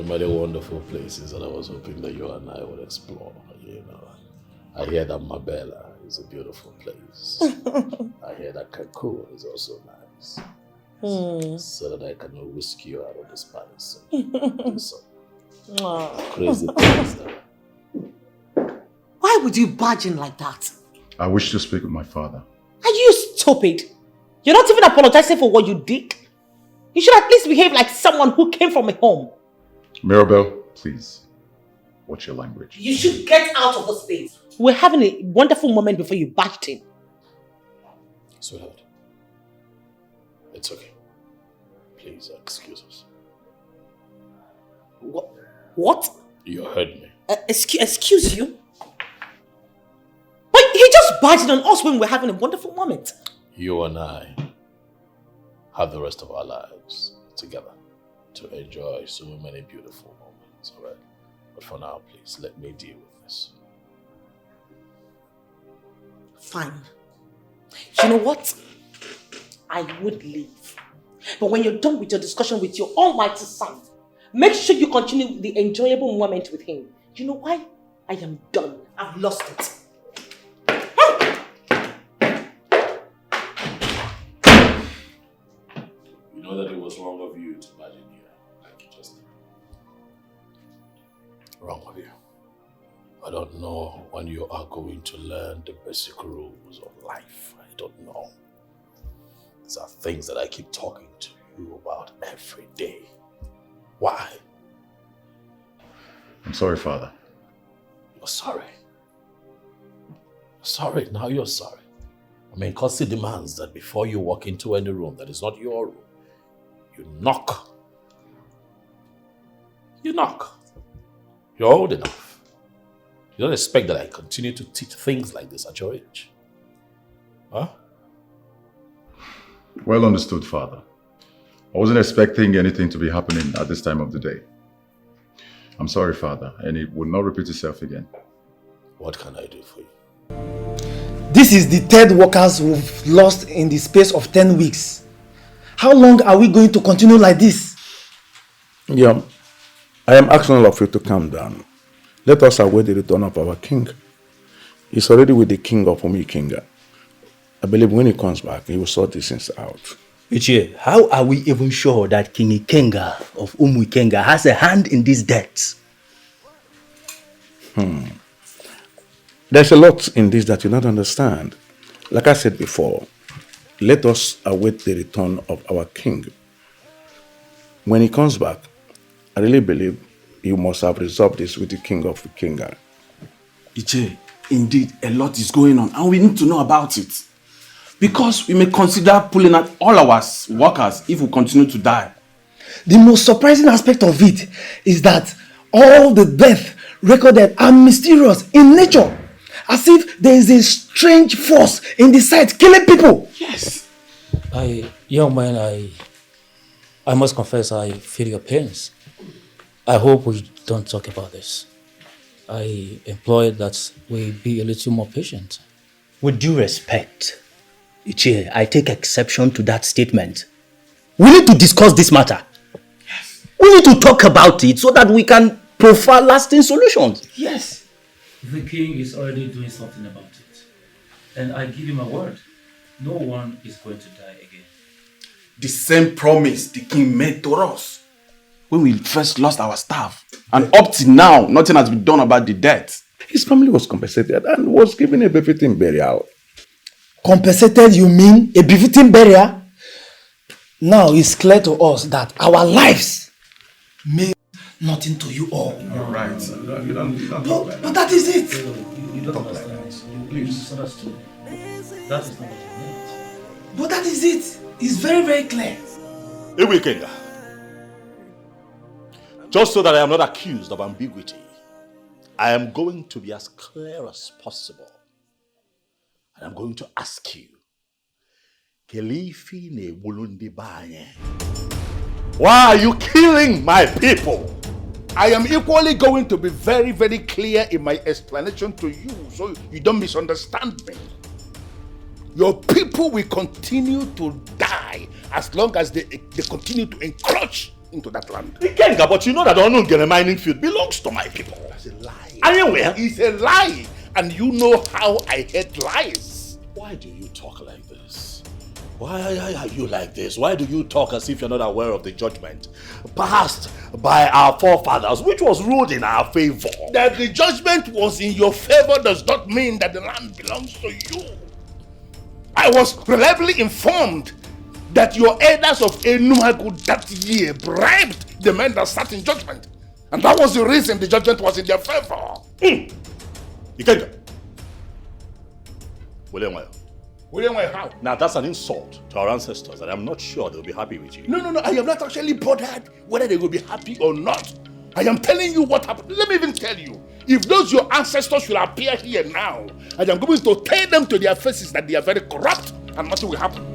many wonderful places that I was hoping that you and I would explore, you know. I hear that Mabella is a beautiful place. I hear that Cancun is also nice. So that I can whisk you out of this palace and do some crazy things there. Why would you barge in like that? I wish to speak with my father. Are you stupid? You're not even apologizing for what you did. You should at least behave like someone who came from a home. Mirabelle, please, watch your language. You should get out of this place. We're having a wonderful moment before you barged in. Sweetheart, it's okay. Please excuse us. What? You heard me. Excuse you? But he just barged on us when we're having a wonderful moment. You and I have the rest of our lives together to enjoy so many beautiful moments, alright? But for now, please, let me deal with this. Fine. You know what? I would leave. But when you're done with your discussion with your almighty son, make sure you continue the enjoyable moment with him. You know why? I am done. I've lost it. You know that it was wrong of you to barge in here like you just did. Wrong of you. I don't know when you are going to learn the basic rules of life. I don't know. These are things that I keep talking to you about every day. Why? I'm sorry, Father. You're sorry. Sorry, now you're sorry. I mean, Kosi demands that before you walk into any room that is not your room, you knock. You knock. You're old enough. You don't expect that I continue to teach things like this at your age. Huh? Well understood, Father. I wasn't expecting anything to be happening at this time of the day. I'm sorry, Father, and it will not repeat itself again. What can I do for you? This is the third workers we've lost in the space of 10 weeks. How long are we going to continue like this? Yeah, I am asking all of you to calm down. Let us await the return of our king. He's already with the king of Umikinga. I believe when he comes back, he will sort these things out. Ichie, how are we even sure that King Ikenga of Umuikenga has a hand in these debts? There's a lot in this that you don't understand. Like I said before, let us await the return of our king. When he comes back, I really believe you must have resolved this with the king of Ikenga. Ichie, indeed, a lot is going on and we need to know about it. Because we may consider pulling out all our workers if we continue to die. The most surprising aspect of it is that all the deaths recorded are mysterious in nature. As if there is a strange force in the site killing people. Yes. Young man, I must confess I feel your pains. I hope we don't talk about this. I implore that we be a little more patient. With due respect, Ichie, I take exception to that statement. We need to discuss this matter. Yes. We need to talk about it so that we can profile lasting solutions. Yes. The king is already doing something about it. And I give him a word. No one is going to die again. The same promise the king made to us when we first lost our staff. And up to now, nothing has been done about the death. His family was compensated and was given a befitting burial. Compensated, you mean a befitting burial? Now it's clear to us that our lives mean nothing to you all. You're right. But that is it. You don't understand. You misunderstood. That is not what you meant. But that is it. It's very, very clear. Iwikenga. Just so that I am not accused of ambiguity, I am going to be as clear as possible. And I'm going to ask you, why are you killing my people? I am equally going to be very, very clear in my explanation to you so you don't misunderstand me. Your people will continue to die as long as they continue to encroach into that land. Ikenga, but you know that Onungere mining field belongs to my people. That's a lie. Anywhere. It's a lie. And you know how I hate lies. Why do you talk like this? Why are you like this? Why do you talk as if you're not aware of the judgment passed by our forefathers, which was ruled in our favor? That the judgment was in your favor does not mean that the land belongs to you. I was reliably informed that your elders of Enumagu that year bribed the men that sat in judgment. And that was the reason the judgment was in their favor. Ikenga. William, how? now that's an insult to our ancestors, and I'm not sure they'll be happy with you. No, I am not actually bothered whether they will be happy or not. I am telling you what happened. Let me even tell you. If those your ancestors should appear here now, I am going to tell them to their faces that they are very corrupt and nothing will happen.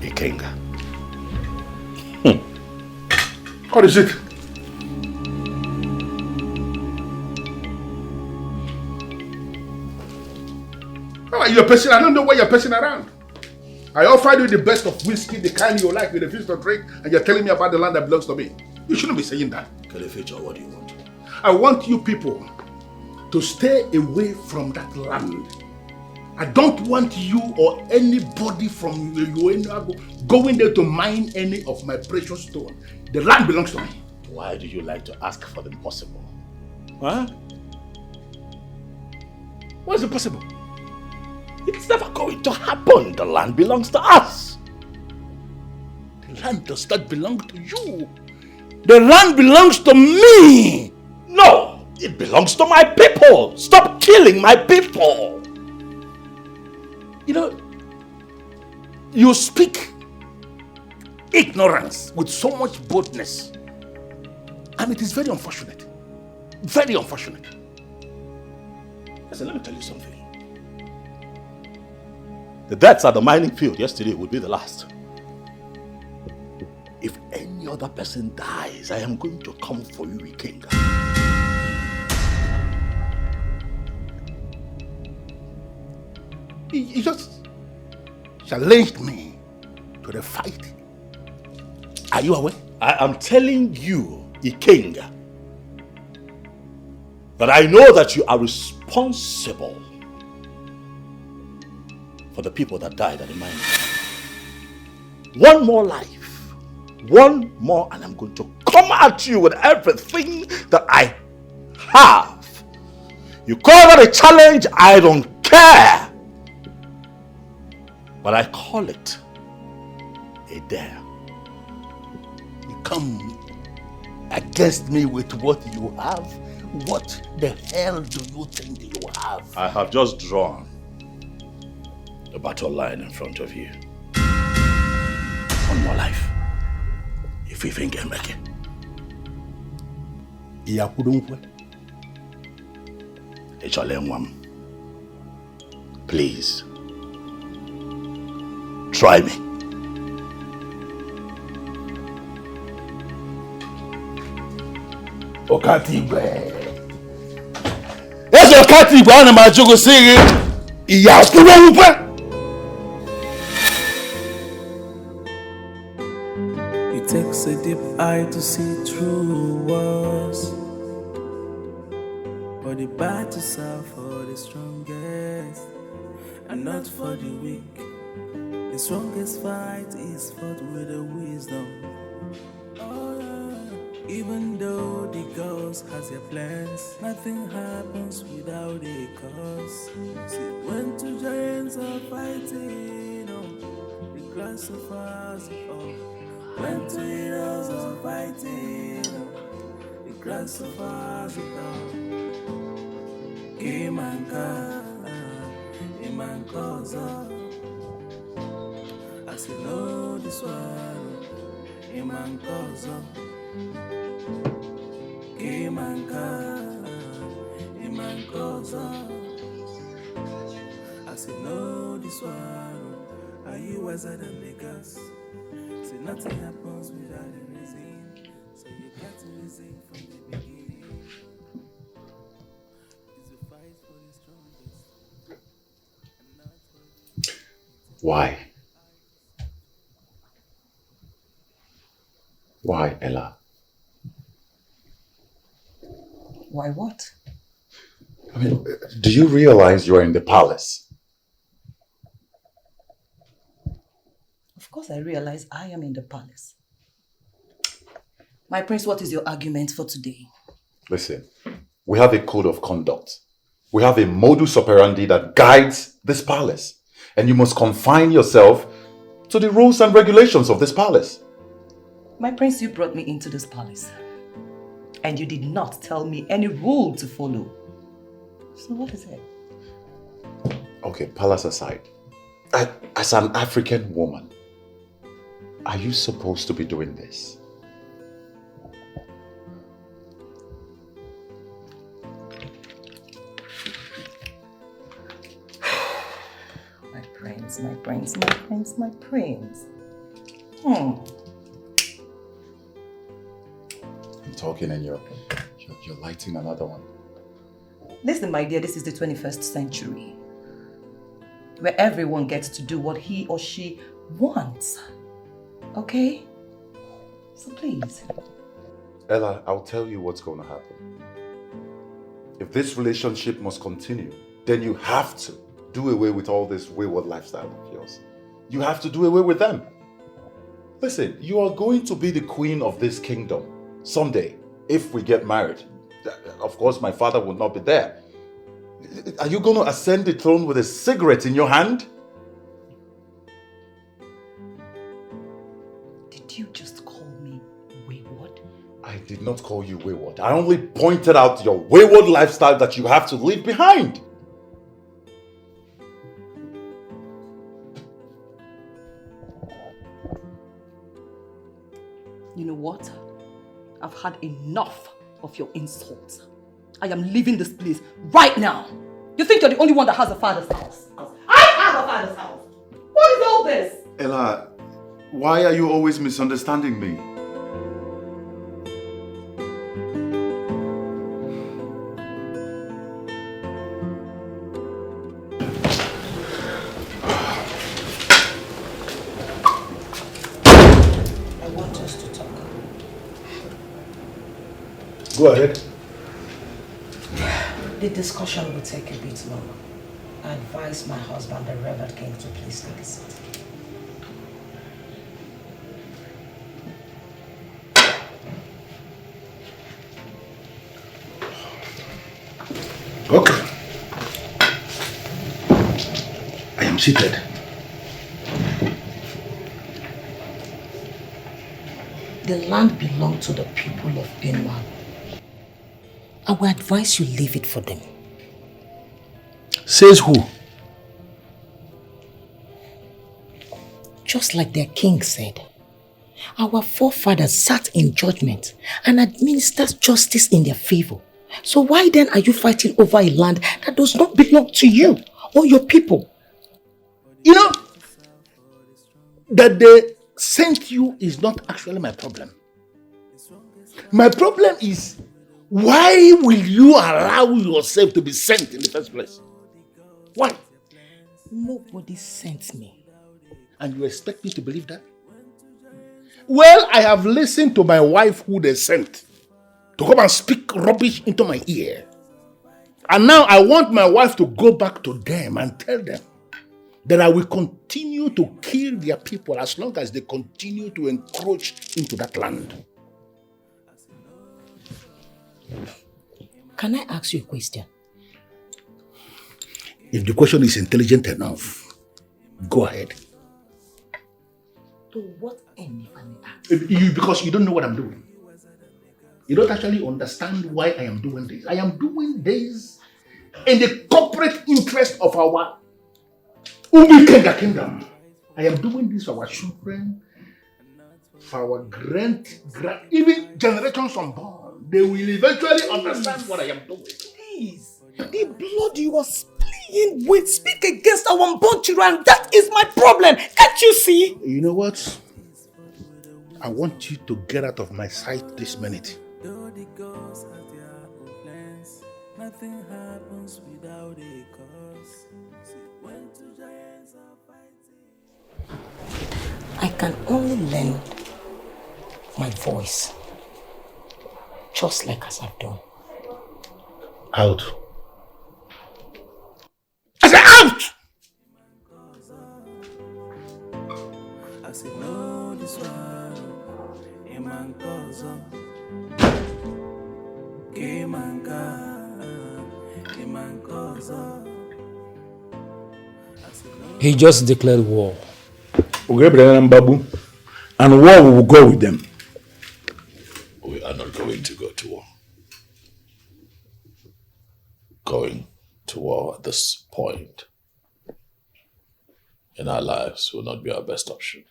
Ikenga. What is it? You're passing. I don't know why you're passing around. I offered you the best of whiskey, the kind you like, with a refused to drink, and you're telling me about the land that belongs to me. You shouldn't be saying that. Keleficha, what do you want? I want you people to stay away from that land. I don't want you or anybody from Uenuago going there to mine any of my precious stone. The land belongs to me. Why do you like to ask for the impossible? Huh? What is impossible? It's never going to happen. The land belongs to us. The land does not belong to you. The land belongs to me. No, it belongs to my people. Stop killing my people. You know, you speak ignorance with so much boldness. And it is very unfortunate. Very unfortunate. Listen, let me tell you something. The deaths at the mining field yesterday would be the last. If any other person dies, I am going to come for you, Ikenga. You just challenged me to the fight. Are you aware? I am telling you, Ikenga, that I know that you are responsible for the people that died at the mine. One more life, one more, and I'm going to come at you with everything that I have. You call that a challenge, I don't care. But I call it a dare. You come against me with what you have. What the hell do you think you have? I have just drawn the battle line in front of you. One more life. If you think I make it. Please. Try me. Okatigwe. Yes, Okatigwe, I'm a joke saying, It takes a deep eye to see through walls, but the battles are for the strongest and not for the weak. The strongest fight is fought with the wisdom. Even though the ghost has their plans, nothing happens without a cause. See, when two giants are fighting, the glass of us, when two heroes are fighting, the glass of us, game and car, man cause as you know this one, man cause game and car, man cause as you know this one, are you wiser than the gas? See, nothing happens without a reason, so you got to reason from the beginning. It's a fight for the strongest. Why? Why, Ella? Why what? I mean, do you realize you're in the palace? Of course I realize I am in the palace. My prince, what is your argument for today? Listen, we have a code of conduct. We have a modus operandi that guides this palace. And you must confine yourself to the rules and regulations of this palace. My prince, you brought me into this palace. And you did not tell me any rule to follow. So what is it? Okay, palace aside. As an African woman, are you supposed to be doing this? My prince. I'm talking and you're lighting another one. Listen, my dear, this is the 21st century. Where everyone gets to do what he or she wants. Okay? So please. Ella, I'll tell you what's going to happen. If this relationship must continue, then you have to do away with all this wayward lifestyle of yours. You have to do away with them. Listen, you are going to be the queen of this kingdom someday, if we get married. Of course, my father will not be there. Are you going to ascend the throne with a cigarette in your hand? Did you just call me wayward? I did not call you wayward. I only pointed out your wayward lifestyle that you have to leave behind. You know what? I've had enough of your insults. I am leaving this place right now. You think you're the only one that has a father's house? I have a father's house. What is all this? Ella, why are you always misunderstanding me? Go ahead. The discussion will take a bit longer. I advise my husband, the Reverend King, to please take a seat. Okay. I am seated. The land belongs to the people of Benua. I will advise you leave it for them. Says who? Just like their king said, our forefathers sat in judgment and administered justice in their favor. So why then are you fighting over a land that does not belong to you or your people? You know, that they sent you is not actually my problem. My problem is, why will you allow yourself to be sent in the first place? Why? Nobody sent me. And you expect me to believe that? Well, I have listened to my wife who they sent to come and speak rubbish into my ear. And now I want my wife to go back to them and tell them that I will continue to kill their people as long as they continue to encroach into that land. Can I ask you a question? If the question is intelligent enough, go ahead. To what end, if I may ask? Because you don't know what I'm doing. You don't actually understand why I am doing this. I am doing this in the corporate interest of our Ubikenga kingdom. I am doing this for our children, for our even generations unborn. They will eventually understand what I am doing. Please, the blood you are spilling will speak against our unborn children. That is my problem. Can't you see? You know what? I want you to get out of my sight this minute. Nothing happens without a cause. When two giants are fighting. I can only learn my voice. Just like as I've done. Out. I said out! I said no, this one. Eman kozo. Eman kozo. He just declared war. And war will go with them. We are not going to go to war. Going to war at this point in our lives will not be our best option.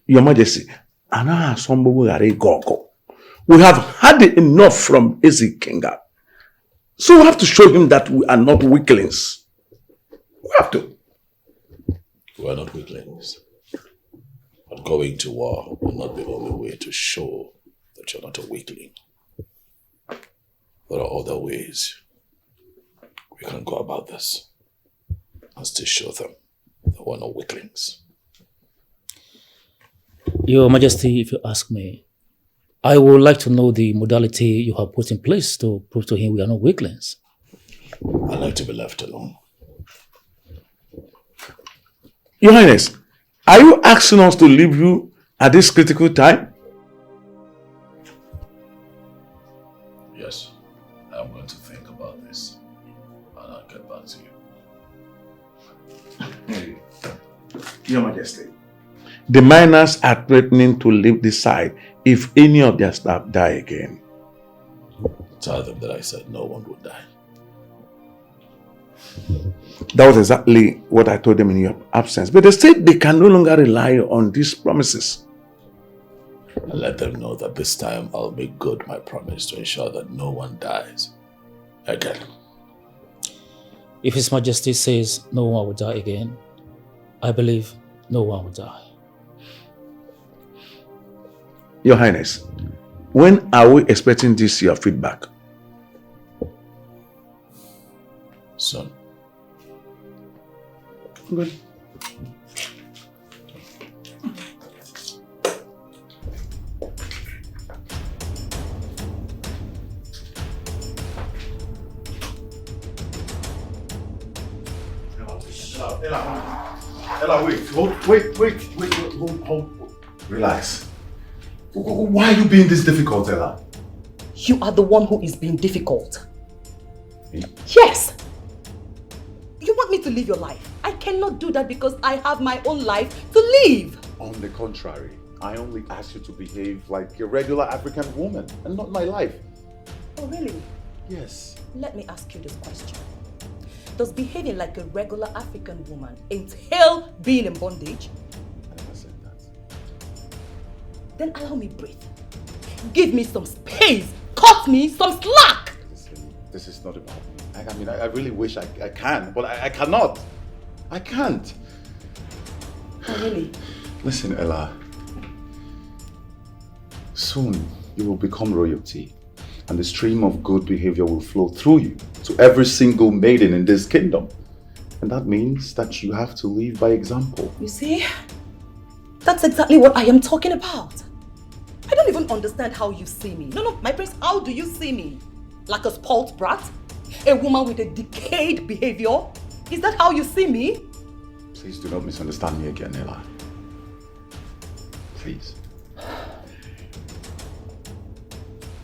Your Majesty, we have had enough from Ezekiel. So we have to show him that we are not weaklings. We have to. We are not weaklings. But going to war will not be the only way to show that you're not a weakling. There are other ways we can go about this and still show them that we're not weaklings. Your Majesty, if you ask me, I would like to know the modality you have put in place to prove to him we are not weaklings. I'd like to be left alone. Your Highness, are you asking us to leave you at this critical time? Yes, I'm going to think about this and I'll get back to you. Your Majesty, the miners are threatening to leave the site if any of their staff die again. Tell them that I said no one would die. That was exactly what I told them in your absence. But they said they can no longer rely on these promises. I let them know that this time I'll make good my promise to ensure that no one dies again. If His Majesty says no one will die again, I believe no one will die. Your Highness, when are we expecting this your feedback? Soon. Good. Ella, wait, hold. Relax. Why are you being this difficult, Ella? You are the one who is being difficult. Me? Yes. You want me to live your life? I cannot do that because I have my own life to live. On the contrary, I only asked you to behave like a regular African woman and not my life. Oh, really? Yes. Let me ask you this question. Does behaving like a regular African woman entail being in bondage? I never said that. Then allow me breathe. Give me some space. Cut me some slack. Listen, this is not about me. I really wish I can, but I cannot. I can't. Oh, really? Listen, Ella. Soon you will become royalty, and the stream of good behavior will flow through you to every single maiden in this kingdom. And that means that you have to lead by example. You see? That's exactly what I am talking about. I don't even understand how you see me. No, my prince, how do you see me? Like a spoilt brat? A woman with a decayed behavior? Is that how you see me? Please do not misunderstand me again, Ella. Please.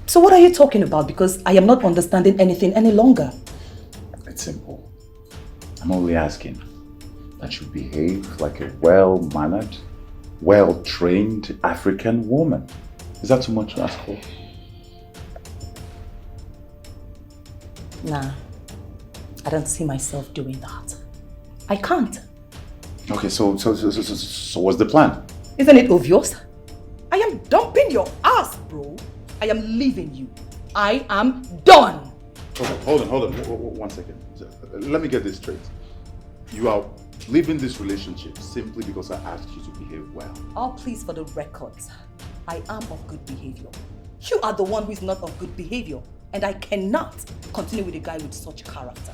So what are you talking about? Because I am not understanding anything any longer. It's simple. I'm only asking that you behave like a well-mannered, well-trained African woman. Is that too much to ask for? Nah, I don't see myself doing that. I can't. Okay, so what's the plan? Isn't it obvious? I am dumping your ass, bro. I am leaving you. I am done. Okay, hold on. 1 second. Let me get this straight. You are leaving this relationship simply because I asked you to behave well. Oh, please, for the records, I am of good behavior. You are the one who is not of good behavior, and I cannot continue with a guy with such character.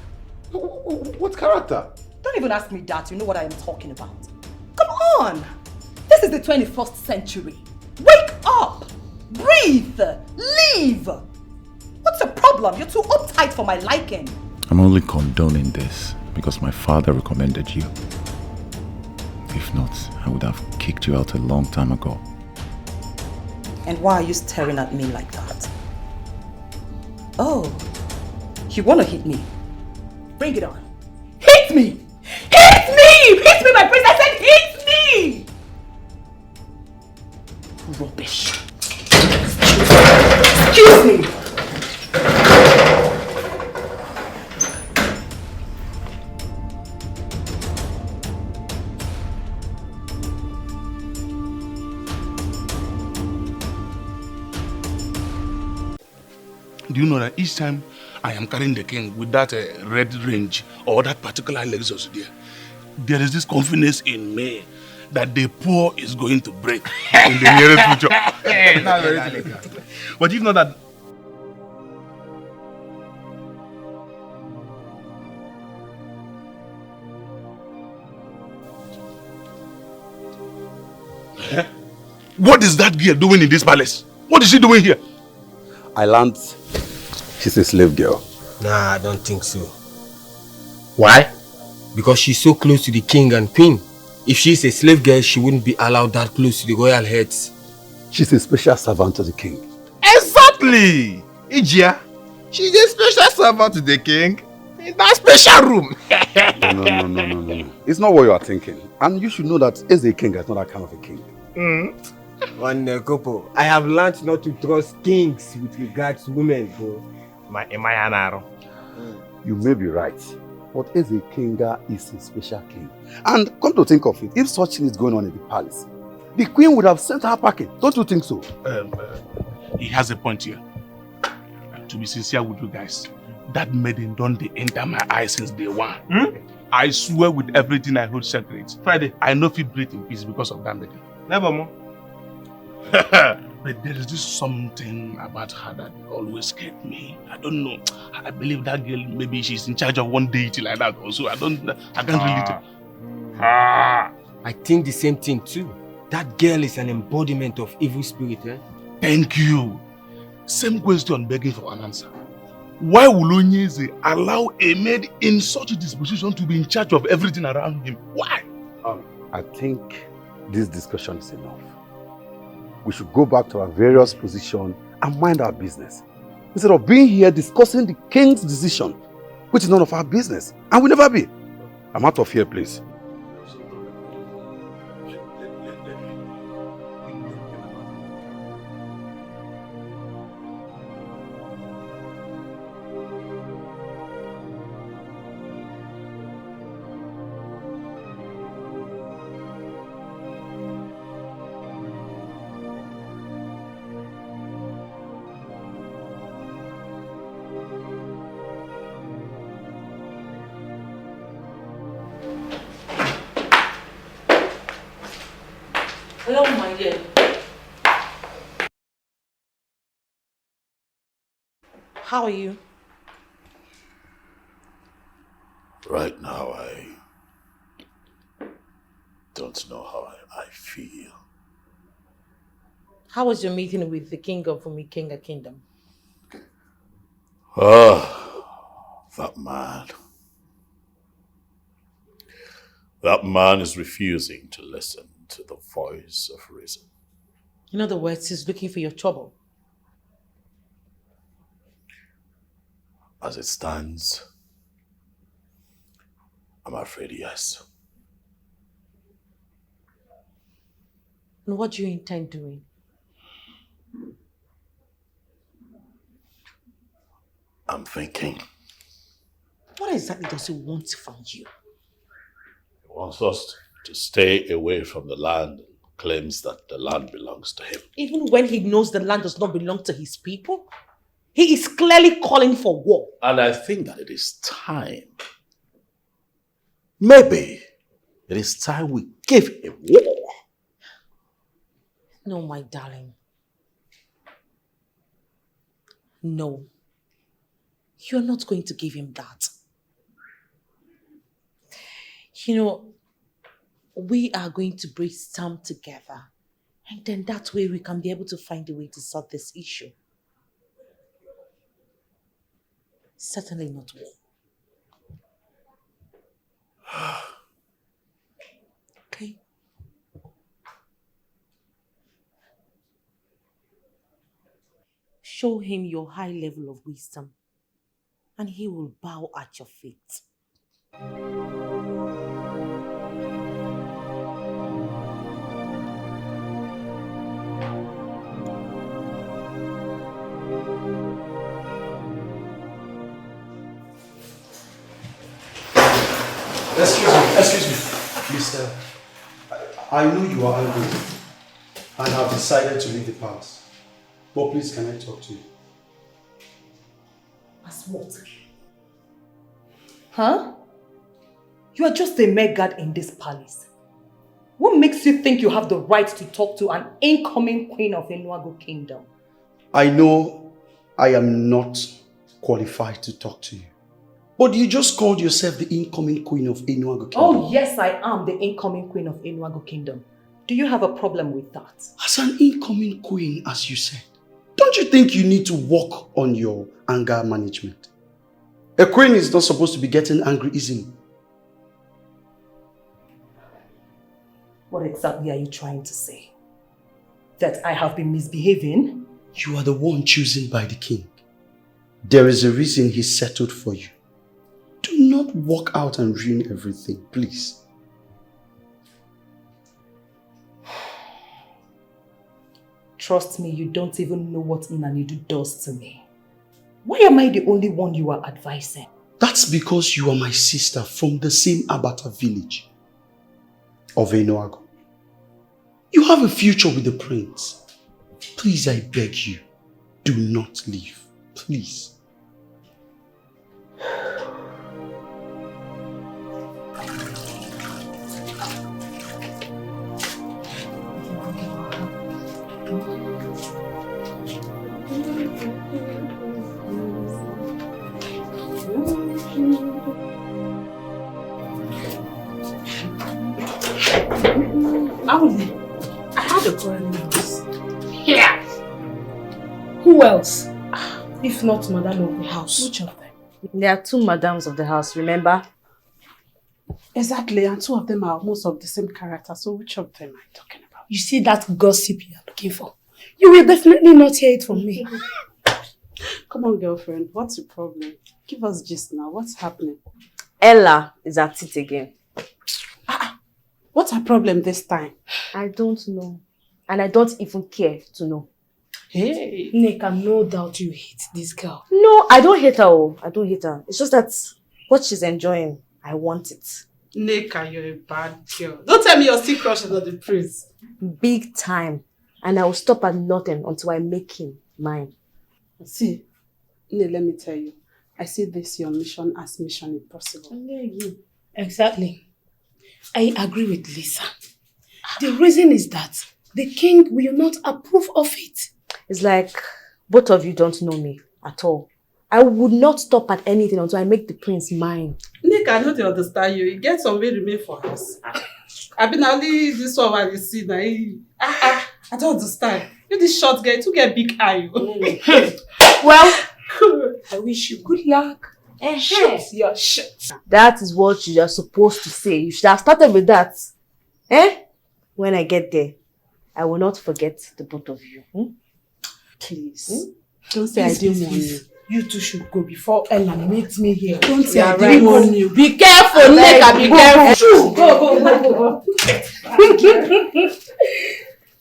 What character? Don't even ask me that. You know what I am talking about. Come on! This is the 21st century. Wake Breathe! Leave! What's the problem? You're too uptight for my liking. I'm only condoning this because my father recommended you. If not, I would have kicked you out a long time ago. And why are you staring at me like that? Oh, you want to hit me? Bring it on. Hit me! Hit me! Hit me, my prince! I said hit me! Rubbish. Excuse me! Do you know that each time I am carrying the king with that red range or that particular Lexus there is this confidence in me that the poor is going to break in the nearest future. But if not that, what is that girl doing in this palace? What is she doing here? I learned she's a slave girl. Nah, I don't think so. Why? Because she's so close to the king and queen. If she's a slave girl, she wouldn't be allowed that close to the royal heads. She's a special servant to the king. Exactly! Ijia, she's a special servant to the king in that special room. No. It's not what you are thinking. And you should know that Eze King is not that kind of a king. One couple, I have learned not to trust kings with regards to women. You may be right, but Eze Kinga is a special king. And come to think of it, if such thing is going on in the palace, the queen would have sent her packing. Don't you think so? He has a point here. To be sincere with you guys, that maiden don't they enter my eyes since day one. I swear with everything I hold sacred. Friday, I know if you breathe in peace because of that maiden. Never more. But there is just something about her that always scared me. I don't know. I believe that girl, maybe she's in charge of one deity like that also. I can't really tell. I think the same thing too. That girl is an embodiment of evil spirit, eh? Thank you. Same question begging for an answer. Why will Onyeze allow a maid in such a disposition to be in charge of everything around him? Why? I think this discussion is enough. We should go back to our various positions and mind our business. Instead of being here discussing the king's decision, which is none of our business, and will never be. I'm out of here, please. Hello, my dear. How are you? Right now, I don't know how I feel. How was your meeting with the king of Umikenga Kingdom? Oh, that man. That man is refusing to listen to the voice of reason. In other words, he's looking for your trouble. As it stands, I'm afraid yes. And what do you intend doing? I'm thinking. What exactly does he want from you? He wants us to stay away from the land and claims that the land belongs to him. Even when he knows the land does not belong to his people? He is clearly calling for war. And I think that it is time. Maybe it is time we give him war. No, my darling. No. You're not going to give him that. You know, we are going to brainstorm together And then that way we can be able to find a way to solve this issue. Certainly not war. Okay? Show him your high level of wisdom, and he will bow at your feet. Excuse me, mister. I know you are angry and have decided to leave the palace. But please, can I talk to you? As what? Huh? You are just a mere guard in this palace. What makes you think you have the right to talk to an incoming queen of Enuago Kingdom? I know I am not qualified to talk to you. But you just called yourself the incoming queen of Enuago Kingdom. Oh yes, I am the incoming queen of Enuago Kingdom. Do you have a problem with that? As an incoming queen, as you said, don't you think you need to work on your anger management? A queen is not supposed to be getting angry easily. What exactly are you trying to say? That I have been misbehaving? You are the one chosen by the king. There is a reason he settled for you. Do not walk out and ruin everything, please. Trust me, you don't even know what Nanidu does to me. Why am I the only one you are advising? That's because you are my sister from the same Abata village of Enuago. You have a future with the prince. Please, I beg you, do not leave. Please. I had a quarrel in the house. Yeah. Who else? If not Madame of the house. Which of them? There are two madams of the house, remember? Exactly, and two of them are almost of the same character. So which of them am I talking about? You see that gossip you are looking for? You will definitely not hear it from me. Come on, girlfriend. What's your problem? Give us gist now. What's happening? Ella is at it again. What's her problem this time? I don't know. And I don't even care to know. Hey. Neka, no doubt you hate this girl. No, I don't hate her. Oh. I don't hate her. It's just that what she's enjoying, I want it. Neka, you're a bad girl. Don't tell me you're still crushing on the prince. Big time. And I will stop at nothing until I make him mine. See, Nne, let me tell you. I see this your mission as mission impossible. Exactly. I agree with Lisa. The reason is that the king will not approve of it. It's like both of you don't know me at all. I would not stop at anything until I make the prince mine. Nick, I know they understand you. You get some way remain for us. I've been only this one while you see now. I don't understand. You this short guy to get big eye. Well, I wish you good luck. Shut your shit. That is what you are supposed to say. You should have started with that. When I get there, I will not forget the both of you. Please. Don't say I didn't warn you. You two should go before Ella meets me here. Don't say I didn't warn you. Be careful, Neka, be careful. Go.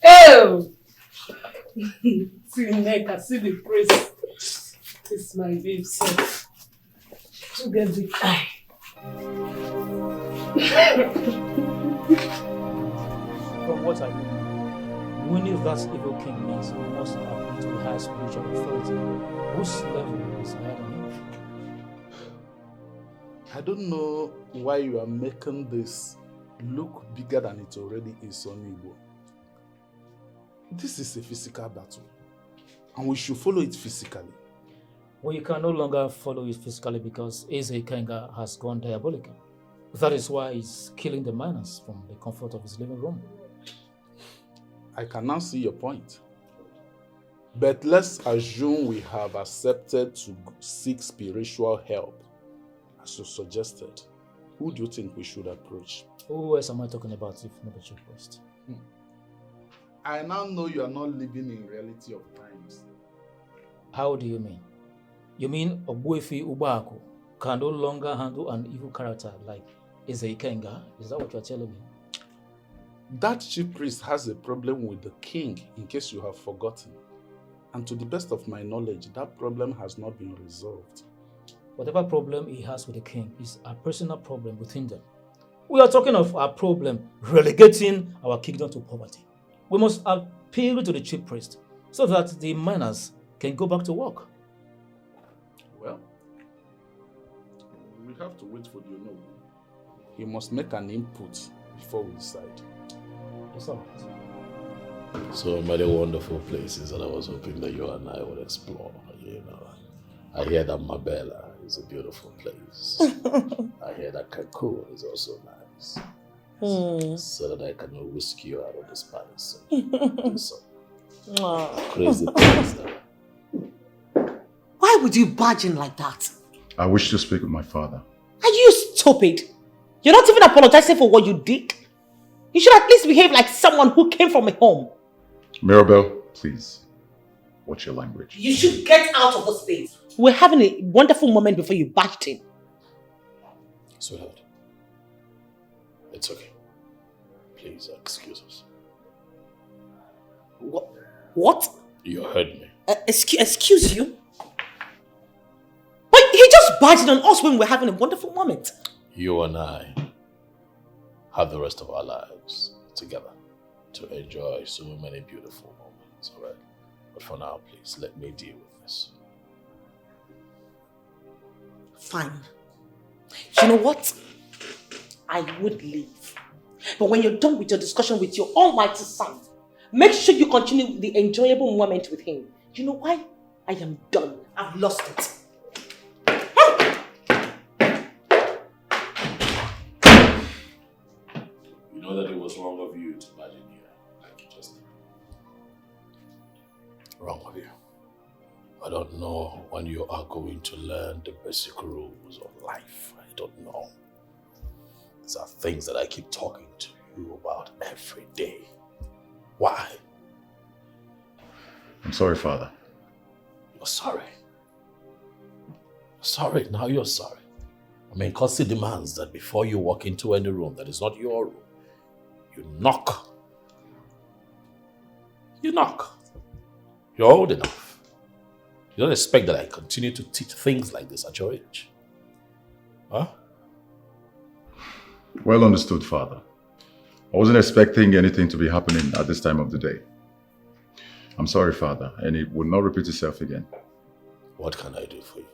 Oh. See Neka, see the priest. It's my babe self. To get the eye. From what I know, winning that evil king means we must appeal to the highest spiritual authority. Whose level is higher than him? I don't know why you are making this look bigger than it already is on Igbo. This is a physical battle, and we should follow it physically. Well, you can no longer follow it physically because Eze Ikenga has gone diabolical. That is why he's killing the miners from the comfort of his living room. I can now see your point. But let's assume we have accepted to seek spiritual help, as you suggested. Who do you think we should approach? Who else am I talking about if not the chief priest? I now know you are not living in reality of times. How do you mean? You mean Ogbuefi Ubaku can no longer handle an evil character like Ezeikenga? Is that what you are telling me? That chief priest has a problem with the king, in case you have forgotten. And to the best of my knowledge, that problem has not been resolved. Whatever problem he has with the king is a personal problem within them. We are talking of our problem relegating our kingdom to poverty. We must appeal to the chief priest so that the miners can go back to work. Well, we have to wait for the Onowu. He must make an input before we decide. Yes, sir. So many wonderful places that I was hoping that you and I would explore, you know. I hear that Mabela is a beautiful place. I hear that Cancun is also nice. So that I can whisk you out of this palace and do some crazy things there. Why would you barge in like that? I wish to speak with my father. Are you stupid? You're not even apologizing for what you did. You should at least behave like someone who came from a home. Mirabel, please, watch your language. You should get out of this place. We're having a wonderful moment before you barged in. Sweetheart, it's okay. Please excuse us. What? You heard me. Excuse you? But he just barged in on us when we're having a wonderful moment. You and I have the rest of our lives together to enjoy so many beautiful moments, alright? But for now, please, let me deal with this. Fine. You know what? I would leave. But when you're done with your discussion with your almighty son, make sure you continue the enjoyable moment with him. You know why? I am done. I've lost it. You know that it was wrong of you to barge in here, like you just did. Wrong of you. I don't know when you are going to learn the basic rules of life. I don't know. These are things that I keep talking to you about every day. Why? I'm sorry, Father. You're sorry. Sorry, now you're sorry. I mean, Kosi demands that before you walk into any room that is not your room, you knock. You knock. You're old enough. You don't expect that I continue to teach things like this at your age. Huh? Well understood, Father. I wasn't expecting anything to be happening at this time of the day. I'm sorry, Father, and it will not repeat itself again. What can I do for you?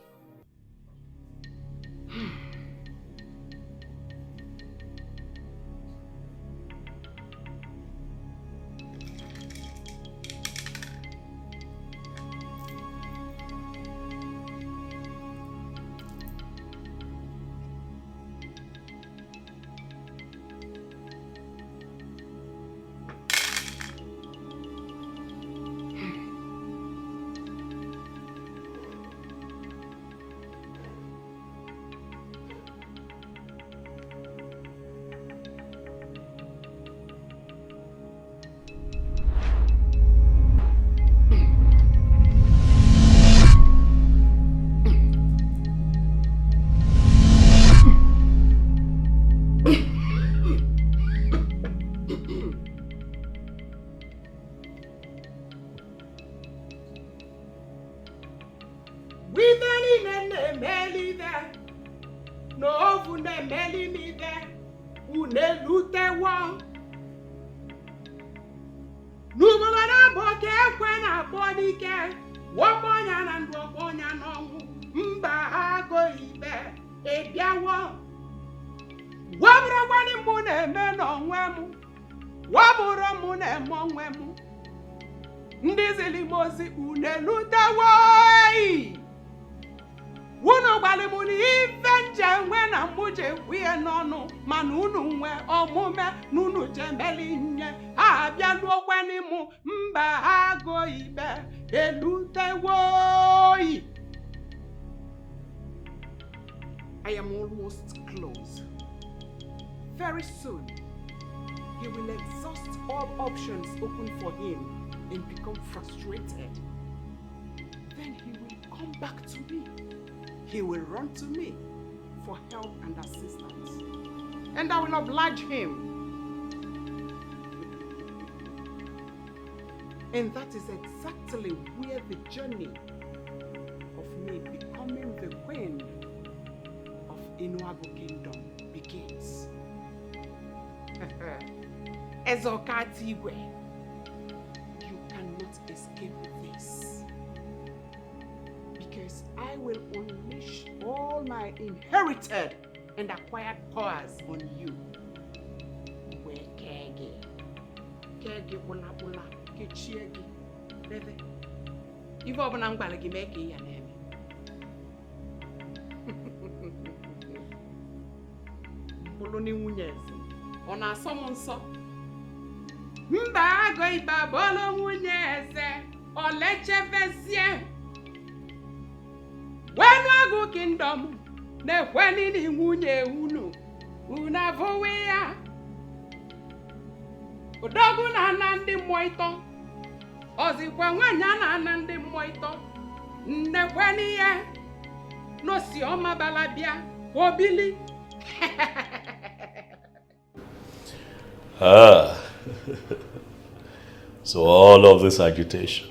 nwe na muje kwie n'ọnụ mana unu nwe omume n'unu jemeli nye abịa n'okwani mụ mba agụ ibe elutewoyi. I am almost close. Very soon, he will exhaust all options open for him and become frustrated. Then he will come back to me. He will run to me for help and assistance. And I will oblige him. And that is exactly where the journey of me becoming the queen of Inuagu Kingdom begins. Ezokatigwe, you cannot escape this. Because I will unleash all my inherited and acquired powers on you. Kege bula bula, kechiegi, bebe. Ivo obana ngbale gi meke ya neme. Boloni nwunyezi, ona asom nso. Mba ago iba bolo nwunyeze, olechevezie. Wenu agu kingdom, ne weni ni nwunye unu, unavowe ya. Odogu na nandi moito, ozikwa nwanya na nandi moito, ne weni ya, no si oma balabia, obili. So all of this agitation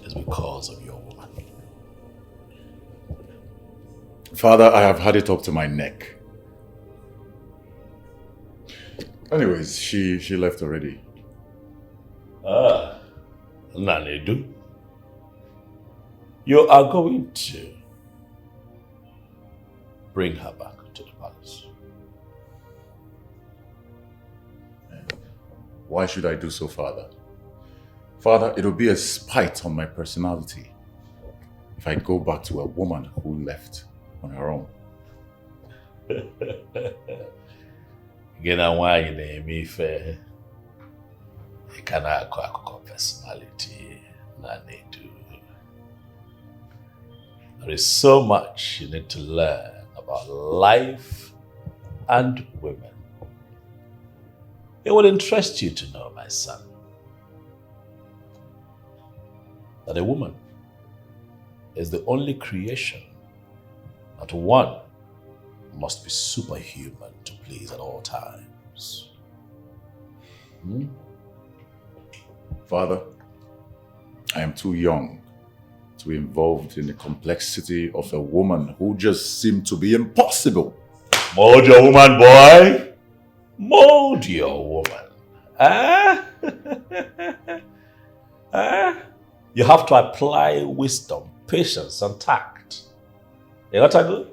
is because of your woman. Father, I have had it up to my neck. Anyways, she left already. Nanedu, you are going to bring her back to the palace. Why should I do so, Father? Father, it'll be a spite on my personality if I go back to a woman who left on her own. Again, why you name me fair? You cannot call personality. There is so much you need to learn about life and women. It would interest you to know, my son, that a woman is the only creation that one must be superhuman to please at all times. Father, I am too young to be involved in the complexity of a woman who just seemed to be impossible. Mold your woman, boy. Mold your woman. You have to apply wisdom, patience, and tact. You got to go?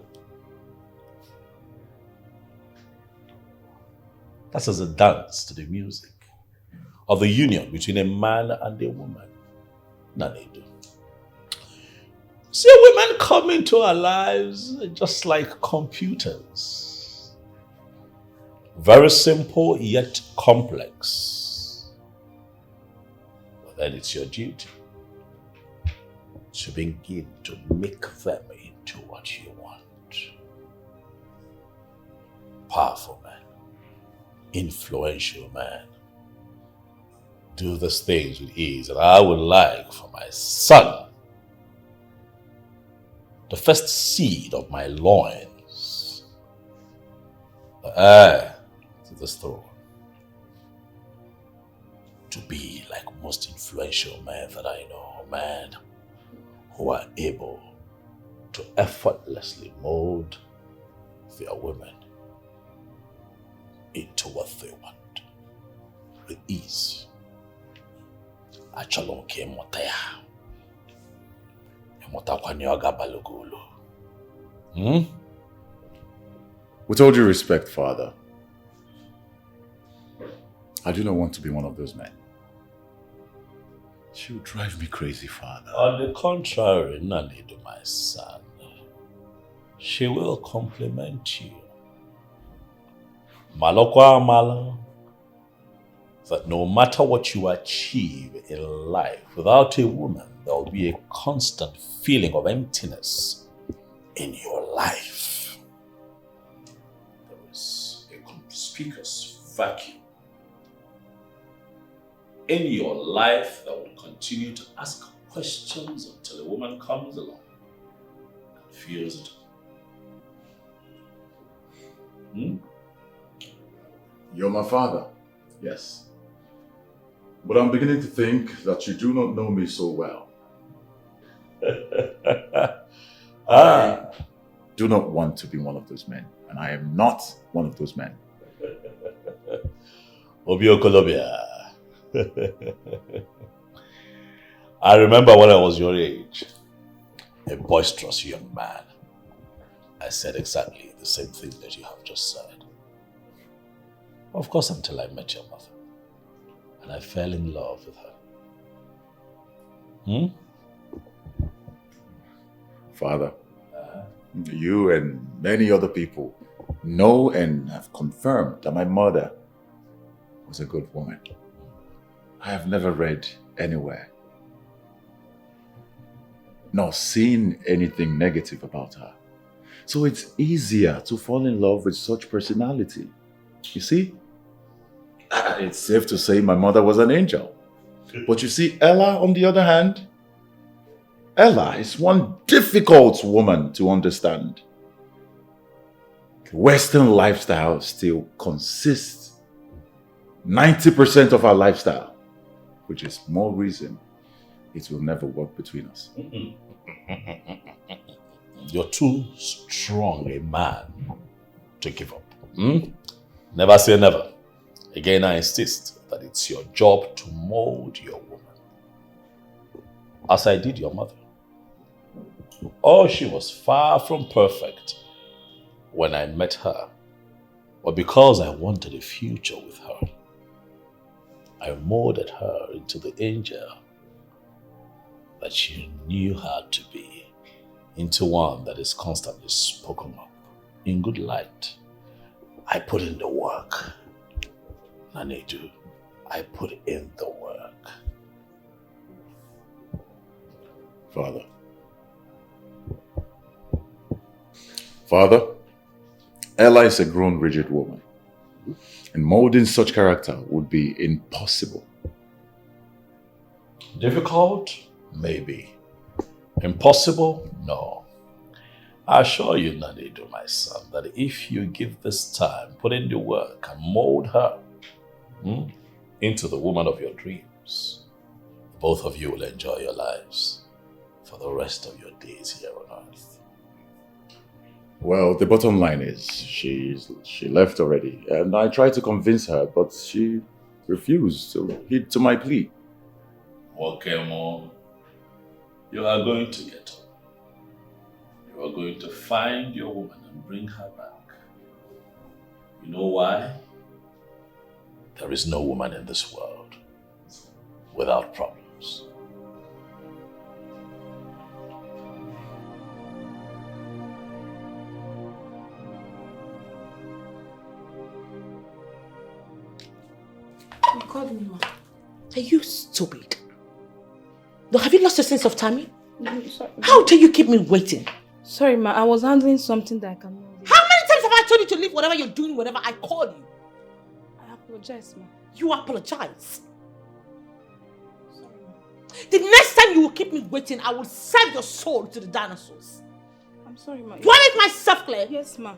That's as a dance to the music of the union between a man and a woman. Nanedu. See, women come into our lives just like computers. Very simple yet complex. But then it's your duty to begin to make them into what you want. Powerful man, influential man. Do these things with ease, and I would like for my son, the first seed of my loins, the heir to this throne, to be like most influential men that I know, men who are able to effortlessly mold their women into what they want with ease. Achalonke motaya. Motakwanyoga balugulu. With all due respect, Father, I do not want to be one of those men. She would drive me crazy, Father. On the contrary, Nanedu, my son. she will compliment you. Malokwa Mala, that no matter what you achieve in life, without a woman, there will be a constant feeling of emptiness in your life. There is a conspicuous vacuum in your life that will continue to ask questions until a woman comes along and fills it. You're my father, yes. But I'm beginning to think that you do not know me so well. I do not want to be one of those men, and I am not one of those men. Obiokolobi. I remember when I was your age, a boisterous young man. I said exactly the same thing that you have just said. Of course, until I met your mother. And I fell in love with her. Father, you and many other people know and have confirmed that my mother was a good woman. I have never read anywhere nor seen anything negative about her. So it's easier to fall in love with such personality. You see? It's safe to say my mother was an angel. But you see, Ella, on the other hand, Ella is one difficult woman to understand. The Western lifestyle still consists 90% of our lifestyle, which is more reason it will never work between us. You're too strong a man to give up. Never say never. Again, I insist that it's your job to mold your woman, as I did your mother. Oh, she was far from perfect when I met her, but because I wanted a future with her, I molded her into the angel that she knew her to be, into one that is constantly spoken up in good light. I put in the work. Nanedu, I put in the work. Father, Ella is a grown, rigid woman, and molding such character would be impossible. Difficult? Maybe. Impossible? No. I assure you, Nanedu, my son, that if you give this time, put in the work and mold her into the woman of your dreams, both of you will enjoy your lives for the rest of your days here on earth. Well, the bottom line is she left already, and I tried to convince her, but she refused to heed to my plea. Okay, Mom. You are going to get her. You are going to find your woman and bring her back. You know why? There is no woman in this world without problems. You called me, Ma. Are you stupid? No, have you lost your sense of timing? Sorry. How dare you keep me waiting? Sorry, Ma. I was handling something that I cannot leave. How many times have I told you to leave whatever you're doing whenever I call you? I apologize, Ma. You apologize. Sorry, Ma. The next time you will keep me waiting, I will serve your soul to the dinosaurs. I'm sorry, Ma. Do I make myself clear? Yes, Ma.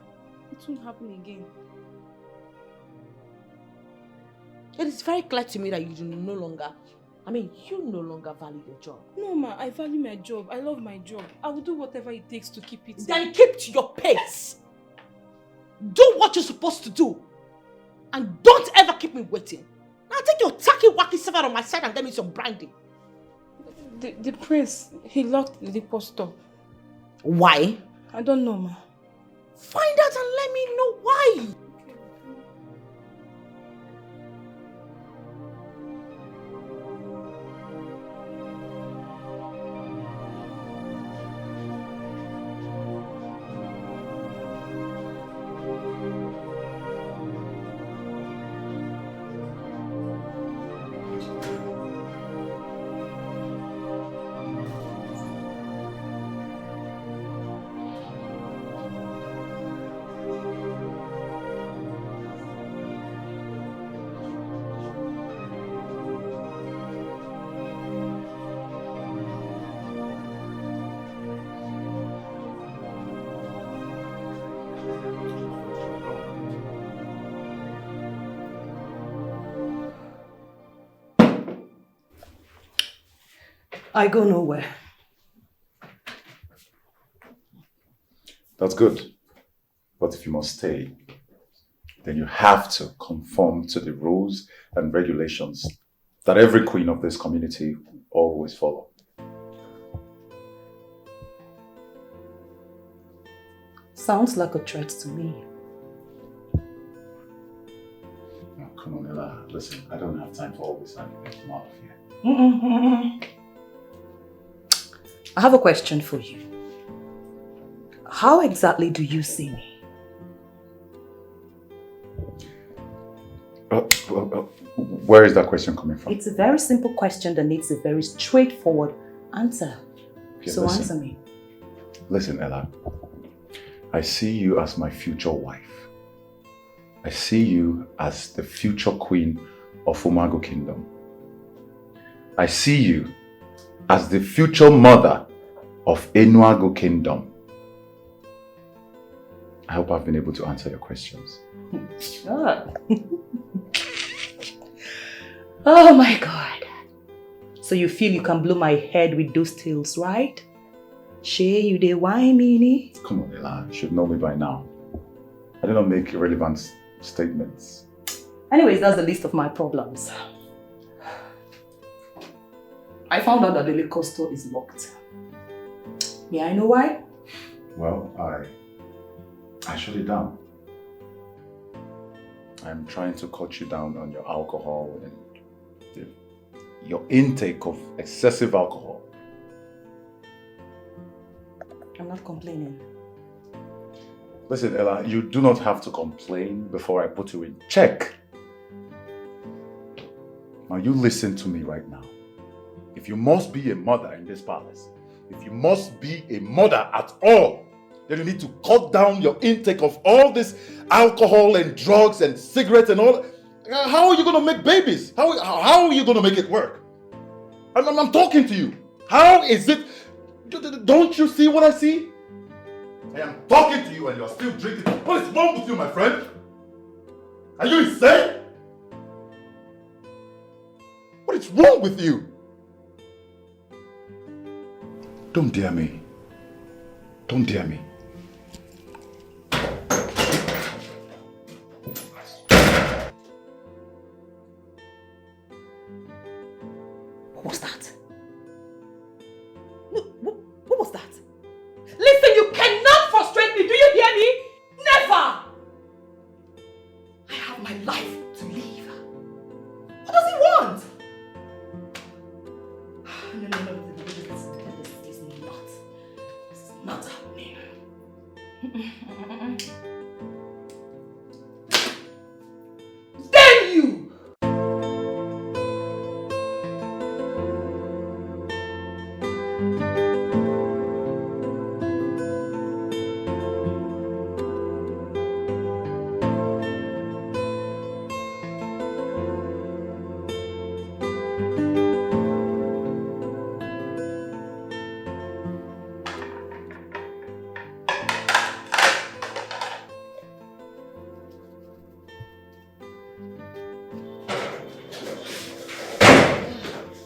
It won't happen again. It is very clear to me that you no longer value your job. No, Ma, I value my job. I love my job. I will do whatever it takes to keep it. Then keep to your pace. Do what you're supposed to do. And don't ever keep me waiting. Now take your tacky wacky self out of my side and get me some brandy. The prince, he locked the liquor store. Why? I don't know, Ma. Find out and let me know why. I go nowhere. That's good. But if you must stay, then you have to conform to the rules and regulations that every queen of this community always follow. Sounds like a threat to me. Oh, come on, Ella. Listen, I don't have time for all this. I need to get you out of here. I have a question for you. How exactly do you see me? Where is that question coming from? It's a very simple question that needs a very straightforward answer. Okay, so listen. answer me. Listen, Ella. I see you as my future wife. I see you as the future queen of Umago Kingdom. I see you as the future mother of Enuago Kingdom. I hope I've been able to answer your questions. Oh my God. So you feel you can blow my head with those tales, right? Shay, you dey whine me? Come on, Ella. You should know me by now. I do not make irrelevant statements. Anyways, that's the list of my problems. I found out that the liquor store is locked. May I know why? Well, I shut it down. I'm trying to cut you down on your alcohol and your intake of excessive alcohol. I'm not complaining. Listen, Ella, you do not have to complain before I put you in check. Now you listen to me right now. If you must be a mother in this palace, if you must be a mother at all, then you need to cut down your intake of all this alcohol and drugs and cigarettes and all. How are you going to make babies? How are you going to make it work? I'm talking to you. How is it? Don't you see what I see? I am talking to you and you're still drinking. What is wrong with you, my friend? Are you insane? What is wrong with you? Don't dare me. Don't dare me. What was that? What was that? Listen, you cannot frustrate me. Do you hear me? Never! I have my life to live. What does he want? No, this is not happening. Damn you!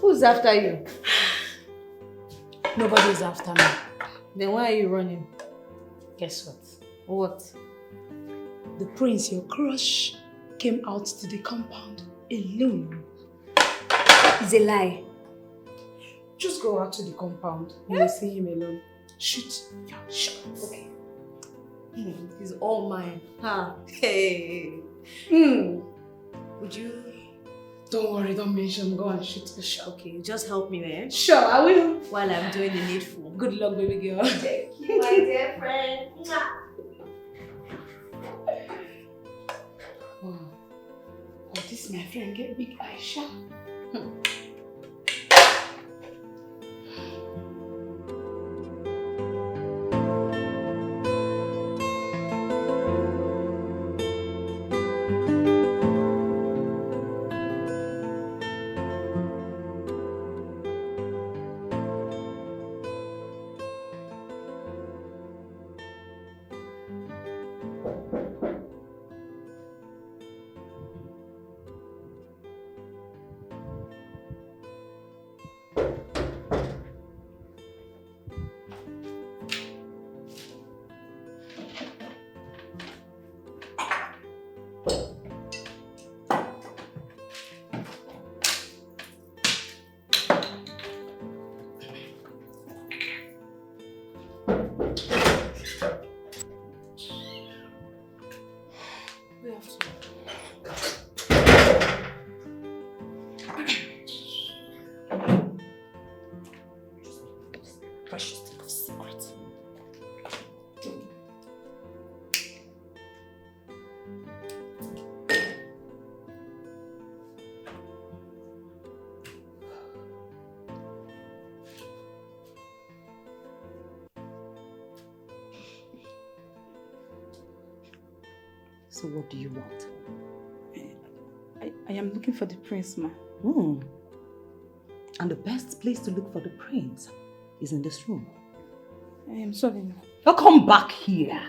Who's after you? Nobody's after me. Then why are you running? Guess what? What? The prince, your crush, came out to the compound alone. It's a lie. Just go out to the compound. You will see him alone. Shoot. Yeah, shoot. Okay. He's all mine. Huh? Hey. Would you? Don't worry, don't mention. Go and shoot the shot. Okay, just help me, man. Sure, I will. While I'm doing the needful. Good luck, baby girl. Thank you, my dear friend. Wow. Oh, this my friend get big Aisha. Precious thing of secret. So what do you want? I am looking for the prince, ma. And the best place to look for the prince is in this room. I am sorry, ma. Now come back here.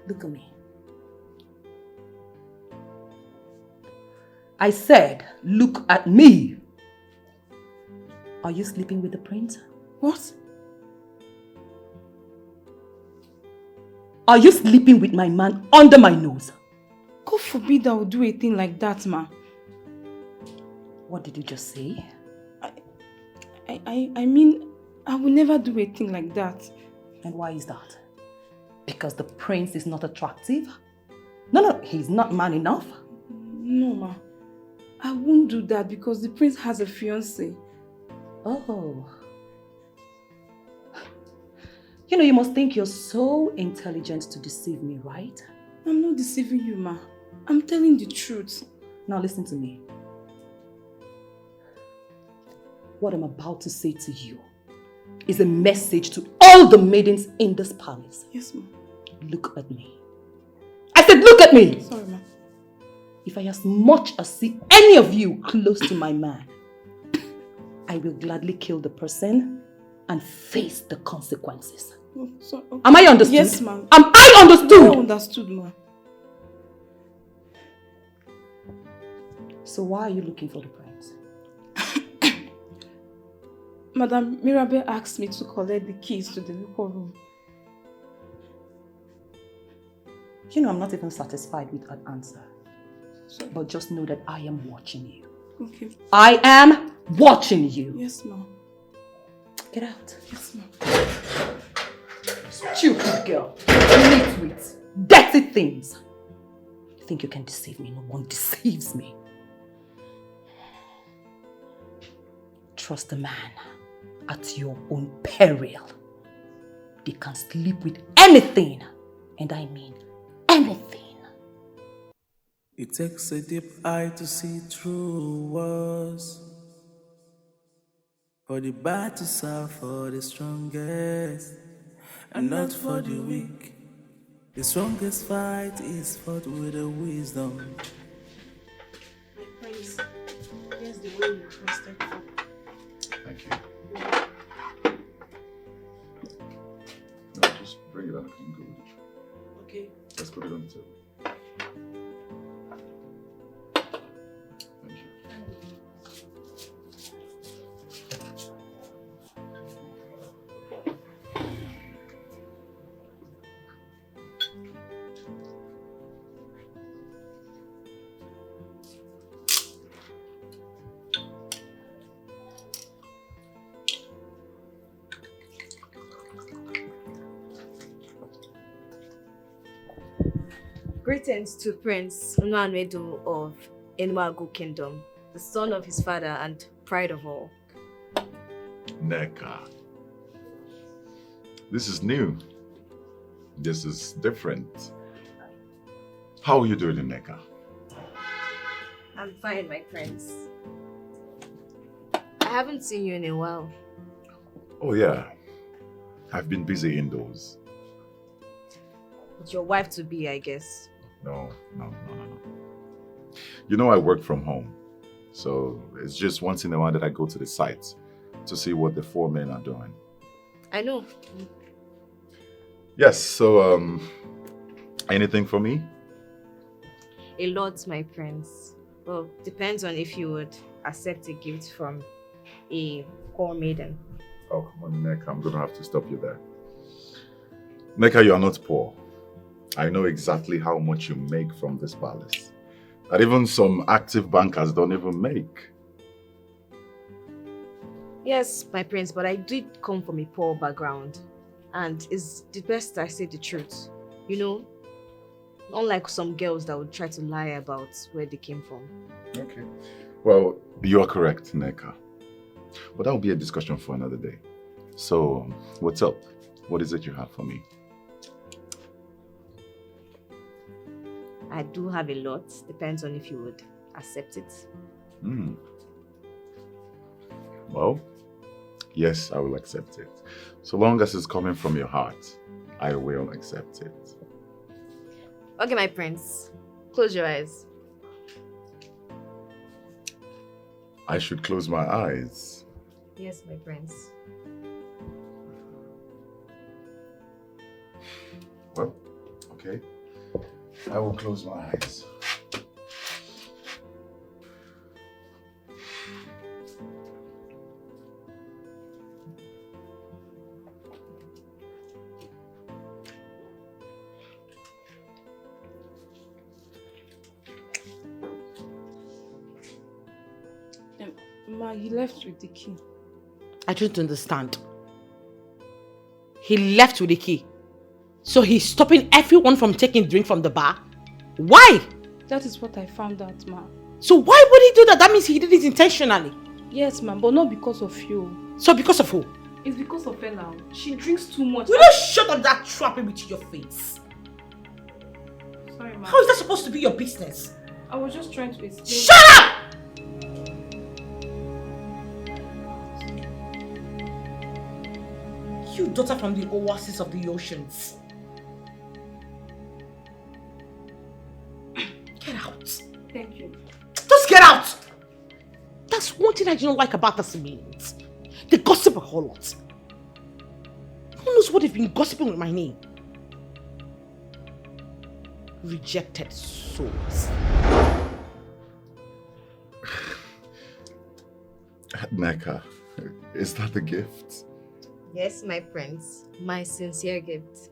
Look at me. I said, look at me. Are you sleeping with the prince? What? Are you sleeping with my man under my nose? God forbid I would do a thing like that, ma. What did you just say? I mean, I will never do a thing like that. And why is that? Because the prince is not attractive? No, he's not man enough. No, ma. I won't do that because the prince has a fiancé. Oh. You know, you must think you're so intelligent to deceive me, right? I'm not deceiving you, ma. I'm telling the truth. Now listen to me. What I'm about to say to you is a message to all the maidens in this palace. Yes, ma. Look at me. I said look at me! Sorry, ma. If I as much as see any of you close to my man, I will gladly kill the person and face the consequences. Oh, sorry. Okay. Am I understood? Yes, ma'am. Am I understood? I understood, ma. So why are you looking for the prince? Madam Mirabel asked me to collect the keys to the liquor room. You know, I'm not even satisfied with that answer. But just know that I am watching you. Okay. I am watching you. Yes, ma'am. Get out. Yes, ma'am. Stupid girl. Nitwit. Dirty things. You think you can deceive me? No one deceives me. Trust a man at your own peril. They can sleep with anything. And I mean anything. It takes a deep eye to see through walls. For the battles are for the strongest, and not for the weak. The strongest fight is fought with a wisdom. My prince, here's the way you requested for. Thank you. No, just bring it up and go with it. Okay. Let's put it on the table. Greetings to Prince Nollywood of Enugu Kingdom, the son of his father and pride of all. Neka. This is new. This is different. How are you doing in Neka? I'm fine, my prince. I haven't seen you in a while. Oh yeah. I've been busy indoors. With your wife to be, I guess. No. You know I work from home. So it's just once in a while that I go to the site to see what the four men are doing. I know. Yes, so anything for me? A lot, my prince. Well, depends on if you would accept a gift from a poor maiden. Oh, come on, Neka, I'm gonna have to stop you there. Neka, you are not poor. I know exactly how much you make from this palace. That even some active bankers don't even make. Yes, my prince, but I did come from a poor background. And it's the best I say the truth. You know, unlike some girls that would try to lie about where they came from. Okay. Well, you are correct, Neka. But that will be a discussion for another day. So, what's up? What is it you have for me? I do have a lot. Depends on if you would accept it. Well, yes, I will accept it. So long as it's coming from your heart, I will accept it. Okay, my prince. Close your eyes. I should close my eyes. Yes, my prince. Well, okay. I will close my eyes. Ma, he left with the key. I don't understand. He left with the key. So he's stopping everyone from taking drink from the bar? Why? That is what I found out, ma. So why would he do that? That means he did it intentionally. Yes, ma, but not because of you. So because of who? It's because of Ella. She drinks too much. Will you shut up that trapping with your face? Sorry, ma. How is that supposed to be your business? I was just trying to explain. Shut up! You daughter from the oasis of the oceans. Get out. Thank you. Just get out! That's one thing I don't like about this meetings. They gossip a whole lot. Who knows what they've been gossiping with my name? Rejected souls. Neka, is that the gift? Yes, my prince. My sincere gift.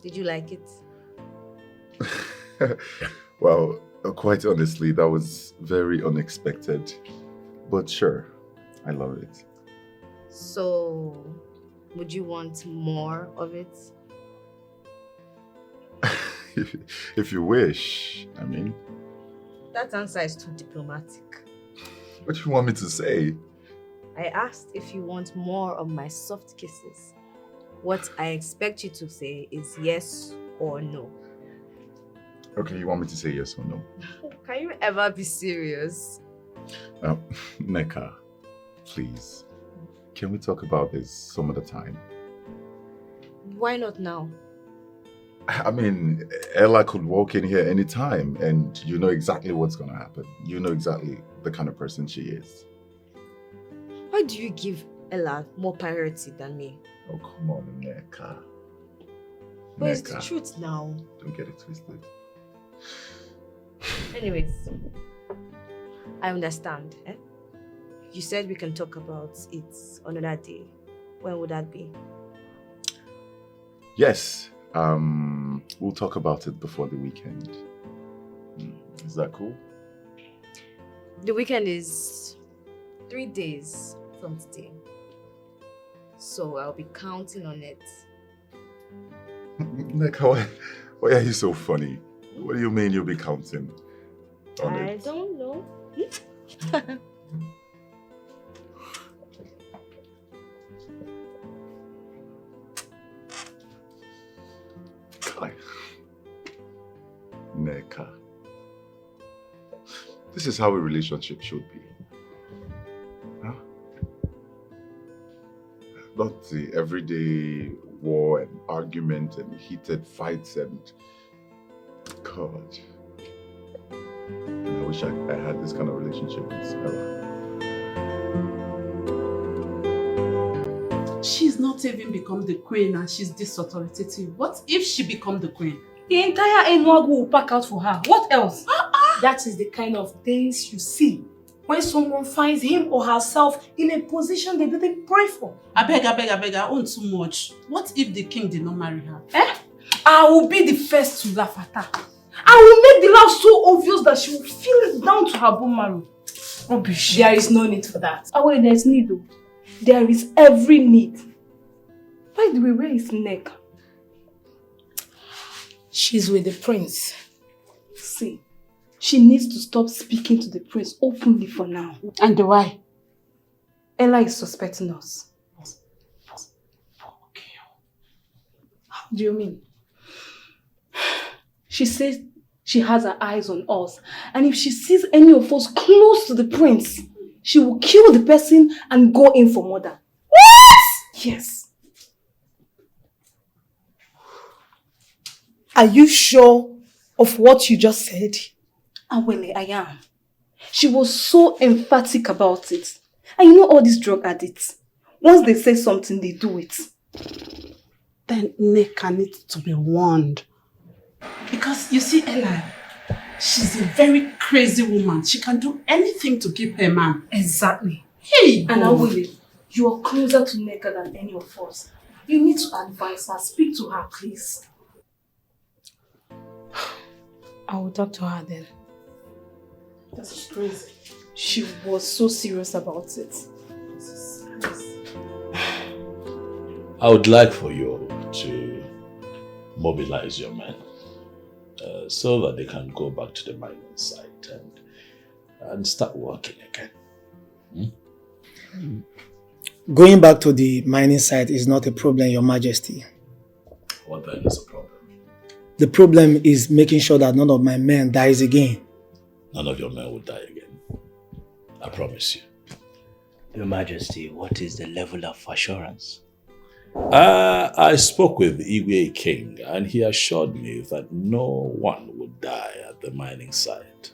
Did you like it? Well, quite honestly, that was very unexpected. But sure, I love it. So, would you want more of it? If you wish, I mean. That answer is too diplomatic. What do you want me to say? I asked if you want more of my soft kisses. What I expect you to say is yes or no. Okay, you want me to say yes or no? Can you ever be serious? Neka, please. Can we talk about this some other time? Why not now? I mean, Ella could walk in here anytime and you know exactly what's going to happen. You know exactly the kind of person she is. Why do you give Ella more priority than me? Oh, come on, Neka. But it's the truth now. Don't get it twisted. Anyways, I understand. You said we can talk about it another day. When would that be? Yes. We'll talk about it before the weekend. Is that cool? The weekend is 3 days from today. So I'll be counting on it. Neka, why are you so funny? What do you mean you'll be counting on it? I don't know. Neka. This is how a relationship should be. Huh? Not the everyday war and argument and heated fights and... God. And I wish I had this kind of relationship with Ella. She's not even become the queen and she's this authoritative. What if she become the queen? The entire Enuagu will pack out for her. What else? That is the kind of things you see when someone finds him or herself in a position they didn't pray for. I beg, I own too much. What if the king did not marry her? I will be the first to laugh at her. I will make the laugh so obvious that she will feel it down to her bone marrow. Rubbish. There is no need for that. Oh wait, there is need though. There is every need. By the way, where is Neka? She's with the prince. See, she needs to stop speaking to the prince openly for now. And why? Ella is suspecting us. How do you mean? She says she has her eyes on us, and if she sees any of us close to the prince, she will kill the person and go in for murder. What? Yes. Are you sure of what you just said? Awele, I am. She was so emphatic about it. And you know all these drug addicts, once they say something, they do it. Then Nneka needs to be warned. Because you see, Ella, she's a very crazy woman. She can do anything to keep her man. Exactly. Hey, and Awele, you are closer to Nneka than any of us. You need to advise her. Speak to her, please. I will talk to her then. That's crazy. She was so serious about it. I would like for you to mobilize your men so that they can go back to the mining site and start working again. Going back to the mining site is not a problem, Your Majesty. What then is the problem? The problem is making sure that none of my men dies again. None of your men will die again. I promise you. Your Majesty, what is the level of assurance? I spoke with Igwe King and he assured me that no one would die at the mining site.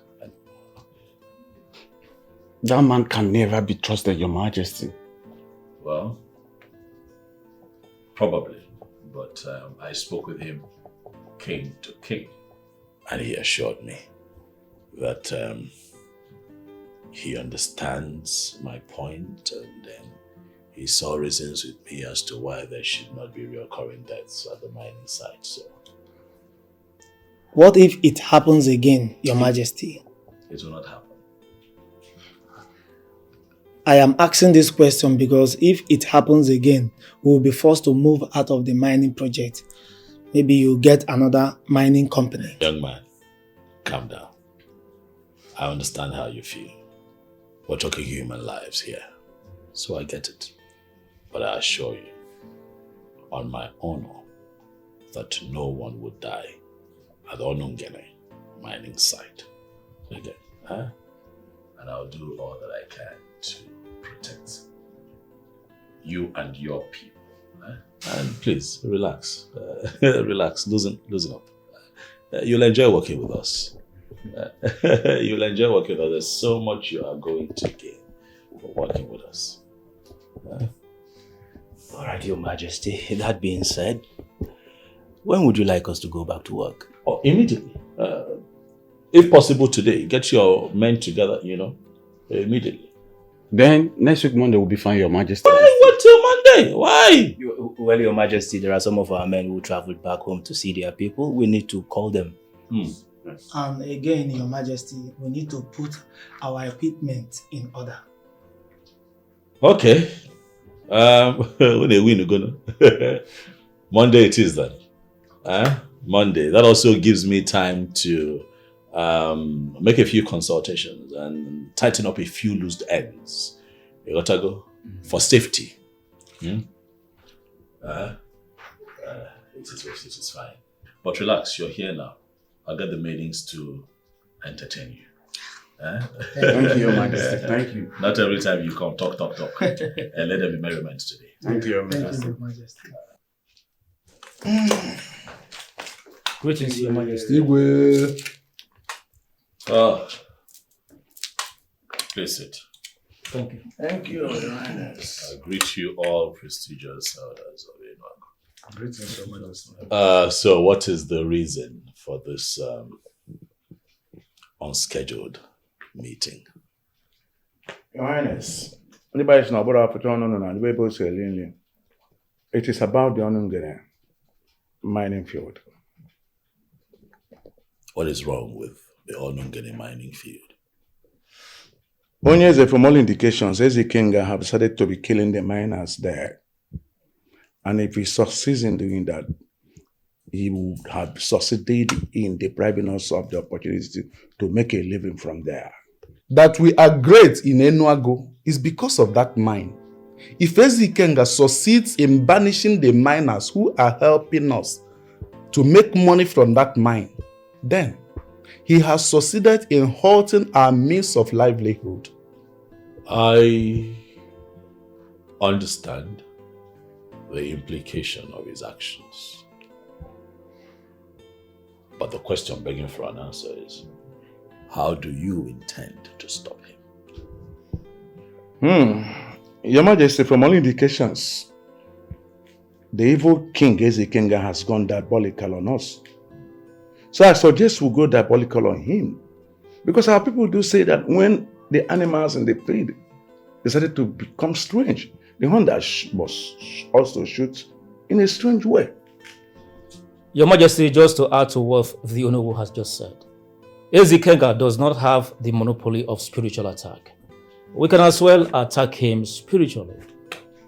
That man can never be trusted, Your Majesty. Well, probably. But I spoke with him king to king and he assured me that he understands my point and he saw reasons with me as to why there should not be recurring deaths at the mining site. So, what if it happens again, Your Majesty? it will not happen. I am asking this question because if it happens again, we will be forced to move out of the mining project. Maybe you get another mining company. Young man, calm down. I understand how you feel. We're talking human lives here, so I get it. But I assure you, on my honor, that no one would die at the Onungene mining site. Okay, huh? And I'll do all that I can to protect you and your people. Huh? And please, relax. Relax, loosen up. You'll enjoy working with us. You'll enjoy working with us. There's so much you are going to gain for working with us. All right, Your Majesty. That being said, when would you like us to go back to work? Oh, immediately. If possible today, get your men together, immediately. Then next week Monday will be fine, Your Majesty. Why wait till Monday? Why? Well, Your Majesty, there are some of our men who traveled back home to see their people. We need to call them. And again, Your Majesty, we need to put our equipment in order. Okay. When they win, gonna Monday it is then. Monday. That also gives me time to make a few consultations and tighten up a few loose ends. You gotta go for safety. It is fine. But relax, you're here now. I'll get the maidens to entertain you. Thank you, Your Majesty. Thank you. Not every time you come, talk. And let them be merriment today. Thank you, Your Thank you, Your Majesty. Greetings, Your Majesty. Oh, please sit. Thank you. Thank you, Your Highness. I greet you all prestigious elders of Enoch. Greetings, Your Majesty. So what is the reason for this unscheduled meeting? Your Highness, anybody know about it is about the Onungere mining field. What is wrong with the Onungene mining field? Onyeze, from all indications, Ezekinga have decided to be killing the miners there. And if he succeeds in doing that, he would have succeeded in depriving us of the opportunity to make a living from there. That we are great in Enuago is because of that mine. If Ezikenga succeeds in banishing the miners who are helping us to make money from that mine, then he has succeeded in halting our means of livelihood. I understand the implication of his actions. But the question begging for an answer is, how do you intend to stop him? Your Majesty, from all indications, the evil King Ezikenga has gone diabolical on us. So I suggest we go diabolical on him. Because our people do say that when the animals in the pit decided to become strange, the hunter must also shoot in a strange way. Your Majesty, just to add to what the Honorable has just said, Ezikenga does not have the monopoly of spiritual attack. We can as well attack him spiritually,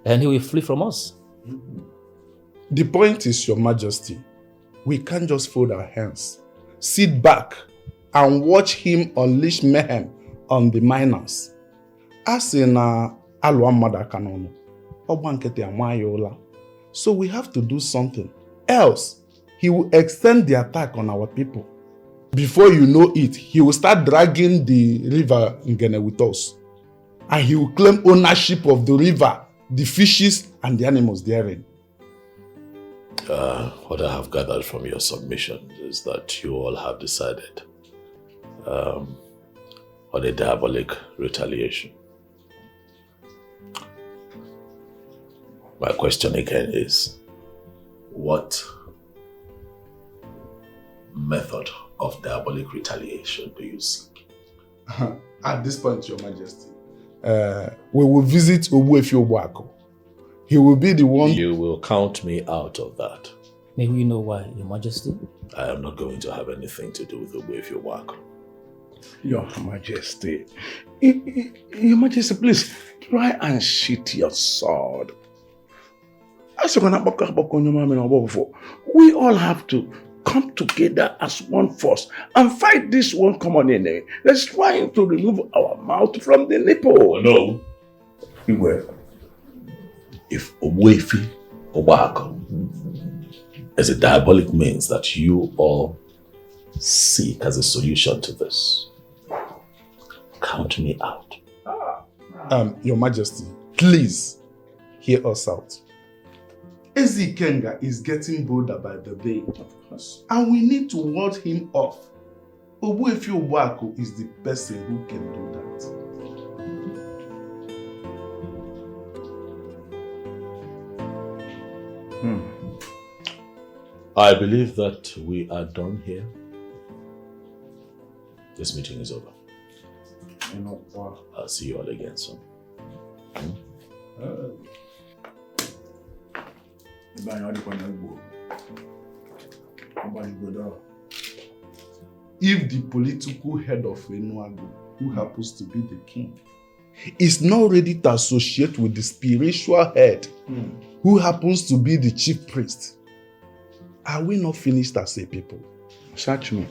and he will flee from us. The point is, Your Majesty, we can't just fold our hands, sit back, and watch him unleash mayhem on the miners. As in Alwamada Kanono, so we have to do something. Else, he will extend the attack on our people. Before you know it, he will start dragging the river Ngene with us. And he will claim ownership of the river, the fishes, and the animals therein. What I have gathered from your submission is that you all have decided on a diabolic retaliation. My question again is, what method of diabolic retaliation do you seek? At this point, Your Majesty, we will visit Ogbuefi Obuako. He will be the one... You will count me out of that. May we know why, Your Majesty? I am not going to have anything to do with Ogbuefi Obuako. Your Majesty, Your Majesty, please try and sheath your sword. We all have to come together as one force and fight this one common enemy. Let's try to remove our mouth from the nipple. No. If Ogbuefi Obuako is a diabolic means that you all seek as a solution to this, count me out. Your Majesty, please hear us out. Ezikenga is getting bolder by the day. Of course. And we need to ward him off. Ogbuefi Obuako is the person who can do that. I believe that we are done here. This meeting is over. I'll see you all again soon. If the political head of Enuago, who happens to be the king, is not ready to associate with the spiritual head, who happens to be the chief priest, are we not finished as a people? Search me.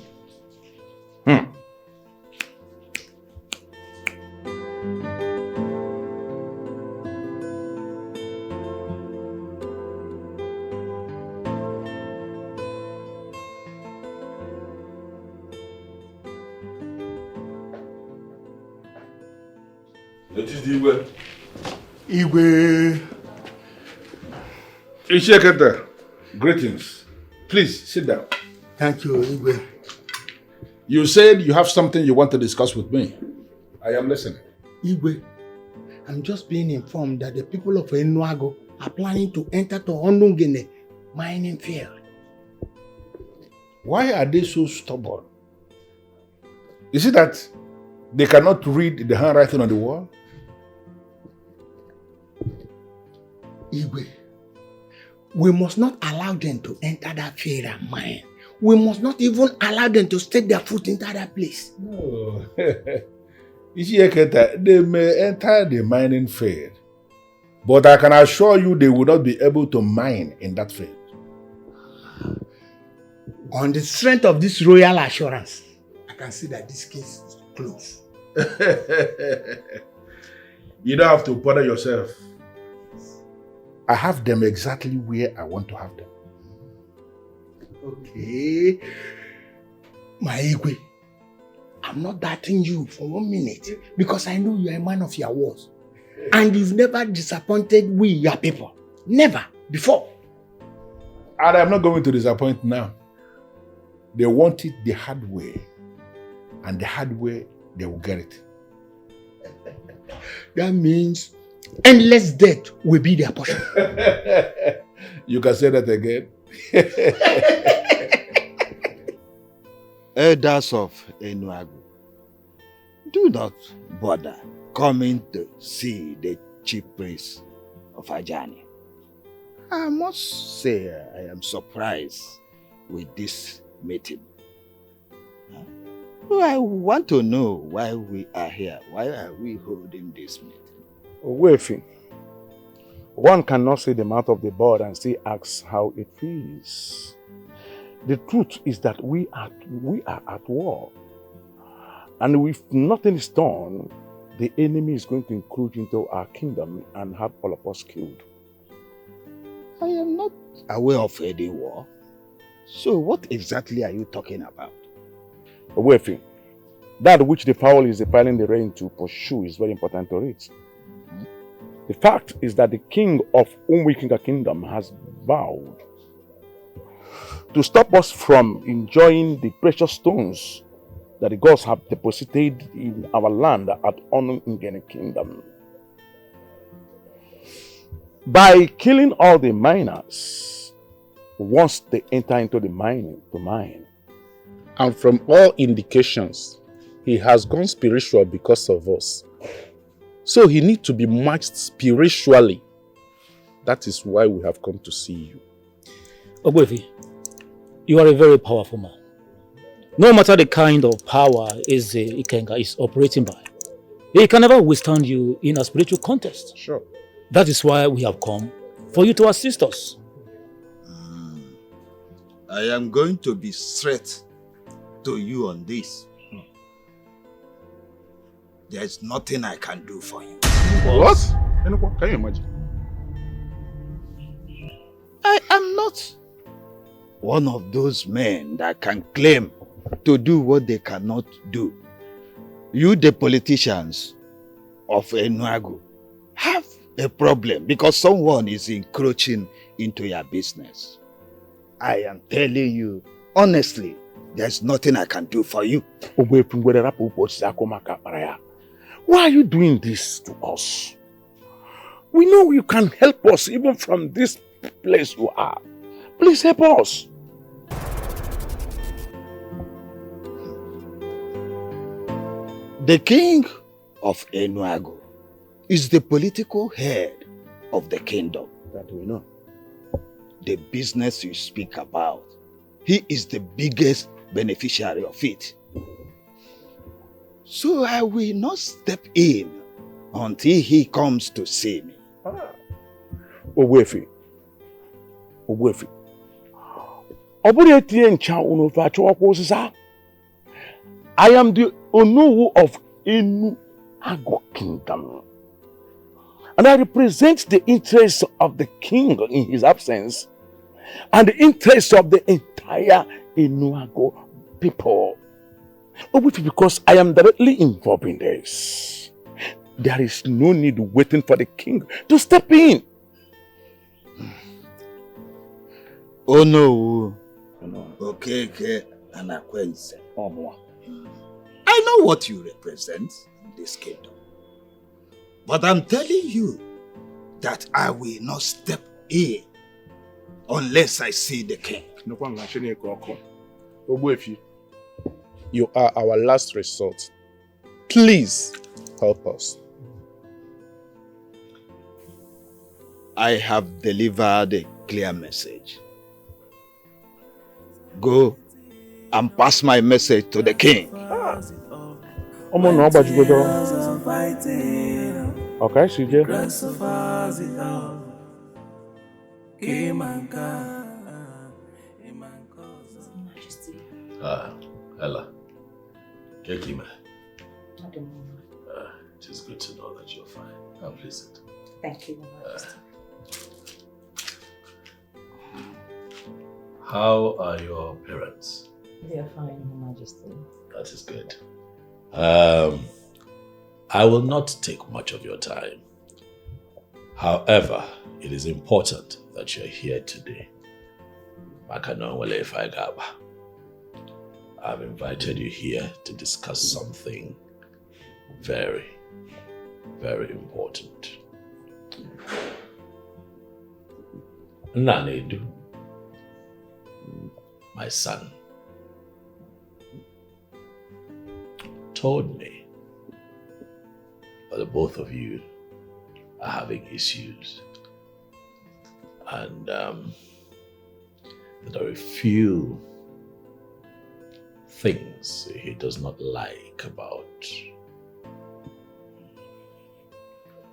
Notice the Igwe. Igwe. Ishekete, greetings. Please sit down. Thank you, Igwe. You said you have something you want to discuss with me. I am listening. Igwe, I'm just being informed that the people of Enuago are planning to enter to Ondungene mining field. Why are they so stubborn? Is it that they cannot read the handwriting on the wall? Igwe, we must not allow them to enter that field and mine. We must not even allow them to step their foot into that place. No. They may enter the mining field, but I can assure you they will not be able to mine in that field. On the strength of this royal assurance, I can see that this case is closed. You don't have to bother yourself. I have them exactly where I want to have them. Okay. My Igwe, I'm not doubting you for 1 minute because I know you're a man of your words. And you've never disappointed we, your people. Never. Before. And I'm not going to disappoint now. They want it the hard way. And the hard way, they will get it. That means endless death will be their portion. You can say that again. Elders of Enuagu, do not bother coming to see the chief priest of Ajani. I must say I am surprised with this meeting. I want to know why we are here. Why are we holding this meeting? Wefi, one cannot see the mouth of the bird and still ask how it feels. The truth is that we are at war. And if nothing is done, the enemy is going to encroach into our kingdom and have all of us killed. I am not aware of any war. So what exactly are you talking about? Wefi, that which the fowl is defiling the rain to pursue is very important to read. The fact is that the king of Umwikinga kingdom has vowed to stop us from enjoying the precious stones that the gods have deposited in our land at Onu Ngene kingdom. By killing all the miners once they enter into the mining to mine. And from all indications, he has gone spiritual because of us. So he needs to be matched spiritually. That is why we have come to see you. Ogwefi, you are a very powerful man. No matter the kind of power Ikenga is operating by, he can never withstand you in a spiritual contest. Sure. That is why we have come for you to assist us. I am going to be straight to you on this. There is nothing I can do for you. What? Can you imagine? I am not one of those men that can claim to do what they cannot do. You, the politicians of Enuagu, have a problem because someone is encroaching into your business. I am telling you, honestly, there's nothing I can do for you. Why are you doing this to us? We know you can help us even from this place you are. Please help us. The king of Enuagu is the political head of the kingdom. That we know. The business you speak about, he is the biggest beneficiary of it. So I will not step in until he comes to see me. Ogwefi. I am the Onowu of Enuagu kingdom. And I represent the interests of the king in his absence and the interests of the entire Enuagu people. Because I am directly involved in this. There is no need waiting for the king to step in. Oh no. Okay, Anakwense. I know what you represent in this kingdom. But I'm telling you that I will not step in unless I see the king. You are our last resort. Please help us. I have delivered a clear message. Go and pass my message to the king. Okay, CJ. Ella. Kekima. It is good to know that you're fine. Now please sit. Thank you, Your Majesty. How are your parents? They are fine, Your Majesty. That is good. I will not take much of your time. However, it is important that you're here today. I've invited you here to discuss something very, very important. Nanedu, my son, told me that the both of you are having issues, and there are a few things he does not like about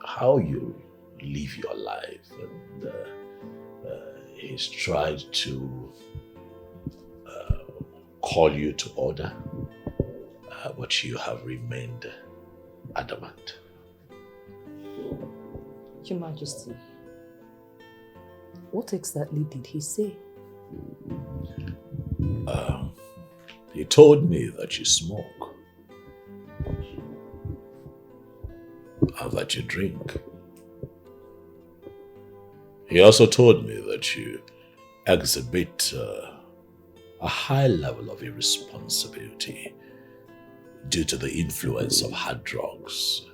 how you live your life, and he's tried to call you to order, but you have remained adamant. Your Majesty, what exactly did he say? He told me that you smoke and that you drink. He also told me that you exhibit a high level of irresponsibility due to the influence of hard drugs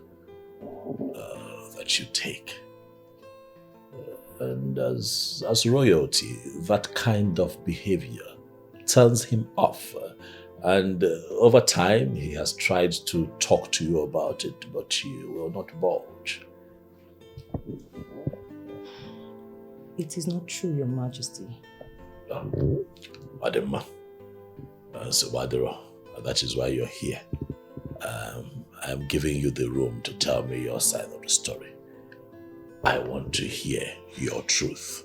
that you take. And as royalty, that kind of behavior turns him off. And over time, he has tried to talk to you about it, but you will not budge. It is not true, Your Majesty. Adema, Wadero, that is why you're here. I am giving you the room to tell me your side of the story. I want to hear your truth.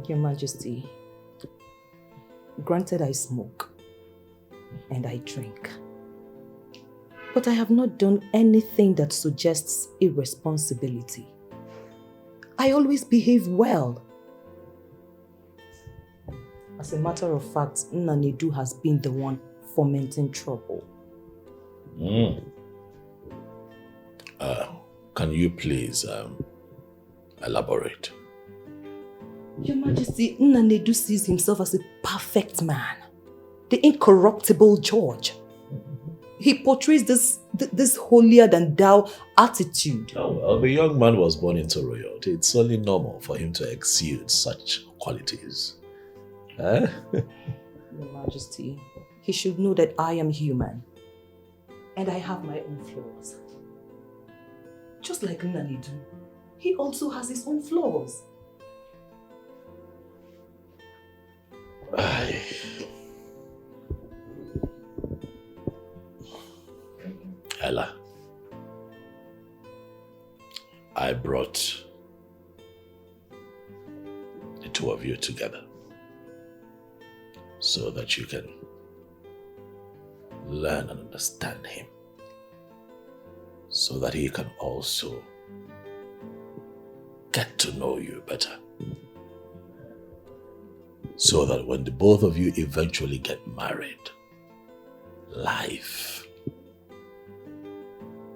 Your Majesty, granted I smoke and I drink, but I have not done anything that suggests irresponsibility. I always behave well. As a matter of fact, Nanedu has been the one fomenting trouble. Can you please elaborate? Your Majesty, Nanedu sees himself as a perfect man, the incorruptible George. He portrays this holier than thou attitude. Oh, well, the young man was born into royalty. It's only normal for him to exude such qualities. Your Majesty, he should know that I am human and I have my own flaws. Just like Nanedu, he also has his own flaws. Ella, I brought the two of you together so that you can learn and understand him, so that he can also get to know you better, so that when the both of you eventually get married, life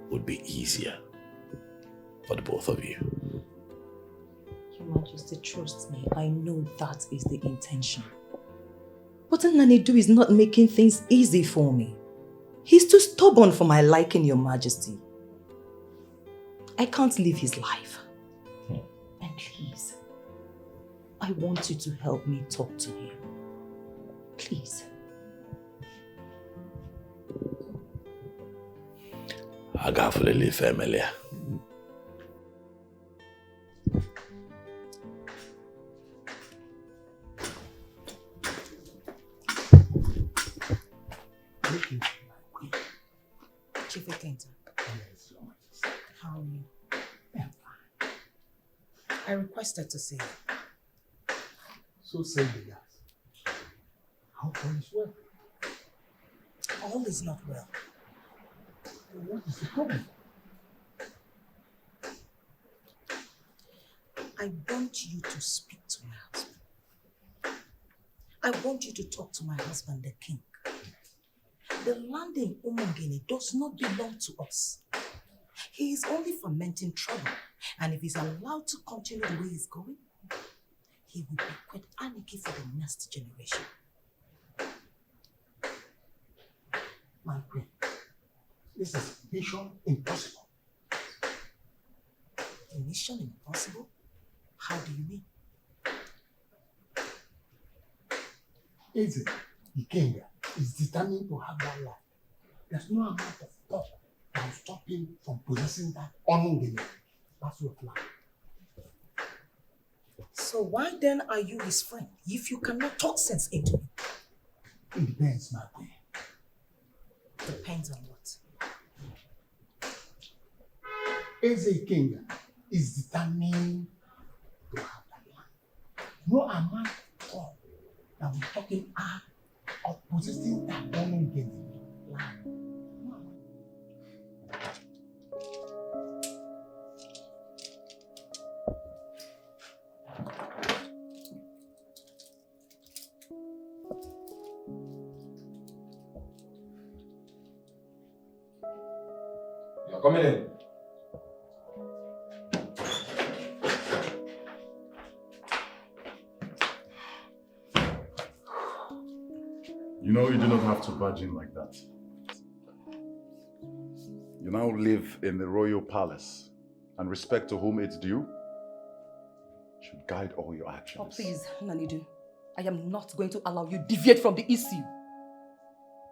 would be easier for the both of you. Your Majesty, trust me, I know that is the intention. But Nanedu is not making things easy for me. He's too stubborn for my liking, Your Majesty. I can't live his life. And please, I want you to help me talk to him. Please. I got for the little family. Chief Ekenta, how are you? I'm fine. I requested to see you. So say the yes. How all is well? All is not well. What is the problem? I want you to speak to my husband. I want you to talk to my husband, the king. The land in Umongene does not belong to us. He is only fomenting trouble. And if he's allowed to continue the way he's going, he will bequeath anarchy for the next generation. My queen, this is mission impossible. Mission impossible? How do you mean? Eze, the king, is determined to have that life. There's no amount of thought that will stop him from possessing that Onungene. That's your plan. So why then are you his friend if you cannot talk sense into him? It depends, my queen. Depends on what? Eze King is determined to have that land. No amount of thought that will talk him out of possessing that Onungene land. You're coming in. You know, you do not have to barge in like that. You now live in the royal palace, and respect to whom it's due should guide all your actions. Oh, please, Nanidu. I am not going to allow you deviate from the issue.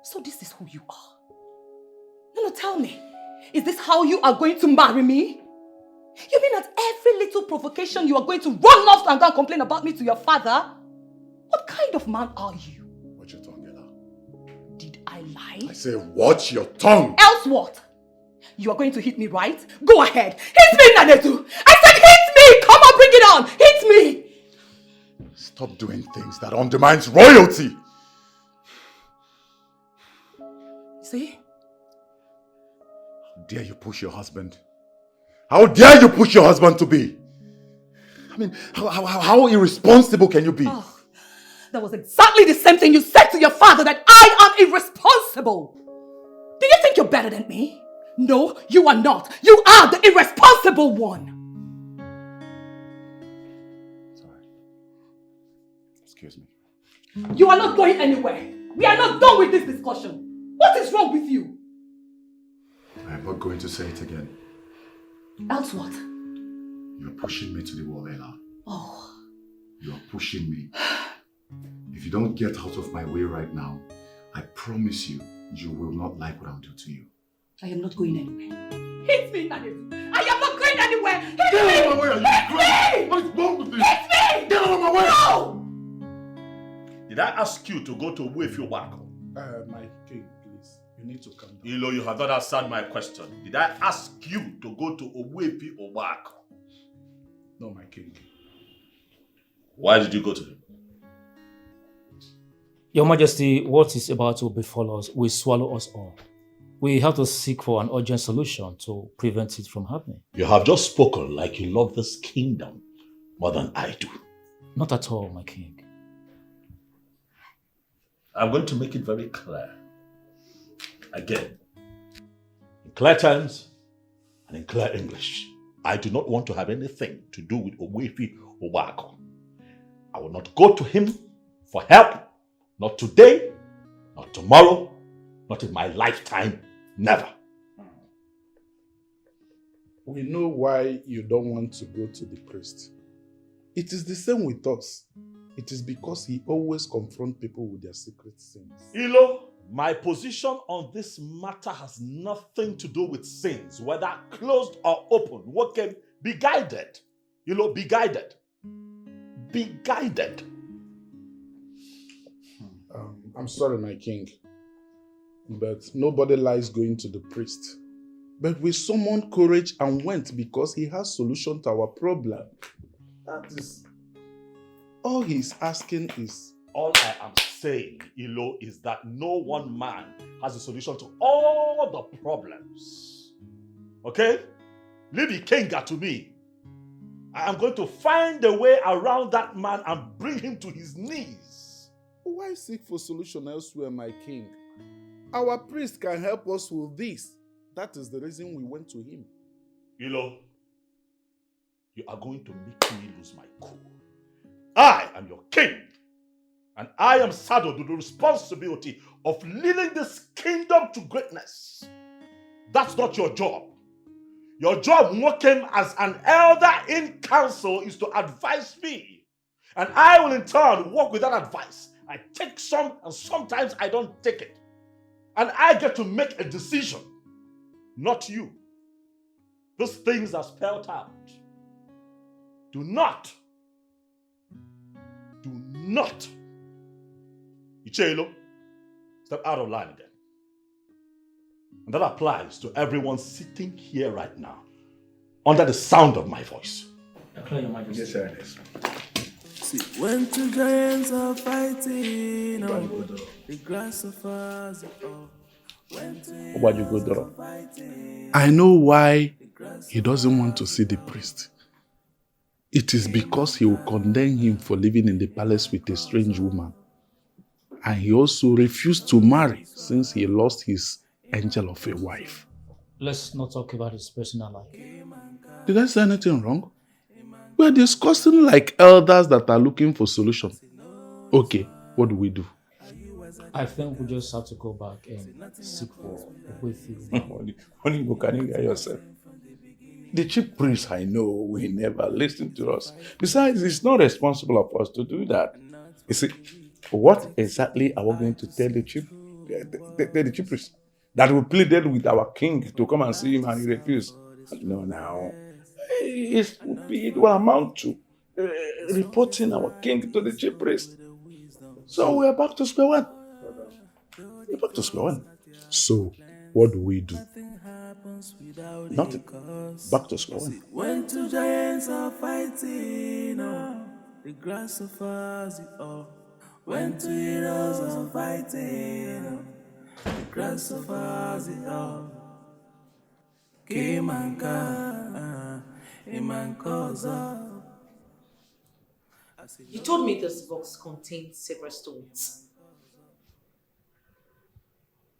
So this is who you are. No, tell me. Is this how you are going to marry me? You mean at every little provocation you are going to run off and go and complain about me to your father? What kind of man are you? Watch your tongue, Ella. Did I lie? I say watch your tongue! Else what? You are going to hit me, right? Go ahead. Hit me, Nanetu! I said hit me! Come on, bring it on! Hit me! Stop doing things that undermines royalty! See? How dare you push your husband? How dare you push your husband to be? I mean, how irresponsible can you be? Oh, that was exactly the same thing you said to your father, that I am irresponsible. Do you think you're better than me? No, you are not. You are the irresponsible one. Sorry. Excuse me. You are not going anywhere. We are not done with this discussion. What is wrong with you? I'm not going to say it again. Else what? You're pushing me to the wall, Ella. Oh. You're pushing me. If you don't get out of my way right now, I promise you, you will not like what I'll do to you. I am not going anywhere. Hit me, Nadev. I am not going anywhere. Hit Get me! out of my way! Are you crazy? Me! What is wrong with you? Hit me! Get out of my way! No! Did I ask you to go to Wefi Wako? My king, please. You need to come down. Ilo, you have not answered my question. Did I ask you to go to Wefi Wako? No, my king. Why did you go to him? Your Majesty, what is about to befall us will swallow us all. We have to seek for an urgent solution to prevent it from happening. You have just spoken like you love this kingdom more than I do. Not at all, my king. I'm going to make it very clear. Again, in clear terms and in clear English, I do not want to have anything to do with Wefi Wako. I will not go to him for help. Not today, not tomorrow, not in my lifetime, never. We know why you don't want to go to the priest. It is the same with us. It is because he always confronts people with their secret sins. Ilo, my position on this matter has nothing to do with sins, whether closed or open. What can be guided? Ilo, be guided. Be guided. I'm sorry, my king, but nobody likes going to the priest. But we summoned courage and went because he has solution to our problem. That is all he's asking is. All I am saying, Ilo, is that no one man has a solution to all the problems. Okay? Leave the king to me. I am going to find a way around that man and bring him to his knees. Why seek for solution elsewhere, my king? Our priest can help us with this. That is the reason we went to him. Ilo, you are going to make me lose my cool. I am your king. And I am saddled with the responsibility of leading this kingdom to greatness. That's not your job. Your job working as an elder in council is to advise me. And I will in turn work with that advice. I take some and sometimes I don't take it. And I get to make a decision, not you. Those things are spelled out. Do not Ichelo, step out of line again. And that applies to everyone sitting here right now, under the sound of my voice. Yes, sir, it is. See, when two giants are fighting, the grasshoppers I know why he doesn't want to see the priest. It is because he will condemn him for living in the palace with a strange woman. And he also refused to marry since he lost his angel of a wife. Let's not talk about his personal life. Did I say anything wrong? We are discussing like elders that are looking for solution. Okay, what do we do? I think we just have to go back and seek for a way through. Only you can hear yourself. The chief priest I know will never listen to us. Besides, it's not responsible of us to do that. You see, what exactly are we going to tell the chief priest? That we pleaded with our king to come and see him and he refused. No, now. It will amount to reporting our king to the chief priest. So we are back to square one. We're back to square one. So, what do we do? Nothing. Back to square one. When two giants are fighting, the grasshoppers, when two heroes are fighting, the grasshoppers, came and You told me this box contains several stones.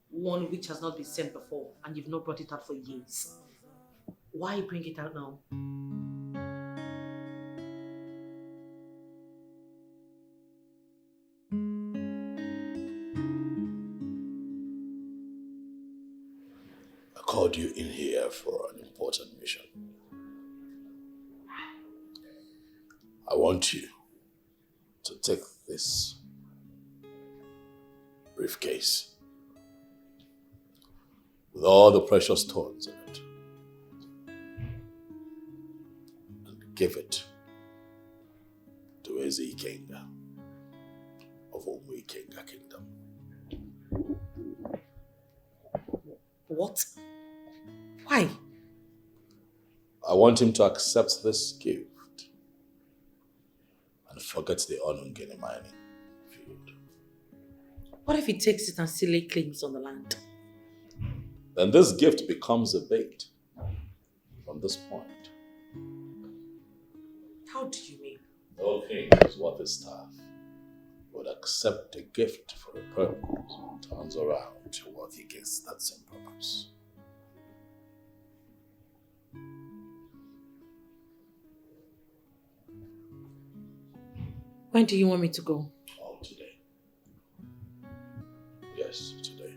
One which has not been sent before, and you've not brought it out for years. Why bring it out now? I called you in here for an important mission. I want you to take this briefcase with all the precious stones in it and give it to Eze Ikenga of Umu Ikenga Kingdom. What? Why? I want him to accept this gift and forget the Onungene mining field. What if he takes it and still lay claims on the land? Then this gift becomes a bait from this point. How do you mean? No king is worth his staff would accept a gift for a purpose and turns around to work against that same purpose. When do you want me to go? Oh, today. Yes, today.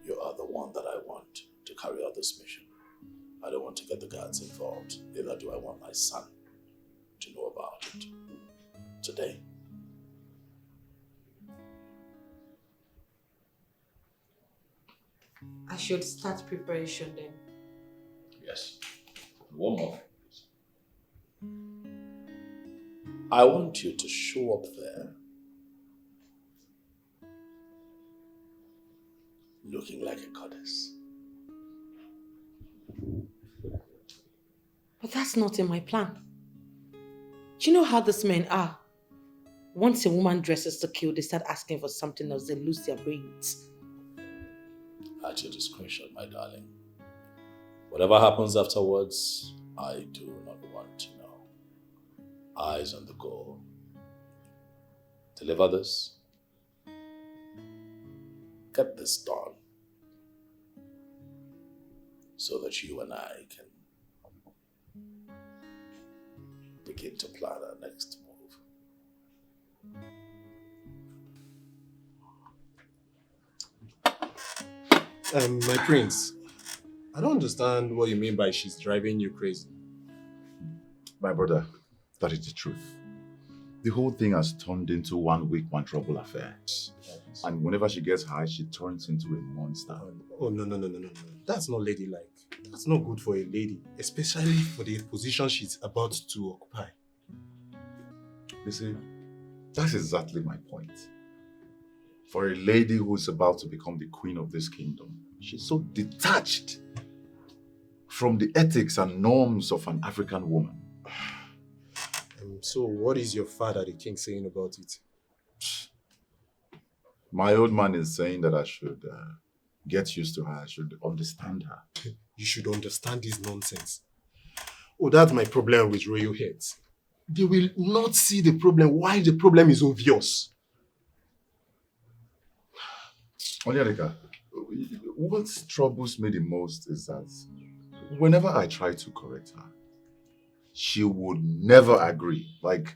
You are the one that I want to carry out this mission. I don't want to get the guards involved. Neither do I want my son to know about it. Today. I should start preparation then. Yes. One more thing, please. I want you to show up there looking like a goddess. But that's not in my plan. Do you know how these men are? Once a woman dresses to kill, they start asking for something else, they lose their brains. At your discretion, my darling. Whatever happens afterwards, I do not want to know. Eyes on the goal. Deliver this. Get this done. So that you and I can begin to plan our next move. My prince, I don't understand what you mean by she's driving you crazy. My brother, that is the truth. The whole thing has turned into one week, one trouble affair. And whenever she gets high, she turns into a monster. Oh, no. That's not ladylike. That's not good for a lady, especially for the position she's about to occupy. You see, that's exactly my point. For a lady who's about to become the queen of this kingdom, she's so detached from the ethics and norms of an African woman. So what is your father, the king, saying about it? My old man is saying that I should get used to her. I should understand her. You should understand this nonsense. Oh, that's my problem with royal heads. They will not see the problem while the problem is obvious. Onyedika, what troubles me the most is that whenever I try to correct her, she would never agree. Like,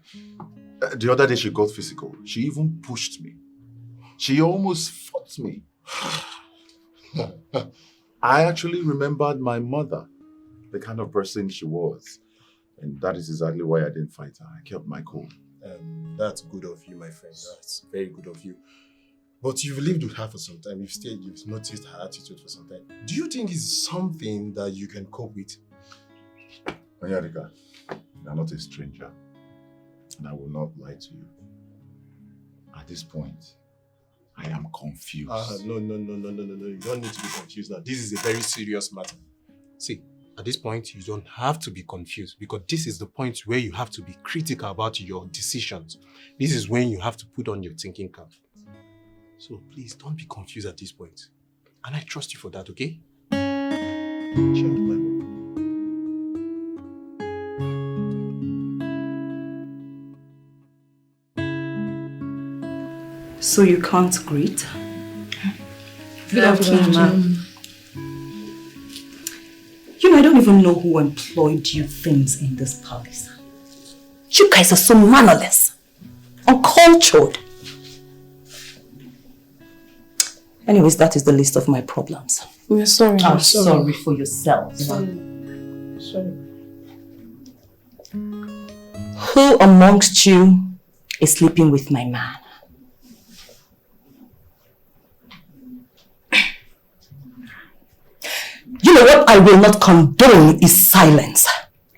the other day she got physical. She even pushed me. She almost fought me. I actually remembered my mother, the kind of person she was. And that is exactly why I didn't fight her. I kept my cool. That's good of you, my friend. That's very good of you. But you've lived with her for some time. You've noticed her attitude for some time. Do you think it's something that you can cope with? Onyedika, you're not a stranger. And I will not lie to you. At this point, I am confused. No. You don't need to be confused now. This is a very serious matter. See, at this point, you don't have to be confused because this is the point where you have to be critical about your decisions. This is when you have to put on your thinking cap. So please don't be confused at this point. And I trust you for that, okay? So you can't greet? Good afternoon. You know, I don't even know who employed you things in this palace. You guys are so mannerless, uncultured. Anyways, that is the list of my problems. We're sorry. I'm sorry for yourself. Sorry. Who amongst you is sleeping with my man? You know what I will not condone is silence.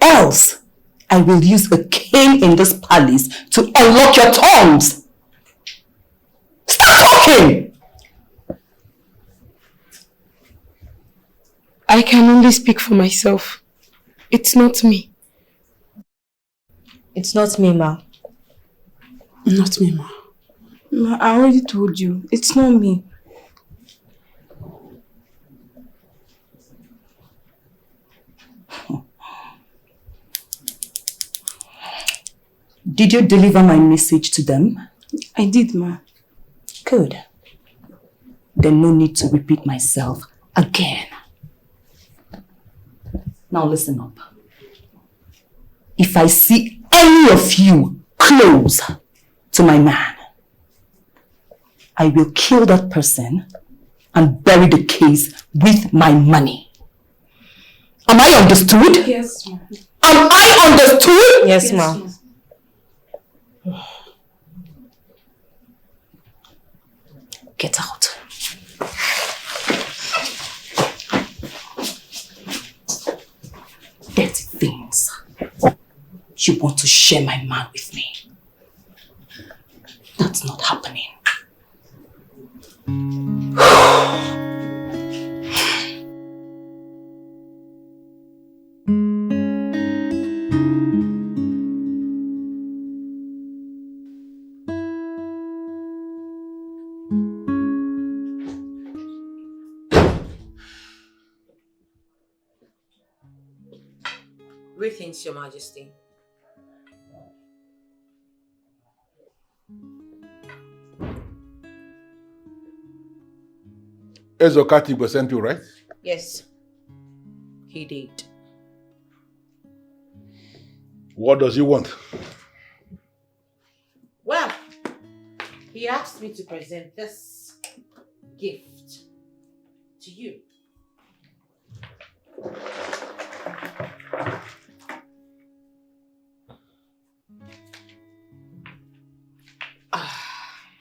Else, I will use a cane in this palace to unlock your tongues. Stop talking! I can only speak for myself. It's not me. It's not me, Ma. Not me, Ma. Ma, I already told you. It's not me. Did you deliver my message to them? I did, Ma. Good. Then no need to repeat myself again. Now listen up. If I see any of you close to my man, I will kill that person and bury the case with my money. Am I understood? Yes, Ma. Am I understood? Yes, Ma. Get out. Dirty things. You want to share my man with me. That's not happening. Greetings, Your Majesty. Ezokati sent you, right? Yes, he did. What does he want? Well, he asked me to present this gift to you.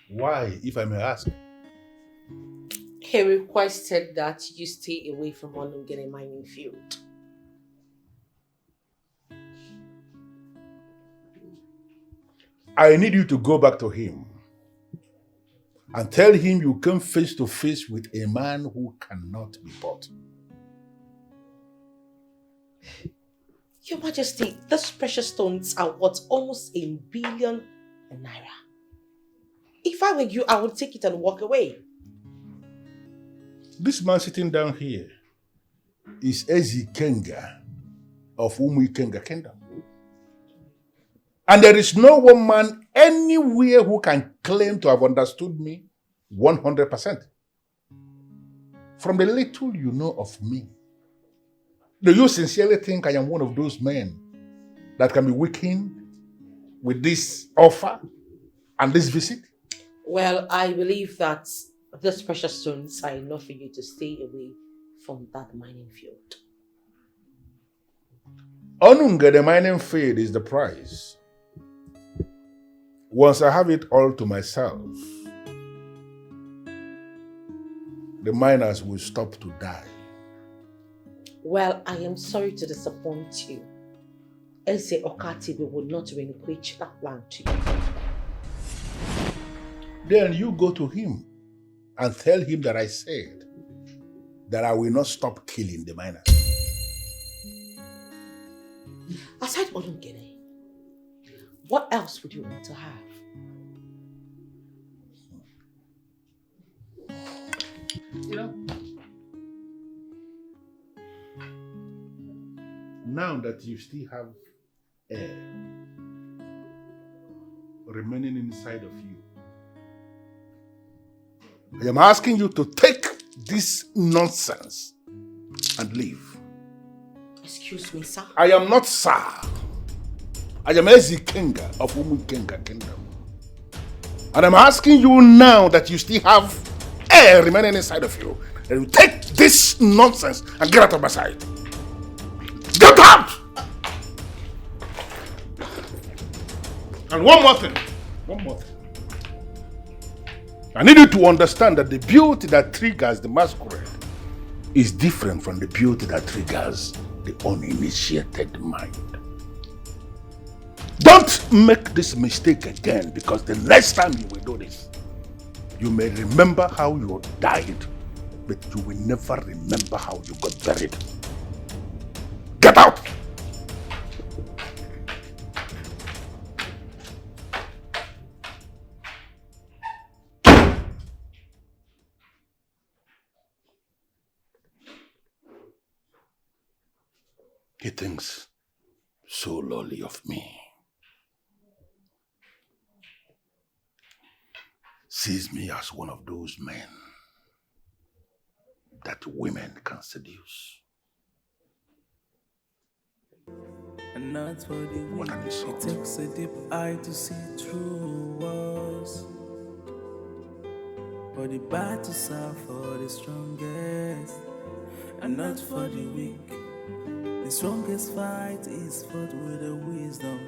Why, if I may ask? He requested that you stay away from Onungene mining field. I need you to go back to him and tell him you came face to face with a man who cannot be bought. Your Majesty, these precious stones are worth almost 1 billion naira. If I were you, I would take it and walk away. This man sitting down here is Ezikenga of Umuikenga Kingdom. And there is no one man anywhere who can claim to have understood me 100%. From the little you know of me, do you sincerely think I am one of those men that can be weakened with this offer and this visit? Well, I believe that these precious stones are enough for you to stay away from that mining field. Onunga, the mining field, is the prize. Once I have it all to myself, the miners will stop to die. Well, I am sorry to disappoint you. Ebele Okaro will not relinquish that land to you. Then you go to him and tell him that I said that I will not stop killing the miners. Aside Onungene, what else would you want to have? You know, now that you still have air remaining inside of you, I am asking you to take this nonsense and leave. Excuse me, sir. I am not sir. I am Ezikenga of Umuikenga Kingdom. And I'm asking you now that you still have air remaining inside of you, that you take this nonsense and get out of my sight. Get out! And one more thing. I need you to understand that the beauty that triggers the masquerade is different from the beauty that triggers the uninitiated mind. Don't make this mistake again, because the next time you will do this, you may remember how you died, but you will never remember how you got buried. Get out! He thinks so lowly of me. Sees me as one of those men that women can seduce. And not for the weak, it takes a deep eye to see true walls. For the battles are for the strongest, and not for the weak. The strongest fight is fought with the wisdom.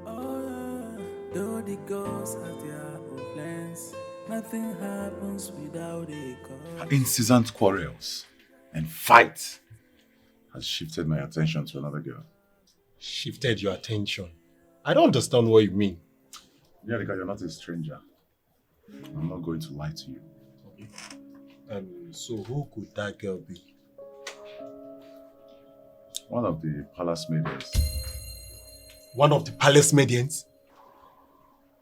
Oh, though the gods have their own plans, nothing happens without a cause. Incessant quarrels and fights has shifted my attention to another girl. Shifted your attention? I don't understand what you mean. Yeah, because you're not a stranger. I'm not going to lie to you. Okay. So who could that girl be? One of the palace maidens. One of the palace maidens?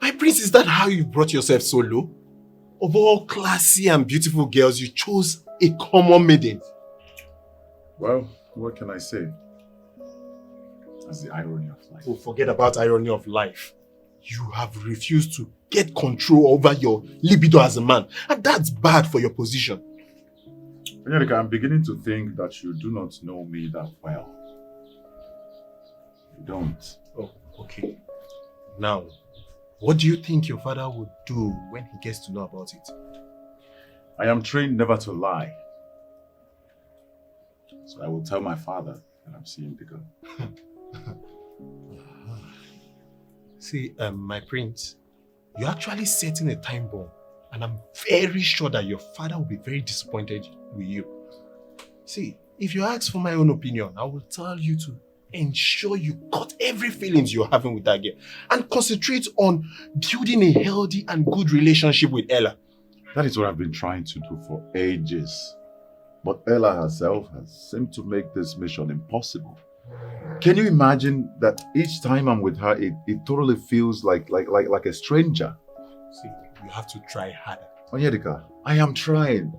My prince, is that how you brought yourself so low? Of all classy and beautiful girls, you chose a common maiden. Well, what can I say? That's the irony of life. Oh, forget about irony of life. You have refused to get control over your libido as a man. And that's bad for your position. Frederick, I'm beginning to think that you do not know me that well. You don't. Oh, okay. Now, what do you think your father would do when he gets to know about it? I am trained never to lie. So I will tell my father that I'm seeing the girl. See, my prince, you're actually setting a time bomb. And I'm very sure that your father will be very disappointed with you. See, if you ask for my own opinion, I will tell you to ensure you cut every feelings you're having with that girl and concentrate on building a healthy and good relationship with Ella. That is what I've been trying to do for ages. But Ella herself has seemed to make this mission impossible. Can you imagine that each time I'm with her, it totally feels like a stranger? See, you have to try harder. Onyedika, I am trying.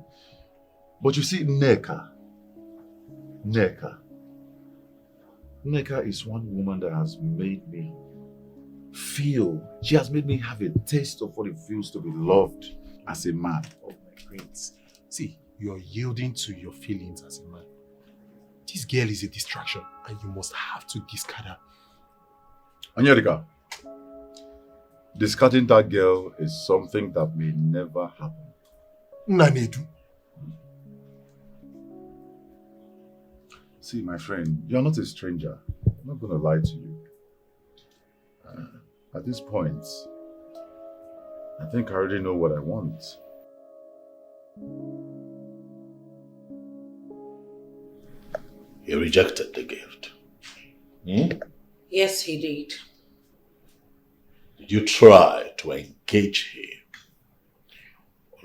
But you see, Nneka is one woman that has made me feel, she has made me have a taste of what it feels to be loved as a man. Oh my prince. See, you're yielding to your feelings as a man. This girl is a distraction and you must have to discard her. Onyedika, discarding that girl is something that may never happen. Nanedu. See, my friend, you're not a stranger. I'm not going to lie to you. At this point, I think I already know what I want. He rejected the gift. Yes, he did. Did you try to engage him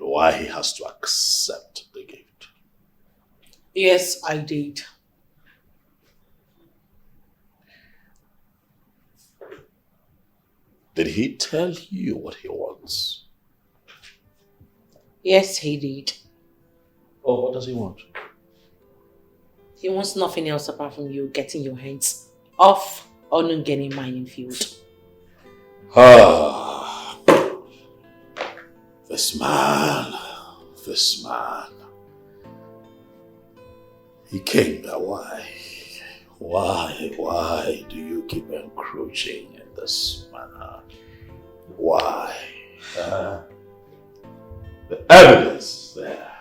on why he has to accept the gift? Yes, I did. Did he tell you what he wants? Yes, he did. Oh, what does he want? He wants nothing else apart from you getting your hands off Onungeni mining field. Ah, this man. He came there. Why? Why do you keep encroaching in this manner? Why? The evidence there.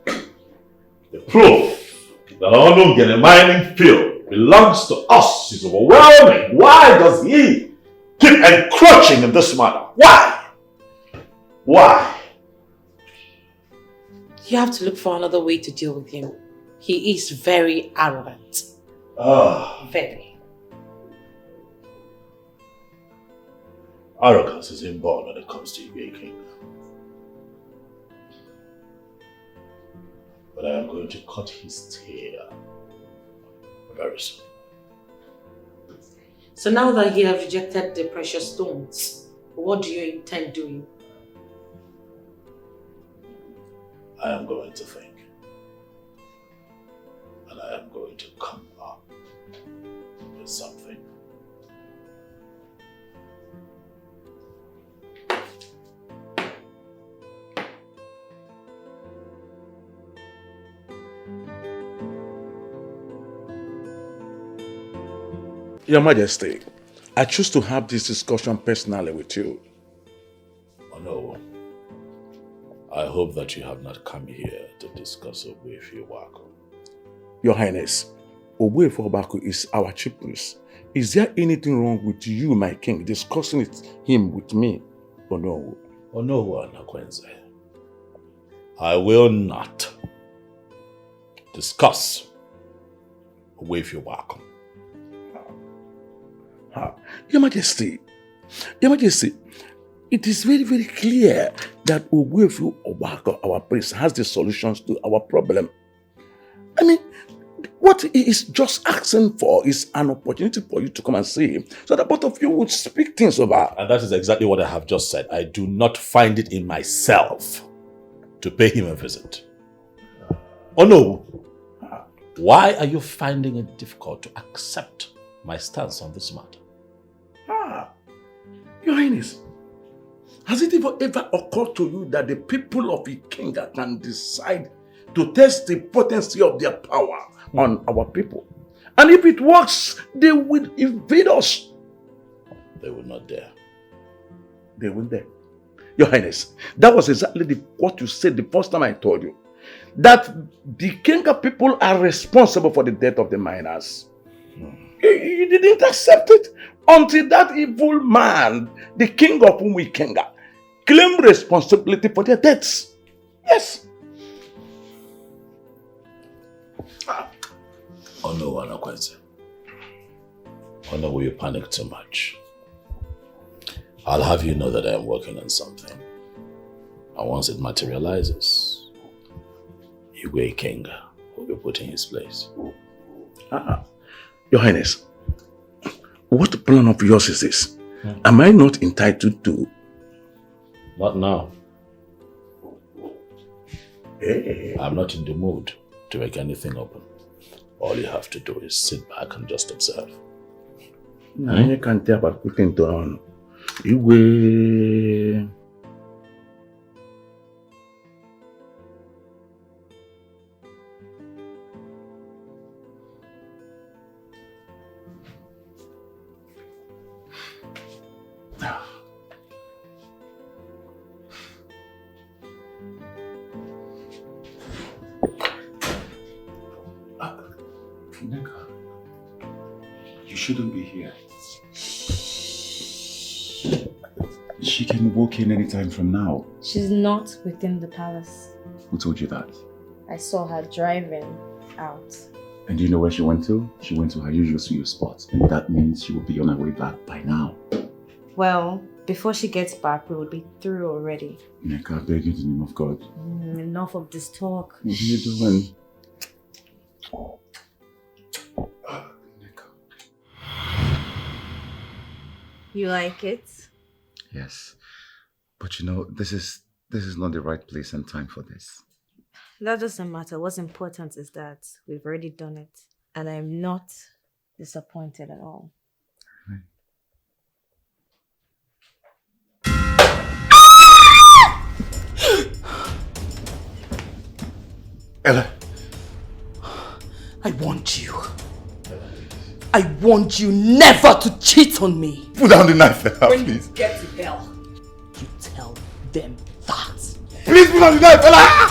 The proof that Onungeni mining field belongs to us is overwhelming. Why does he keep encroaching in this manner? Why? Why? You have to look for another way to deal with him. He is very arrogant. Very. Arrogance is inborn when it comes to Igwe King. But I am going to cut his tail very soon. So now that he has rejected the precious stones, what do you intend doing? I am going to think. And I am going to come up with something. Your Majesty, I choose to have this discussion personally with you. Oh no. I hope that you have not come here to discuss Ogbuefi Obako. Your Highness, Ogbuefi Obako is our chief priest. Is there anything wrong with you, my king, discussing him with me? Oh no. Oh no, Anakwenze. I will not discuss Ogbuefi Obako. Your Majesty, it is very, very clear that Ogbuefi Obako, our priest, has the solutions to our problem. I mean, what he is just asking for is an opportunity for you to come and see him, so that both of you would speak things over. And that is exactly what I have just said. I do not find it in myself to pay him a visit. Oh no. Why are you finding it difficult to accept my stance on this matter. Your Highness, has it ever occurred to you that the people of Ikenga can decide to test the potency of their power on our people? And if it works, they will invade us. They will not dare. They will dare. Your Highness, that was exactly what you said the first time I told you. That the Ikenga people are responsible for the death of the miners. You didn't accept it until that evil man, the king of Ikenga, claimed responsibility for their deaths. Yes. Oh no, Anakwenze. Oh no, will you panic too much? I'll have you know that I am working on something. And once it materializes, Igwe Ikenga will be put in his place. Your Highness, what plan of yours is this? Am I not entitled to? Not now. Hey. I'm not in the mood to make anything open. All you have to do is sit back and just observe. I can't tell about putting down. Igwe. You shouldn't be here. She can walk in anytime from now. She's not within the palace. Who told you that? I saw her driving out. And do you know where she went to? She went to her usual sweet spot. And that means she will be on her way back by now. Well, before she gets back, we will be through already. Nneka, I beg you in the name of God. Enough of this talk. What are you doing? You like it? Yes. But you know, this is not the right place and time for this. That doesn't matter. What's important is that we've already done it. And I'm not disappointed at all. Right. Ella, I want you. I want you never to cheat on me. Put down the knife, Ella, when please. you get to hell, you tell them that. Please put down the knife, Ella!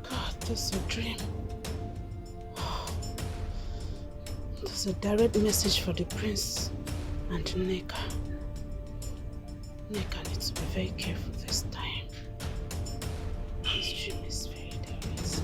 God, this is a dream. This is a direct message for the prince and Nneka. Nneka needs to be very careful this time. This dream is very direct.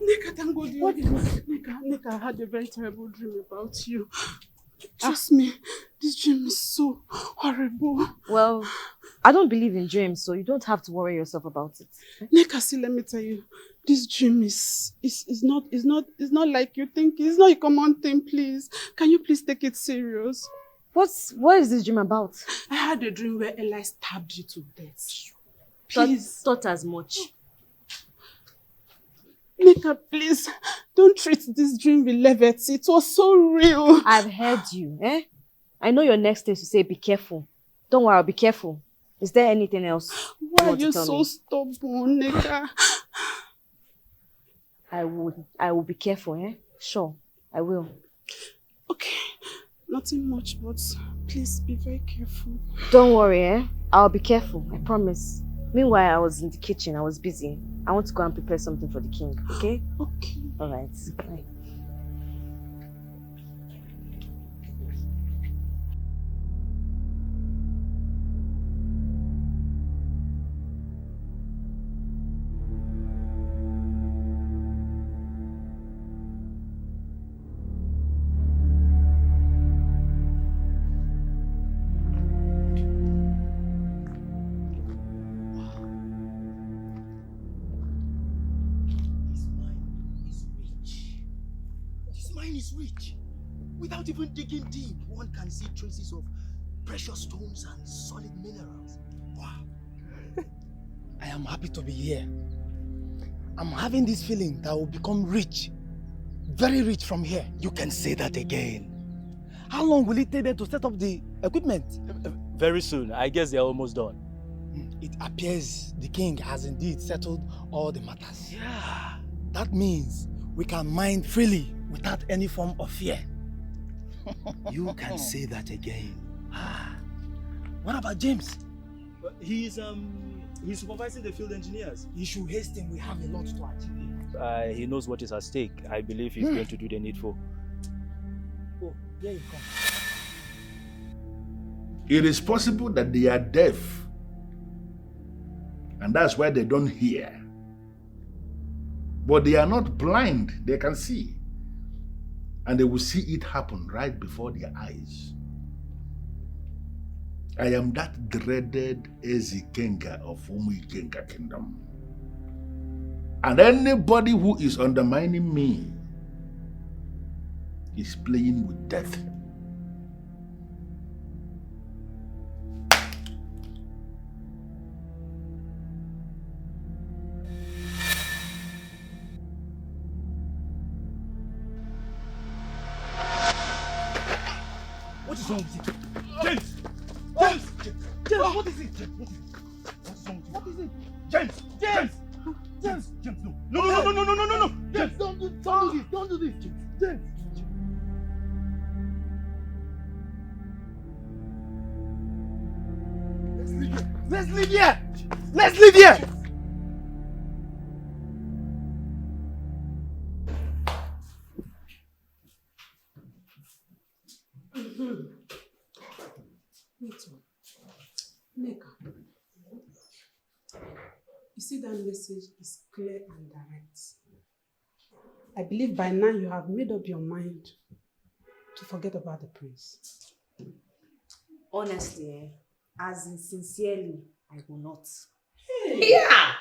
Nneka, thank God you're here. Nneka, I had a very terrible dream about you. Trust me, this dream is so horrible. Well, I don't believe in dreams, so you don't have to worry yourself about it. Nneka, see, let me tell you, this dream is not like you think. It's not a common thing, please. Can you please take it serious? What is this dream about? I had a dream where Eli stabbed you to death. Please. Thought as much. Nneka, please, don't treat this dream with levity. It was so real. I've heard you, eh? I know your next thing is to say, be careful. Don't worry, I'll be careful. Is there anything else? Why are you so stubborn, Nneka? I will be careful, eh? Sure, I will. Okay, nothing much, but please be very careful. Don't worry, eh? I'll be careful, I promise. Meanwhile, I was in the kitchen, I was busy. I want to go and prepare something for the king, okay? Okay. Alright, bye. Is rich. Without even digging deep, one can see traces of precious stones and solid minerals. Wow. I am happy to be here. I'm having this feeling that I will become rich. Very rich from here. You can say that again. How long will it take them to set up the equipment? Very soon. I guess they're almost done. It appears the king has indeed settled all the matters. Yeah. That means we can mine freely without any form of fear. You can say that again. What about James? He's supervising the field engineers. You should hasten. We have a lot to achieve. He knows what is at stake. I believe he's going to do the needful. Oh, here you come. It is possible that they are deaf, and that's why they don't hear. But they are not blind, they can see. And they will see it happen right before their eyes. I am that dreaded Ezikenga of Umuikenga Kingdom. And anybody who is undermining me is playing with death. What is wrong with you? James! James! James, what is it? James, what is it? James! James! James! James, no! No! James, don't do this! Don't do this! James! Let's leave here! Let's leave here! Neka, you see that message is clear and direct. I believe by now you have made up your mind to forget about the prince. Honestly, as in sincerely, I will not. Hey. Yeah!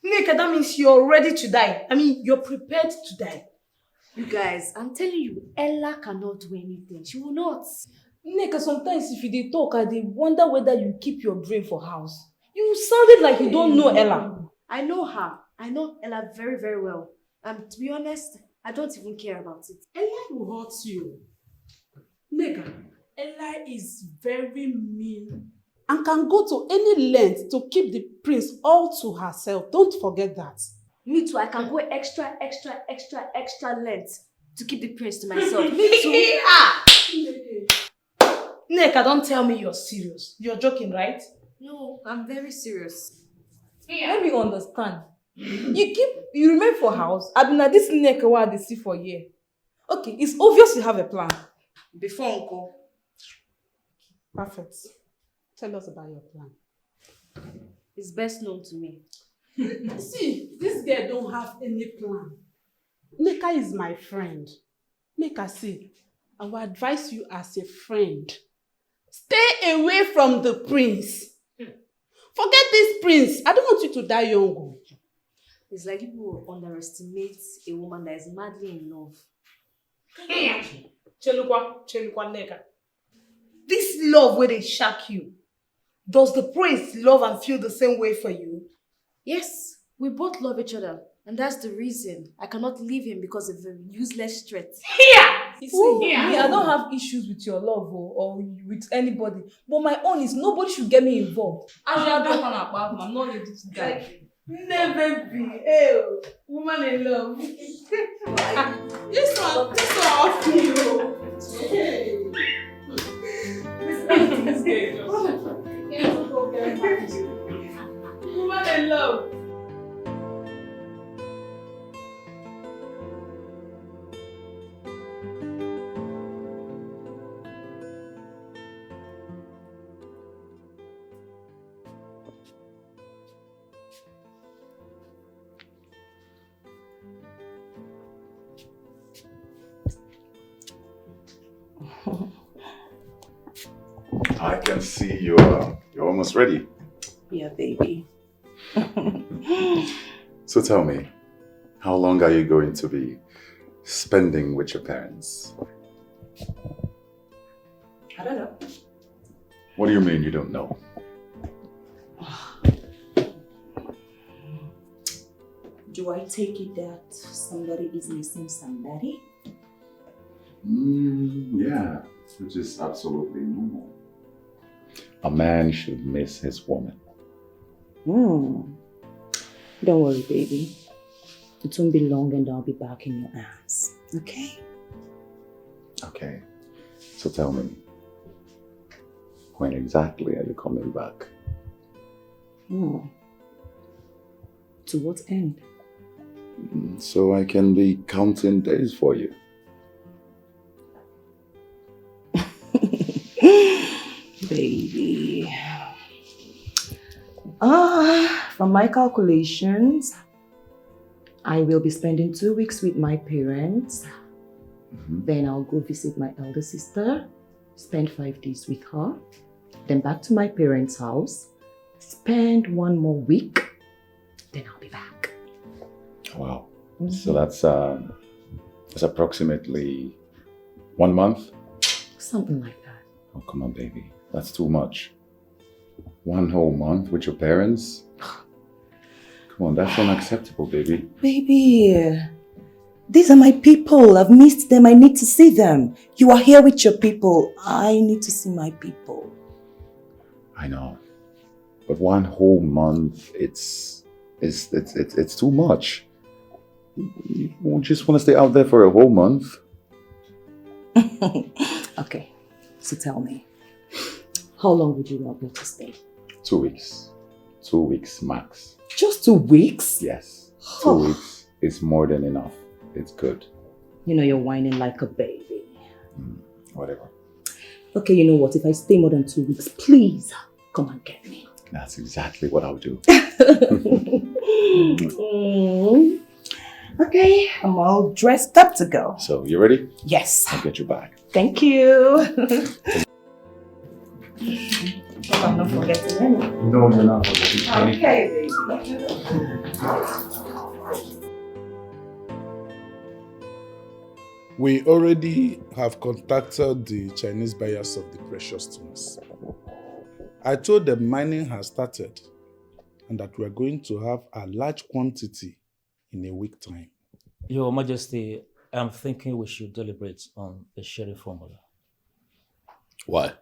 Neka, that means you're ready to die. I mean, you're prepared to die. You guys, I'm telling you, Ella cannot do anything. She will not. Neka, sometimes if you dey talk, I dey wonder whether you keep your brain for house. You sounded like you don't know Ella. I know her. I know Ella very, very well. And to be honest, I don't even care about it. Ella will hurt you. Neka, Ella is very mean and can go to any length to keep the prince all to herself. Don't forget that. Me too. I can go extra length to keep the prince to myself. Me too. Neka, don't tell me you're serious. You're joking, right? No, I'm very serious. Let me understand. You remain for house. I've been at this Neka while they see for a year. Okay, it's obvious you have a plan. Before Uncle. Perfect. Tell us about your plan. It's best known to me. See, this girl don't have any plan. Neka is my friend. Neka, see, I will advise you as a friend. Stay away from the prince. Forget this prince. I don't want you to die young. It's like people underestimate a woman that is madly in love. Chelukwa Neka. This love where they shock you. Does the prince love and feel the same way for you? Yes, we both love each other. And that's the reason I cannot leave him because of a useless threat. You see, I don't have issues with your love or with anybody. But my own is nobody should get me involved. I'm not ready to die. baby. Hey, woman in love. This one off you. Hey. This woman in love. I can see you're almost ready. Yeah, baby. So tell me, how long are you going to be spending with your parents? I don't know. What do you mean you don't know? Do I take it that somebody is missing somebody? Yeah, which is absolutely normal. A man should miss his woman. Don't worry, baby. It won't be long and I'll be back in your arms. Okay? Okay. So tell me, when exactly are you coming back? To what end? So I can be counting days for you. Baby. From my calculations, I will be spending 2 weeks with my parents. Then I'll go visit my elder sister, spend 5 days with her. Then back to my parents' house, spend 1 more week. Then I'll be back. Wow. So that's approximately 1 month? Something like that. Oh, come on, baby. That's too much. 1 whole month with your parents? Come on, that's unacceptable, baby. Baby, these are my people. I've missed them. I need to see them. You are here with your people. I need to see my people. I know. But 1 whole month, it's too much. You won't just want to stay out there for a whole month. Okay, so tell me, how long would you want me to stay? 2 weeks. 2 weeks max. Just 2 weeks? Yes. 2 weeks is more than enough. It's good. You know, you're whining like a baby. Whatever. Okay, you know what? If I stay more than 2 weeks, please come and get me. That's exactly what I'll do. Okay, I'm all dressed up to go. So, you ready? Yes. I'll get you back. Thank you. I'm not forgetting anything. No, you're not forgetting anything. Okay, baby. We already have contacted the Chinese buyers of the precious stones. I told them mining has started and that we are going to have a large quantity in a week time. Your Majesty, I'm thinking we should deliberate on the sharing formula. Why?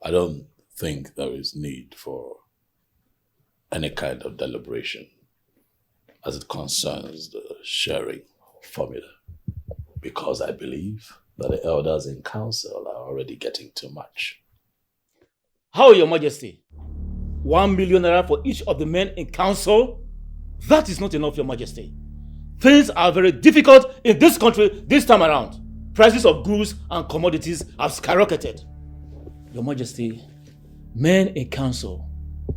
I don't think there is need for any kind of deliberation as it concerns the sharing formula, because I believe that the elders in council are already getting too much. How, Your Majesty? 1 million naira for each of the men in council? That is not enough, Your Majesty. Things are very difficult in this country this time around. Prices of goods and commodities have skyrocketed. Your Majesty, men in council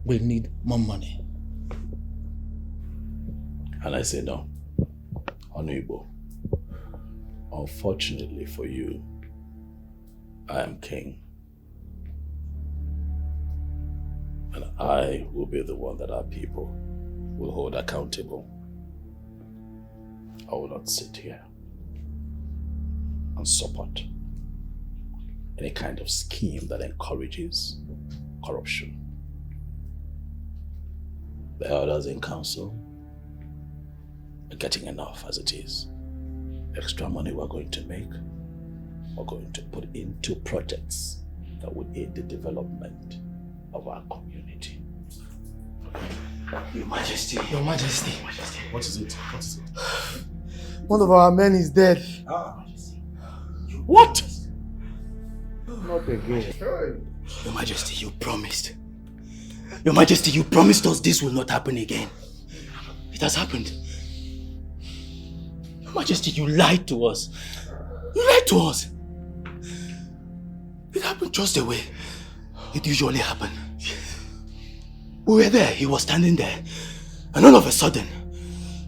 will need more money. And I say no. Honorable, unfortunately for you, I am king. And I will be the one that our people will hold accountable. I will not sit here and support any kind of scheme that encourages corruption. The elders in council are getting enough as it is. Extra money we're going to make, we're going to put into projects that will aid the development of our community. Your Majesty. Your Majesty. What is it? What is it? One of our men is dead. What? Not again. Your Majesty, you promised. Your Majesty, you promised us this will not happen again. It has happened. Your Majesty, you lied to us. You lied to us. It happened just the way it usually happened. We were there, he was standing there, and all of a sudden,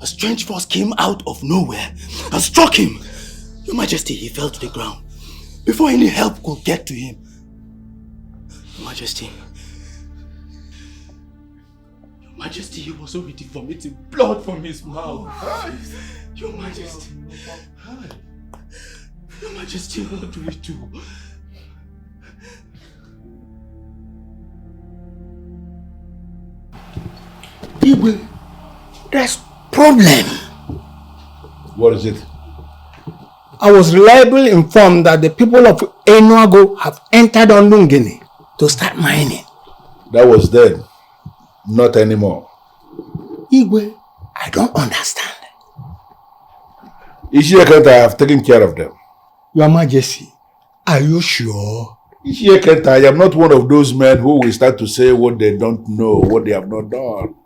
a strange force came out of nowhere and struck him. Your Majesty, he fell to the ground before any help could get to him. Your Majesty, he was already vomiting blood from his mouth. Your Majesty, Your Majesty, what do we do? Igwe, there's problem. What is it? I was reliably informed that the people of Enuago have entered on Lungini to start mining. That was then. Not anymore. Igwe, I don't understand. Ishia I have taken care of them. Your Majesty, are you sure? Ishia I am not one of those men who will start to say what they don't know, what they have not done.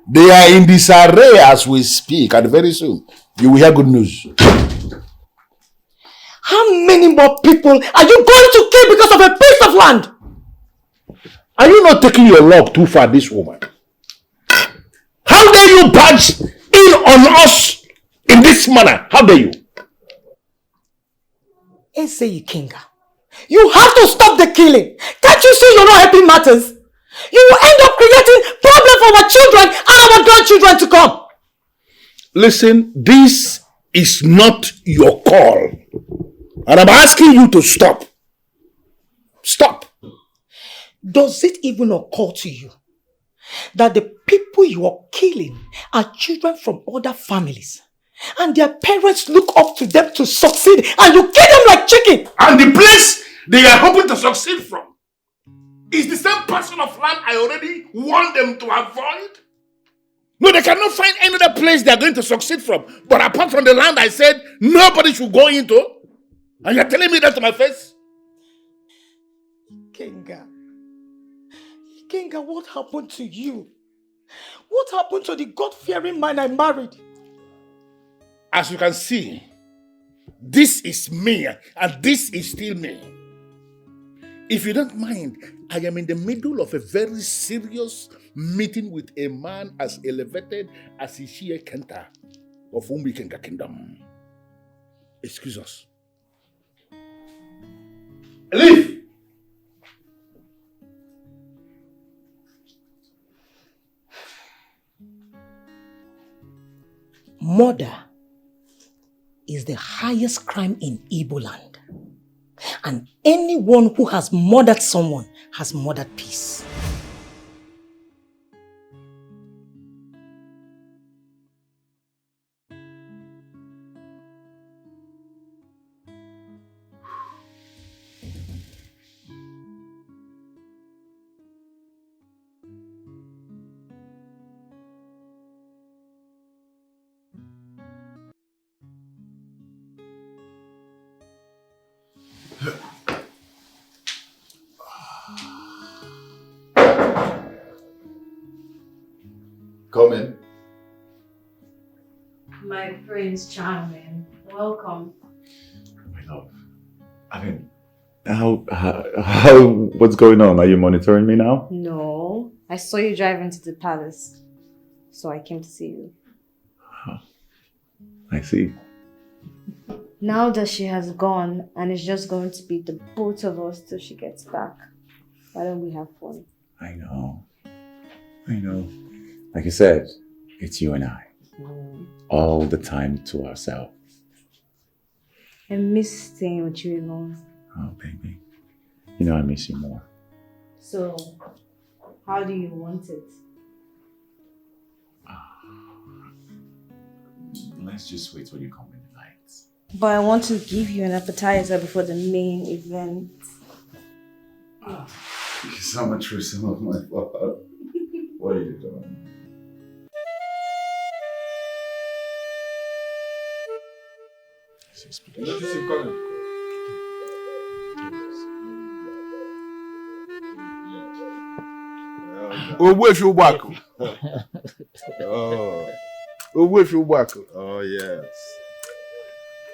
They are in disarray as we speak, and very soon you will hear good news. How many more people are you going to kill because of a piece of land? Are you not taking your luck too far, this woman? How dare you barge in on us in this manner? How dare you? Eze Ikenga, you have to stop the killing. Can't you see you're not helping matters? You will end up creating problems for our children and our grandchildren to come. Listen, this is not your call. And I'm asking you to stop. Stop. Does it even occur to you that the people you are killing are children from other families and their parents look up to them to succeed and you kill them like chicken? And the place they are hoping to succeed from is the same parcel of land I already warned them to avoid? No, they cannot find any other place they are going to succeed from. But apart from the land I said nobody should go into. And you're telling me that to my face? Ikenga, what happened to you? What happened to the God-fearing man I married? As you can see, this is me and this is still me. If you don't mind, I am in the middle of a very serious meeting with a man as elevated as Ishie Kenta of Umbikenga Kingdom. Excuse us. Leave! Murder is the highest crime in Igbo land. And anyone who has murdered someone has murdered peace. Come in. My Prince Charming, welcome. My love. I mean, how, what's going on? Are you monitoring me now? No, I saw you drive into the palace, so I came to see you. I see. Now that she has gone and it's just going to be the both of us till she gets back, why don't we have fun? I know. Like you said, it's you and I. All the time to ourselves. I miss staying with you alone. Oh, baby. You know I miss you more. So, how do you want it? Let's just wait till you come in the night. But I want to give you an appetizer before the main event. You saw my true some of my fault. What are you doing? Ogbuefi Ugbaku. Oh. Ogbuefi Ugbaku. Oh, yes.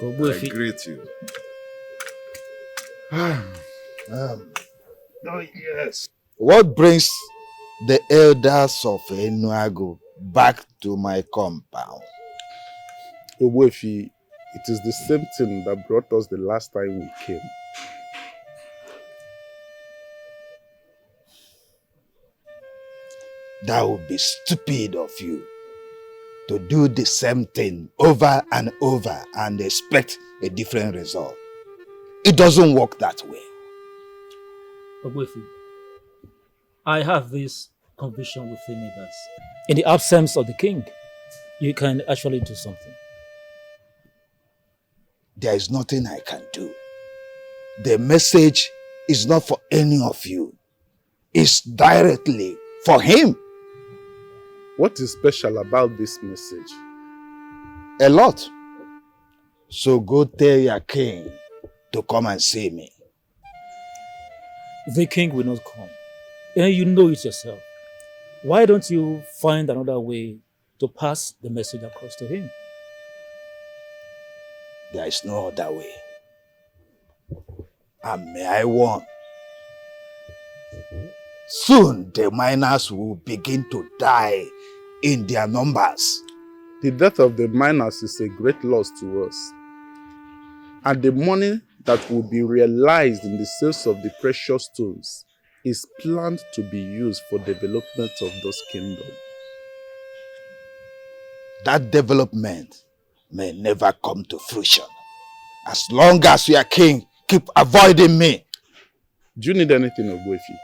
Ogbuefi. I greet you. Oh, yes. What brings the elders of Enuago back to my compound? Ogbuefi, it is the same thing that brought us the last time we came. That would be stupid of you to do the same thing over and over and expect a different result. It doesn't work that way. Ogbuefi, I have this conviction within me that in the absence of the king, you can actually do something. There is nothing I can do. The message is not for any of you. It's directly for him. What is special about this message? A lot. So go tell your king to come and see me. The king will not come. And you know it yourself. Why don't you find another way to pass the message across to him? There is no other way. And may I warn, soon the miners will begin to die in their numbers. The death of the miners is a great loss to us. And the money that will be realized in the sales of the precious stones is planned to be used for development of those kingdoms. That development may never come to fruition. As long as your king keep avoiding me. Do you need anything, Ogbuefi?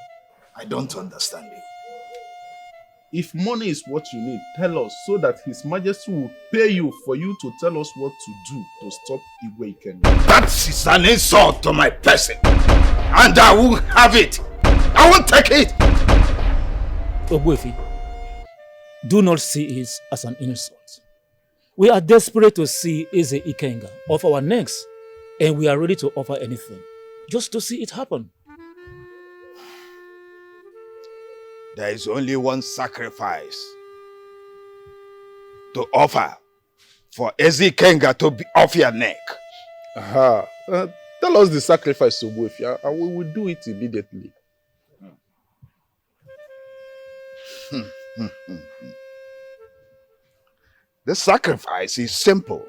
I don't understand you. If money is what you need, tell us so that His Majesty will pay you for you to tell us what to do to stop Igwe Ikenga. That is an insult to my person. And I won't have it. I won't take it. Ogbuefi, do not see it as an insult. We are desperate to see Eze Ikenga off our necks, and we are ready to offer anything just to see it happen. There is only one sacrifice to offer for Eze Ikenga to be off your neck. Aha. Tell us the sacrifice, Ogbuefi, and we will do it immediately. The sacrifice is simple.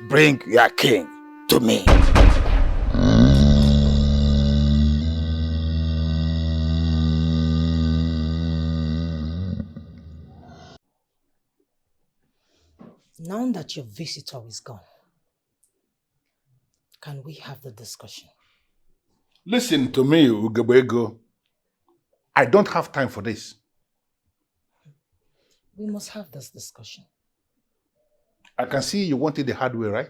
Bring your king to me. Now that your visitor is gone, can we have the discussion? Listen to me, Ugabego. I don't have time for this. We must have this discussion. I can see you want it the hard way, right?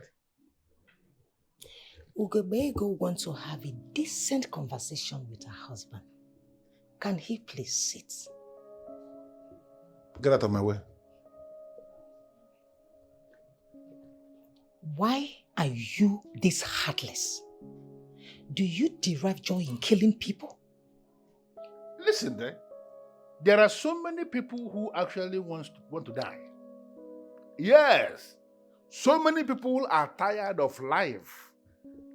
Ugabego wants to have a decent conversation with her husband. Can he please sit? Get out of my way. Why are you this heartless? Do you derive joy in killing people? Listen, there are so many people who actually want to die. Yes, so many people are tired of life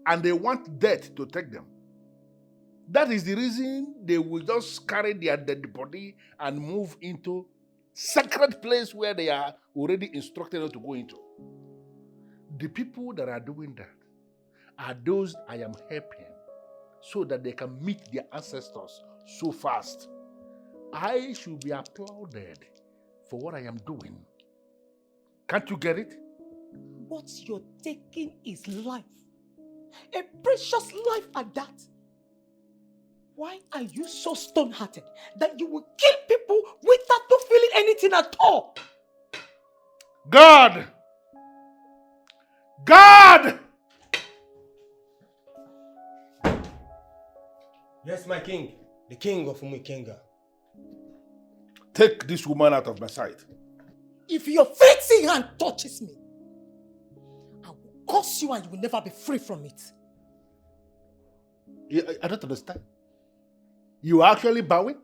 and they want death to take them. That is the reason they will just carry their dead body and move into sacred place where they are already instructed not to go into. The people that are doing that are those I am helping so that they can meet their ancestors so fast. I should be applauded for what I am doing. Can't you get it? What you're taking is life. A precious life at that. Why are you so stone-hearted that you will kill people without feeling anything at all? God! God! Yes, my king. The king of Umuikenga. Take this woman out of my sight. If your fancy hand touches me, curse you and you will never be free from it. I don't understand. You are actually bowing?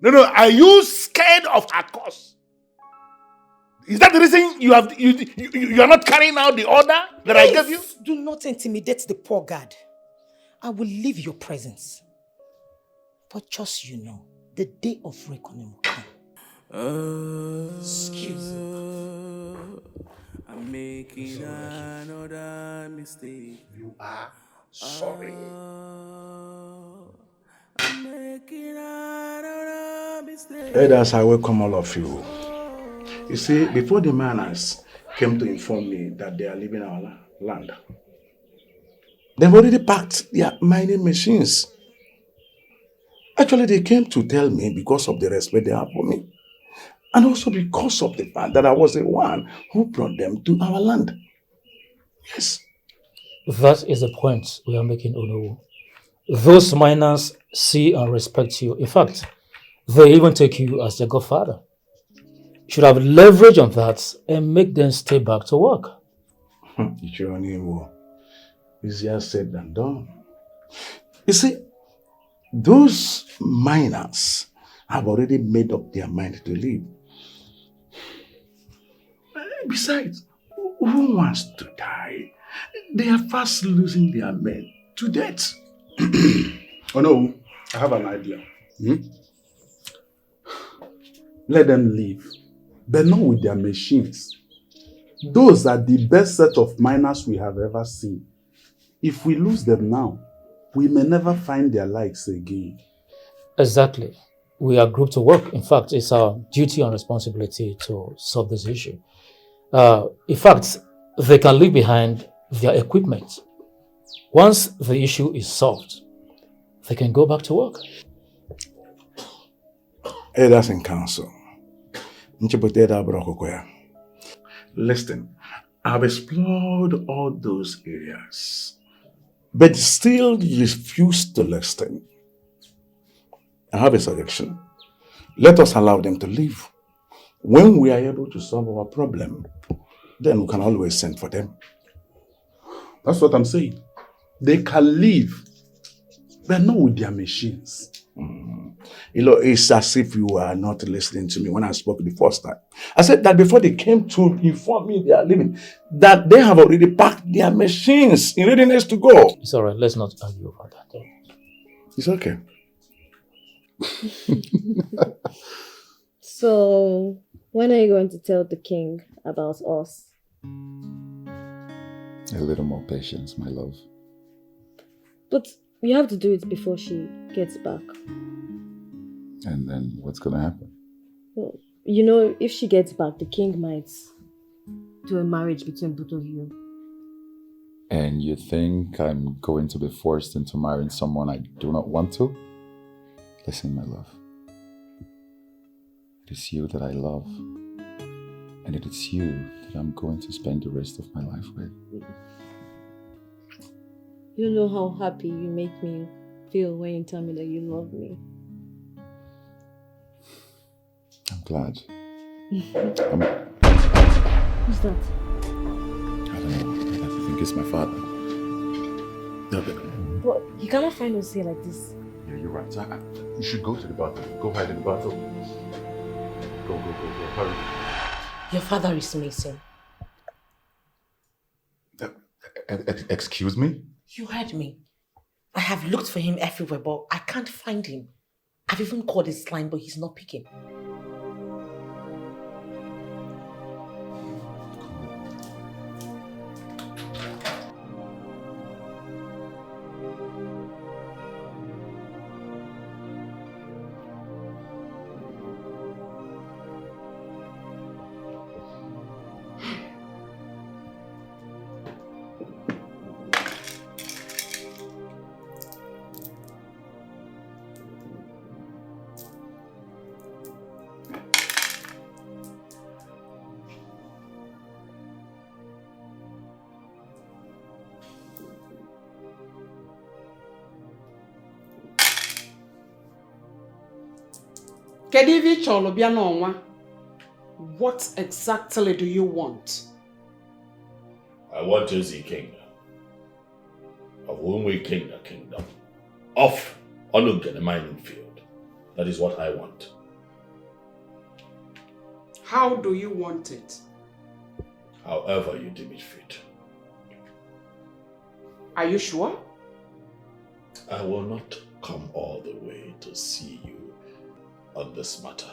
No, are you scared of her curse? Is that the reason you are not carrying out the order that I gave you? Do not intimidate the poor God. I will leave your presence. But just you know, the day of reckoning will come. Excuse me. I'm making another mistake. You are sorry. I'm making another mistake. Elders, I welcome all of you. You see, before the miners came to inform me that they are leaving our land, they've already packed their mining machines. Actually, they came to tell me because of the respect they have for me. And also because of the fact that I was the one who brought them to our land. Yes. That is the point we are making, Onowu. Those miners see and respect you. In fact, they even take you as their godfather. You should have leverage on that and make them stay back to work. Easier said than done. You see, those miners have already made up their mind to leave. Besides, who wants to die? They are fast losing their men to death. Oh no, I have an idea. Let them leave, but not with their machines. Those are the best set of miners we have ever seen. If we lose them now, we may never find their likes again. Exactly. We are grouped to work. In fact, it's our duty and responsibility to solve this issue. In fact, they can leave behind their equipment. Once the issue is solved, they can go back to work. Elders in council. Listen, I've explored all those areas, but still refuse to listen. I have a suggestion. Let us allow them to leave. When we are able to solve our problem, then we can always send for them. That's what I'm saying. They can leave, but not with their machines. You know, it's as if you are not listening to me when I spoke the first time. I said that before they came to inform me they are leaving, that they have already packed their machines in readiness to go. It's all right. Let's not argue about that. It's okay. So, when are you going to tell the king about us? A little more patience, my love. But you have to do it before she gets back. And then what's gonna happen? Well, you know, if she gets back, the king might do a marriage between both of you. And you think I'm going to be forced into marrying someone I do not want to? Listen, my love. It is you that I love. And it is you that I'm going to spend the rest of my life with. You know how happy you make me feel when you tell me that you love me. I'm glad. Who's that? I don't know. I think it's my father. But you cannot find us here like this. Yeah, you're right. You should go to the bathroom. Go hide in the bathroom. Go. Hurry. Your father is missing. Excuse me? You heard me. I have looked for him everywhere, but I can't find him. I've even called his line, but he's not picking. What exactly do you want? I want Ezi kingdom, of whom we king the kingdom, off Onug and the mining field. That is what I want. How do you want it? However you deem it fit. Are you sure? I will not come all the way to see you on this matter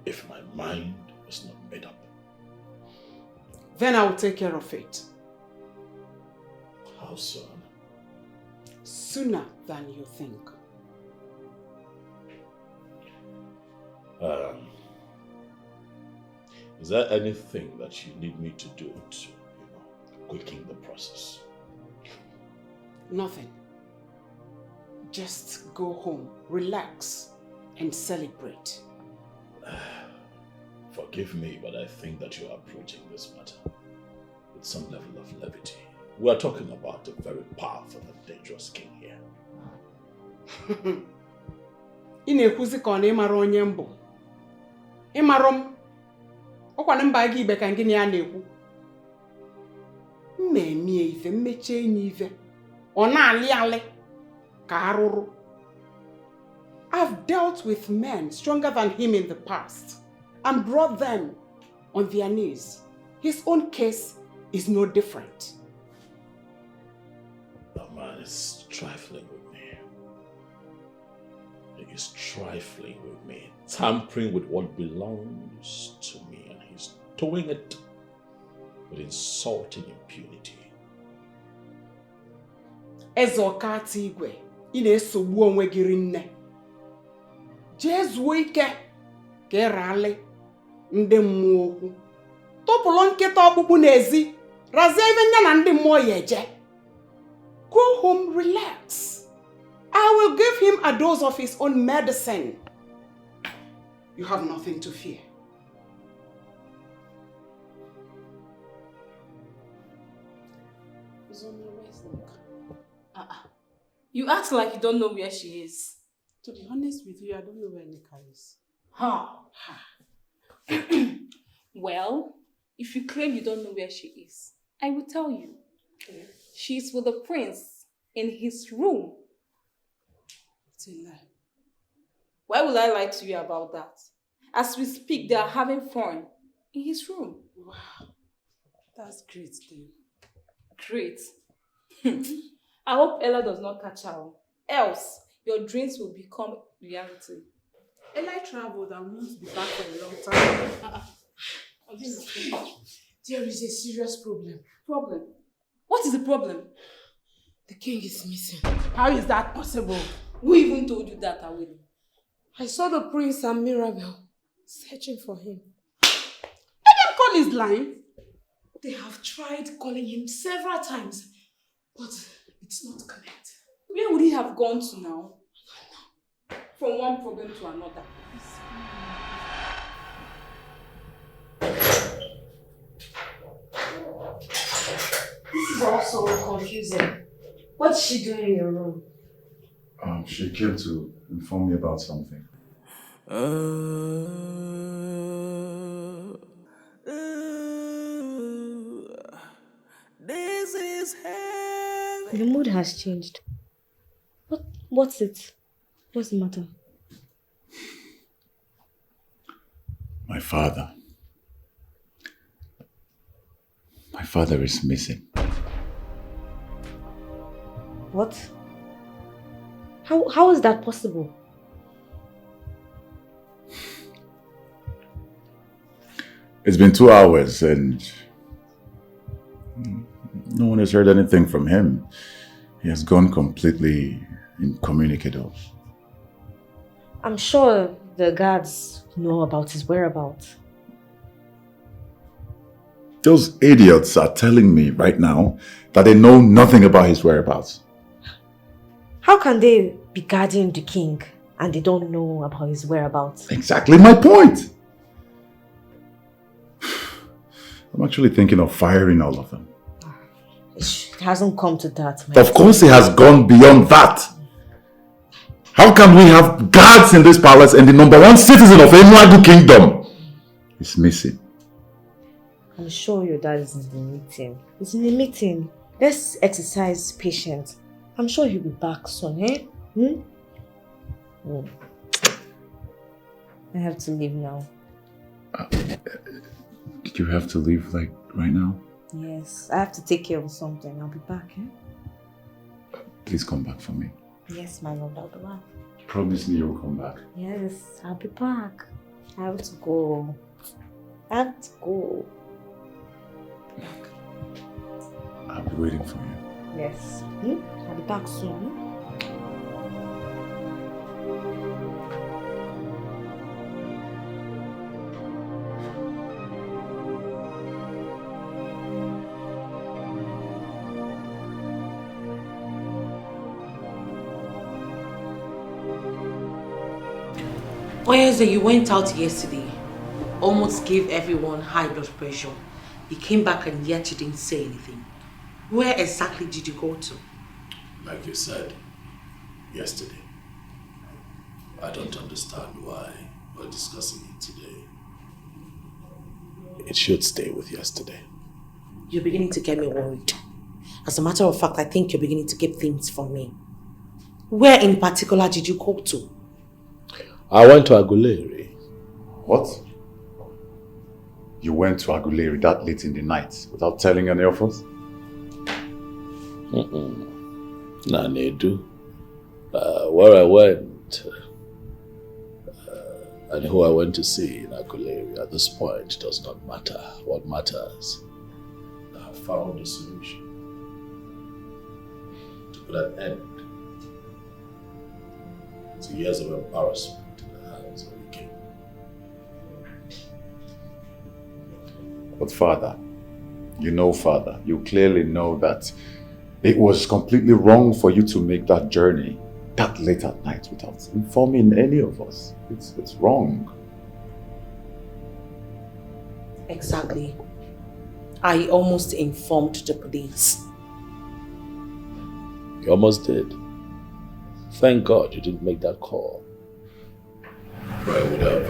if my mind is not made up. Then I will take care of it. How soon? Sooner than you think. Is there anything that you need me to do to, quicken the process? Nothing. Just go home, relax, and celebrate. Forgive me, but I think that you are approaching this matter with some level of levity. We are talking about a very powerful and dangerous king here. Ị na-ekwuzi ka ọ na ịmara onye mbụ. Ịmara m. Ọkwa na mba gị ibe ka ngị na ya na-ekwu. Mmemme ife, mmeche enyi ife. Ọ na-alị alị ka arụrụ. I've dealt with men stronger than him in the past and brought them on their knees. His own case is no different. That man is trifling with me. He is trifling with me, tampering with what belongs to me, and he's doing it with insulting impunity. Ezokata igwe, ị na-esogbu onwe gị rinne. Jee zuo ike ka ịrali ndị mmụọ okwu. Tụpụrụ nkịta ọkpụkpụ n'ezi, razie ebe nya na ndị mmụọ ya eje. Go home, relax. I will give him a dose of his own medicine. You have nothing to fear. You act like you don't know where she is. To be honest with you, I don't know where Nika is. Huh. Well, if you claim you don't know where she is, I will tell you. Okay. She's with the prince in his room. It's a lie. Why would I lie to you about that? As we speak, they are having fun in his room. Wow. That's great, then. Great. I hope Ella does not catch her. Else, your dreams will become reality. Ella traveled and won't be back for a long time. There is a serious problem. Problem? What is the problem? The king is missing. How is that possible? Who even told you that, Awele? I saw the prince and Mirabel searching for him. Let them call his line. They have tried calling him several times, but it's not connected. Where would he have gone to now? From one problem to another. This is also confusing. What's she doing in your room? She came to inform me about something. This is heavy. Your mood has changed. What's it? What's the matter? My father is missing. What? How is that possible? It's been 2 hours and no one has heard anything from him. He has gone completely incommunicado. I'm sure the guards know about his whereabouts. Those idiots are telling me right now that they know nothing about his whereabouts. How can they be guarding the king and they don't know about his whereabouts? Exactly my point. I'm actually thinking of firing all of them. It hasn't come to that. Of course it has gone beyond that. How can we have guards in this palace and the #1 citizen of Enuagu Kingdom is missing? I'm sure your dad is in the meeting. He's in the meeting. Let's exercise patience. I'm sure he'll be back soon, eh? I have to leave now. Did you have to leave, like, right now? Yes, I have to take care of something. I'll be back, eh? Please come back for me. Yes, my lord, I'll be back. Promise me you'll come back. Yes, I'll be back. I have to go. I have to go. I'll be waiting for you. Yes. I'll be back soon. Oyeze, you went out yesterday, almost gave everyone high blood pressure. You came back and yet you didn't say anything. Where exactly did you go to? Like you said, yesterday. I don't understand why we're discussing it today. It should stay with yesterday. You're beginning to get me worried. As a matter of fact, I think you're beginning to keep things from me. Where in particular did you go to? I went to Aguleri. What? You went to Aguleri that late in the night without telling any of us? Nah, Nedu. Where I went and who I went to see in Aguleri at this point does not matter. What matters, I have found a solution to put an end to years of embarrassment in the hands of the king. But Father, you clearly know that it was completely wrong for you to make that journey that late at night without informing any of us. It's wrong. Exactly. I almost informed the police. You almost did. Thank God you didn't make that call. But it would have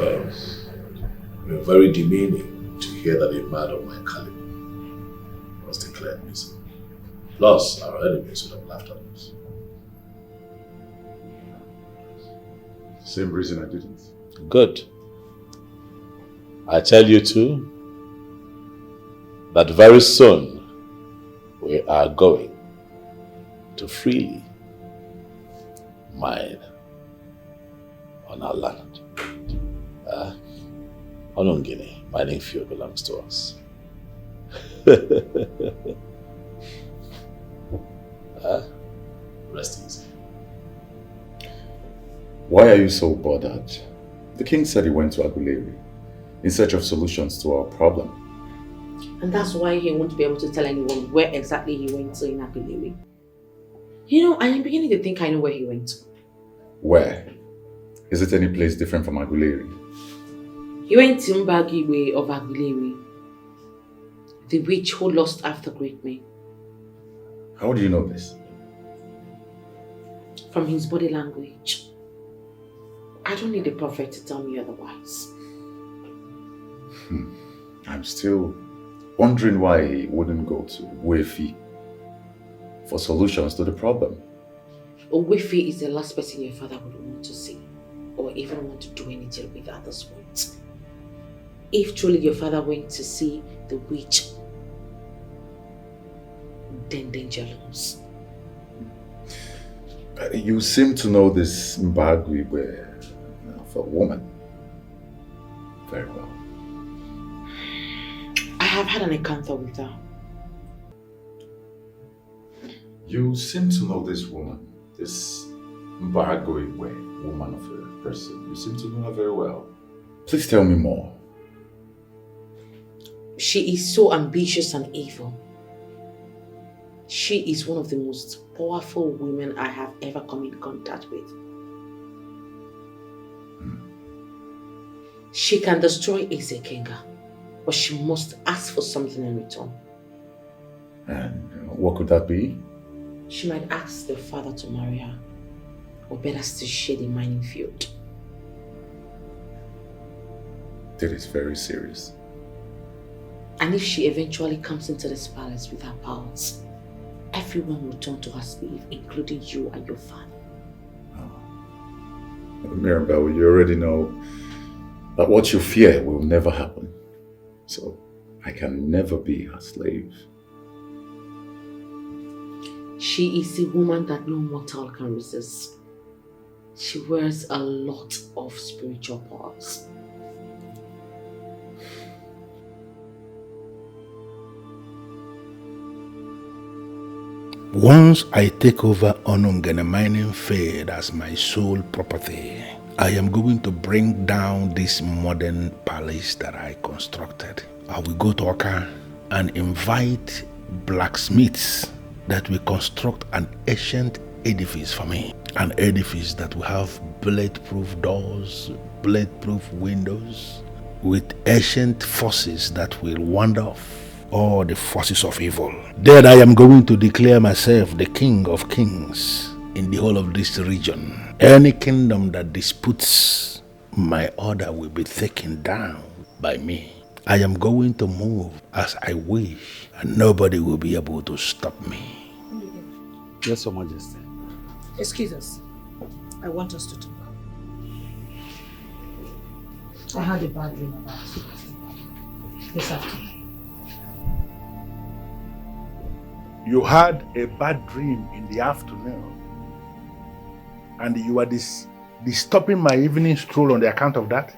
been very demeaning to hear that a man of my caliber was declared missing. Plus, our enemies would have laughed at us. Same reason I didn't. Good. I tell you too, that very soon we are going to freely mine on our land. Onongini, mining field belongs to us. Rest easy. Why are you so bothered? The king said he went to Aguleri in search of solutions to our problem. And that's why he won't be able to tell anyone where exactly he went to in Aguleri. You know, I am beginning to think I know where he went to. Where? Is it any place different from Aguleri? He went to Mbagiwe of Aguleri, the witch who lost after great men. How do you know this? From his body language. I don't need a prophet to tell me otherwise. I'm still wondering why he wouldn't go to Wefi for solutions to the problem. Owefi is the last person your father would want to see, or even want to do anything with at this point. If truly your father went to see the witch, then danger looms. You seem to know this Mbagwe of a woman very well. I have had an encounter with her. You seem to know this woman, this Mbagwe woman of a person. You seem to know her very well. Please tell me more. She is so ambitious and evil. She is one of the most powerful women I have ever come in contact with. She can destroy Ezekenga, but she must ask for something in return. And what could that be? She might ask the father to marry her, or better still share the mining field. That is very serious. And if she eventually comes into this palace with her powers, everyone will turn to her slave, including you and your father. Mirabelle, you already know that what you fear will never happen. So I can never be her slave. She is a woman that no mortal can resist. She wears a lot of spiritual powers. Once I take over Onungene mining field as my sole property, I am going to bring down this modern palace that I constructed. I will go to Oka and invite blacksmiths that will construct an ancient edifice for me. An edifice that will have bulletproof doors, bulletproof windows, with ancient forces that will ward off all the forces of evil. Then I am going to declare myself the King of Kings in the whole of this region. Any kingdom that disputes my order will be taken down by me. I am going to move as I wish, and nobody will be able to stop me. Yes, Your Majesty. Excuse us. I want us to talk. I had a bad dream about it this afternoon. You had a bad dream in the afternoon, and you are disturbing my evening stroll on the account of that?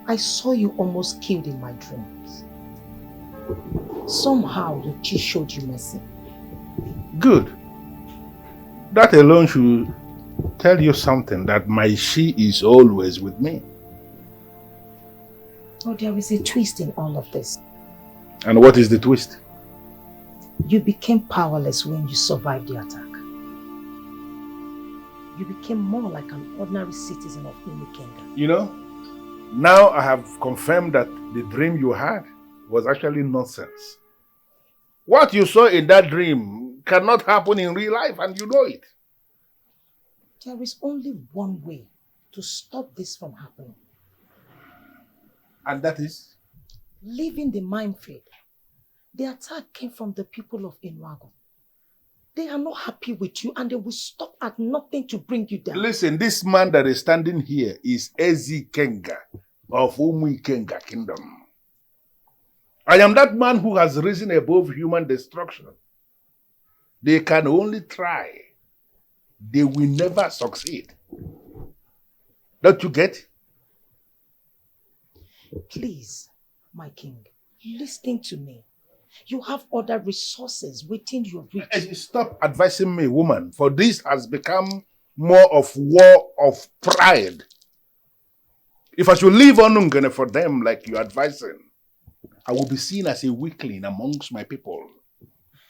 I saw you almost killed in my dreams. Somehow your chi showed you mercy. Good. That alone should tell you something, that my she is always with me. Oh, there is a twist in all of this. And what is the twist? You became powerless when you survived the attack. You became more like an ordinary citizen of Umikenga. You know, now I have confirmed that the dream you had was actually nonsense. What you saw in that dream cannot happen in real life, and you know it. There is only one way to stop this from happening. And that is? Leaving the minefield. The attack came from the people of Inwago. They are not happy with you, and they will stop at nothing to bring you down. Listen, this man that is standing here is Ezi Kenga of Umuikenga Kingdom. I am that man who has risen above human destruction. They can only try. They will never succeed. Don't you get? Please, my king, listen to me. You have other resources within your reach. Stop advising me, woman, for this has become more of war of pride. If I should leave Onungene for them like you're advising, I will be seen as a weakling amongst my people.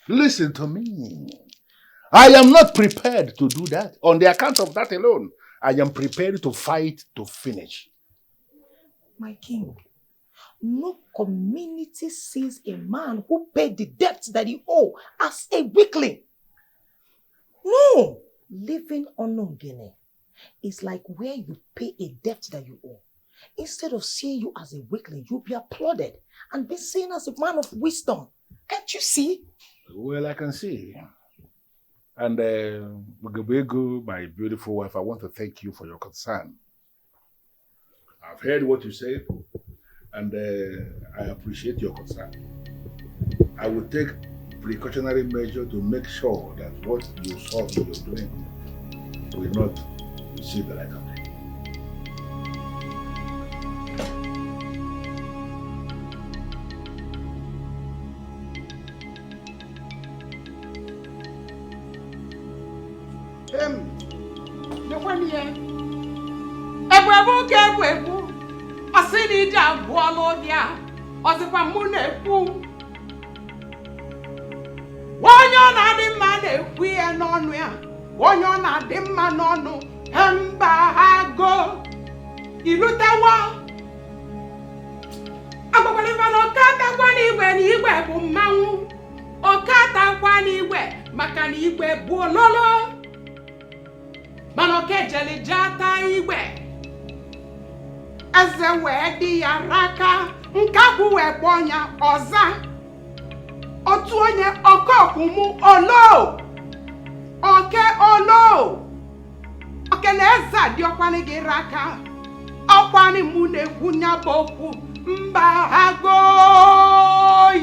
Listen to me. I am not prepared to do that. On the account of that alone, I am prepared to fight to finish. My king, no community sees a man who paid the debt that he owed as a weakling. No! Living Onungene is like where you pay a debt that you owe. Instead of seeing you as a weakling, you'll be applauded and be seen as a man of wisdom. Can't you see? Well, I can see. And Bugabego, my beautiful wife, I want to thank you for your concern. I've heard what you said, and I appreciate your concern. I will take precautionary measure to make sure that what you saw in your dream will not receive the light of day. Nkabu webonya oza. Otu onye okokumu olo. Oke olo. Oke neza diokwani giraka. Okwani mune kunya boku mba agoi.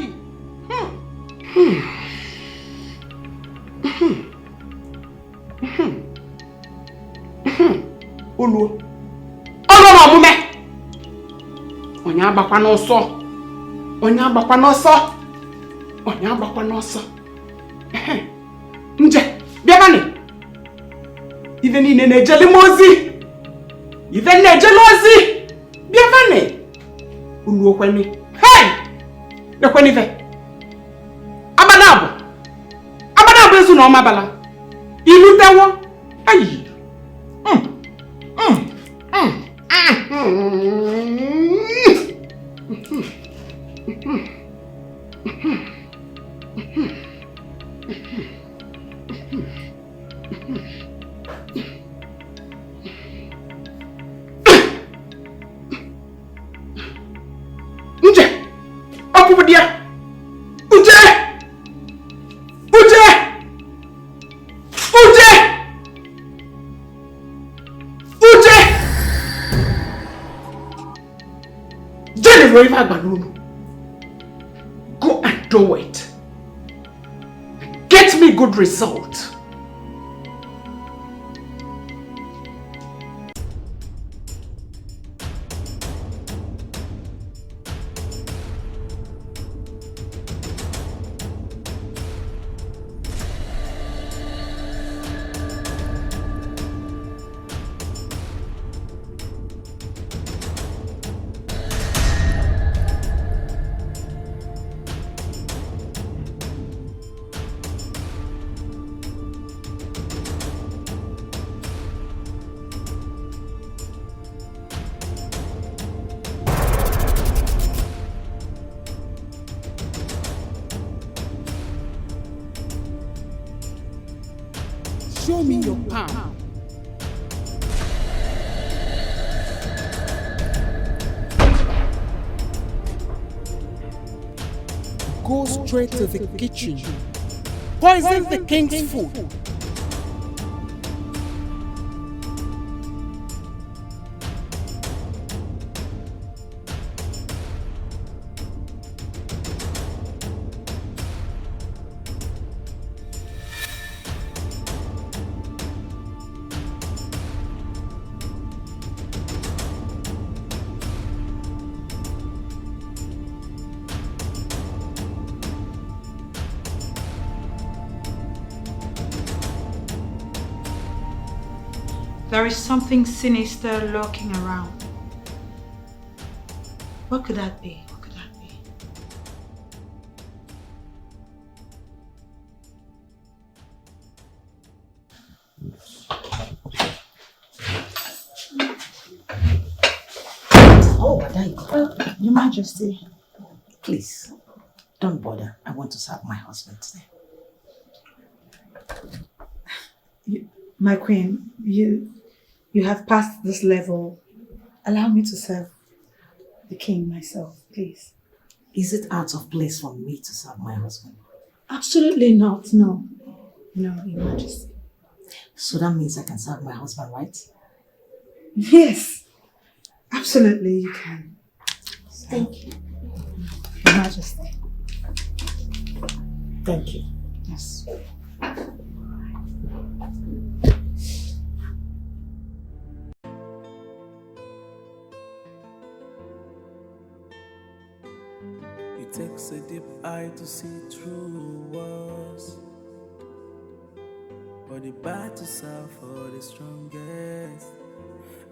Olu. Olo no mume. Onya agbakwa n'ọsọ. Onya agbakwa n'ọsọ. Onya agbakwa n'ọsọ. Nje, bịabani. Ife niile na-ejeli m ozi. Ife na-ejeli ozi. Bịabani. Ulu okweni. Hey! Ekweni ife. Abanabu. Abanabu ezu na ọma bala. Ilu tewo. Ayi. Nje, opupu dia. Uje. Uje. Uje. Uje. Jenny go and do it. Get me good result. Show me your palm. Go straight to the kitchen. Poison the king's food. There is something sinister lurking around. What could that be? What could that be? Oh, Madam, Your Majesty. please, don't bother. I want to serve my husband today. My queen, you have passed this level. Allow me to serve the king myself, please. Is it out of place for me to serve my husband? Absolutely not, no. No, Your Majesty. So that means I can serve my husband, right? Yes, absolutely you can. Thank you. Your Majesty. Thank you. Yes. It takes a deep eye to see through walls, but the battles are for the strongest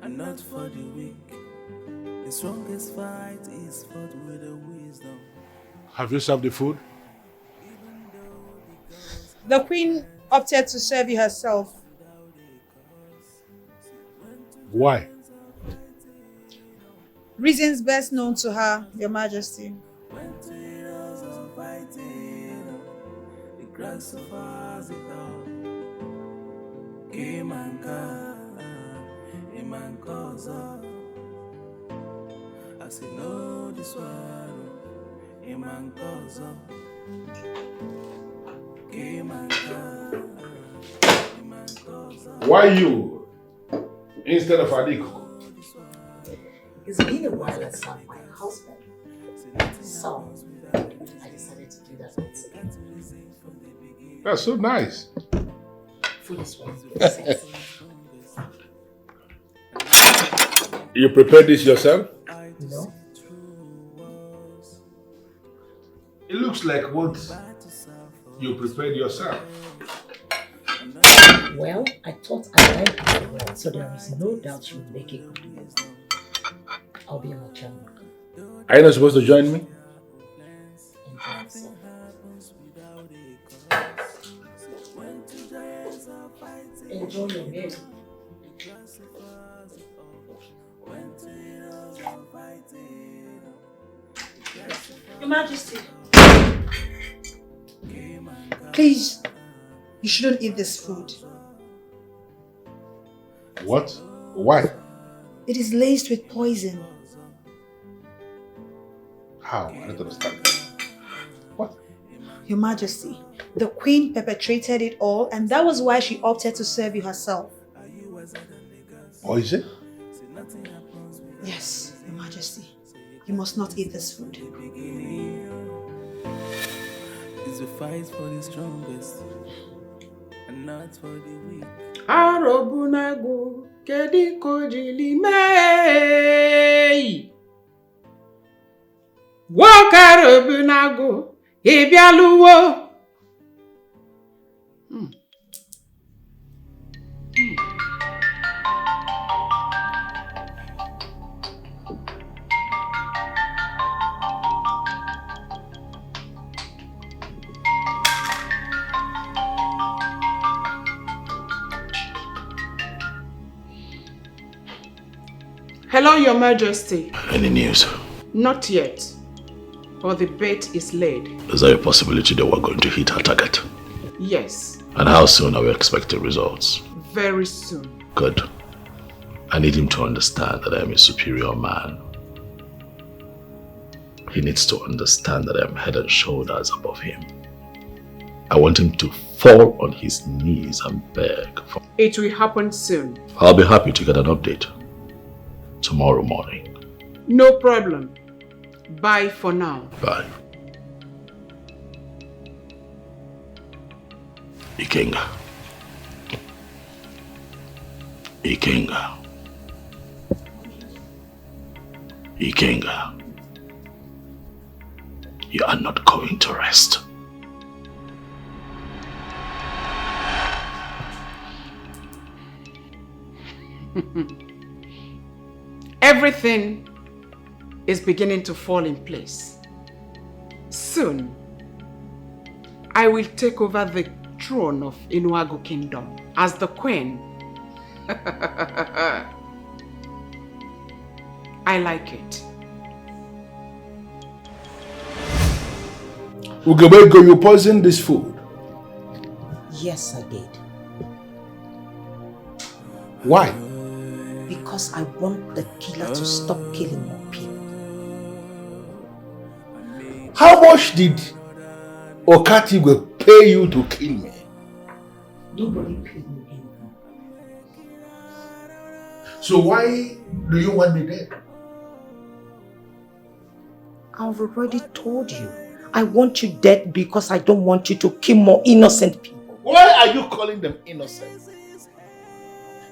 and not for the weak. The strongest fight is fought with the wisdom. Have you served the food? The queen opted to serve you herself. Why? Reasons best known to her, Your Majesty. say no this one, a man goes up. Why you instead of Etiko? It's been a while I saw my husband, so I decided to do that once again. That's so nice. Food is ready. You prepared this yourself? No. It looks like what you prepared yourself. Well, I thought I liked it well, so there is no doubt you'll make it good meal. I'll be on the channel. Are you not supposed to join me? Enjoy your meal. Your Majesty. Please, you shouldn't eat this food. What? Why? It is laced with poison. How? I don't understand. Your Majesty, the Queen perpetrated it all, and that was why she opted to serve you herself. Poison? Yes, Your Majesty. You must not eat this food. It's a fight for the strongest and not for the weak. Arobunago kedi kojili mei. Wakarobunago ibialuwo. Hello, Your Majesty. Any news? Not yet, but the bait is laid. Is there a possibility that we're going to hit our target? Yes, And how soon are we expecting results? very soon. Good. I need him to understand that I am a superior man. He needs to understand that I am head and shoulders above him. I want him to fall on his knees and beg for... It will happen soon. I'll be happy to get an update tomorrow morning. No problem. Bye for now. Bye. Ikenga. Ikenga. Ikenga. You are not going to rest. Everything is beginning to fall in place. Soon, I will take over the throne of Inuagu Kingdom as the queen. I like it. Ugebego, you poisoned this food. Yes, I did. Why? Because I want the killer to stop killing more people. How much did Okatigwe pay you to kill me? Nobody paid me anything. So why do you want me dead? I've already told you. I want you dead because I don't want you to kill more innocent people. Why are you calling them innocent?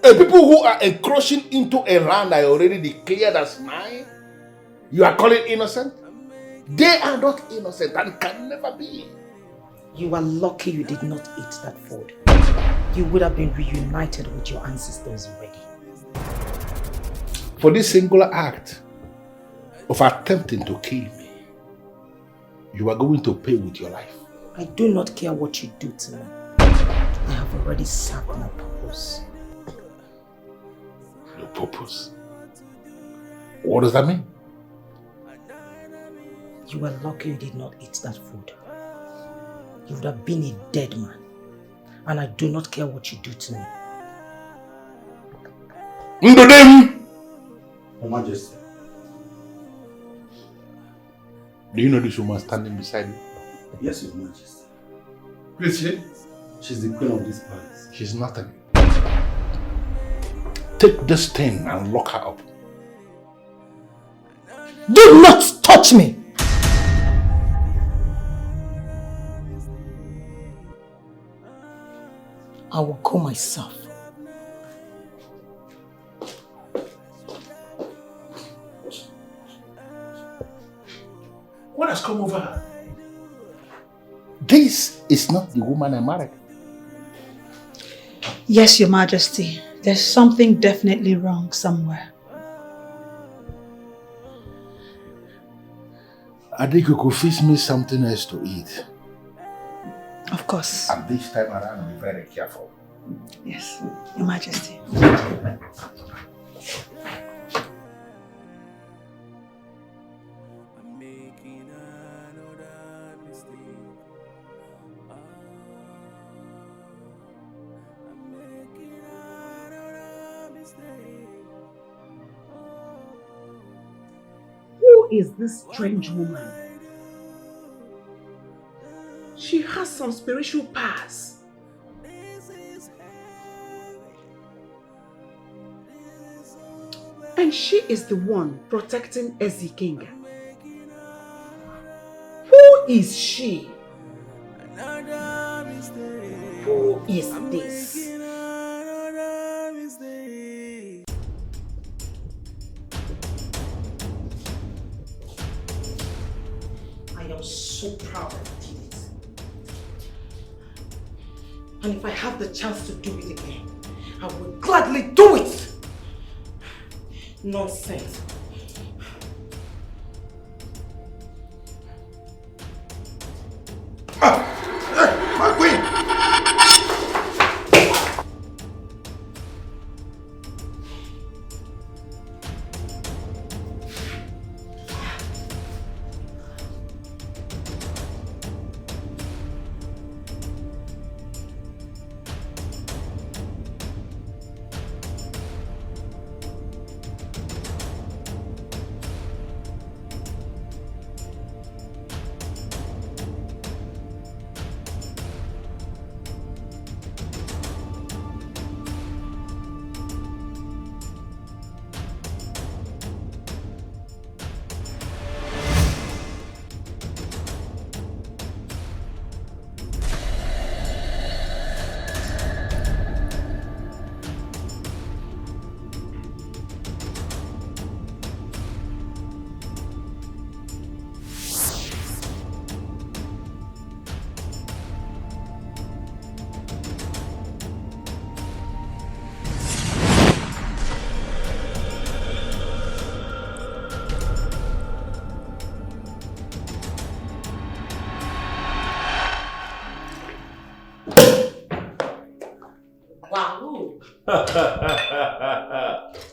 People who are encroaching into a land I already declared as mine, you are calling innocent? They are not innocent and can never be. You are lucky you did not eat that food. You would have been reunited with your ancestors already. For this singular act of attempting to kill me, you are going to pay with your life. I do not care what you do to me. I have already served my purpose. Your purpose? What does that mean? You are lucky you did not eat that food. You would have been a dead man. And I do not care what you do to me. Ndodem! Your Majesty. Do you know this woman standing beside you? Yes, Your Majesty. Who is she? She's the queen of this palace. She's nothing. Take this thing and lock her up. Do not touch me! I will go myself. What has come over her? This is not the woman I married. Yes, Your Majesty. There's something definitely wrong somewhere. I think you could fix me something else to eat. Of course. And this time around, be very careful. Yes, Your Majesty. Who is this strange woman? She has some spiritual powers. And she is the one protecting Ezekiel. Who is she? Who is this? I am so proud of it. And if I have the chance to do it again, I will gladly do it! Nonsense. My queen!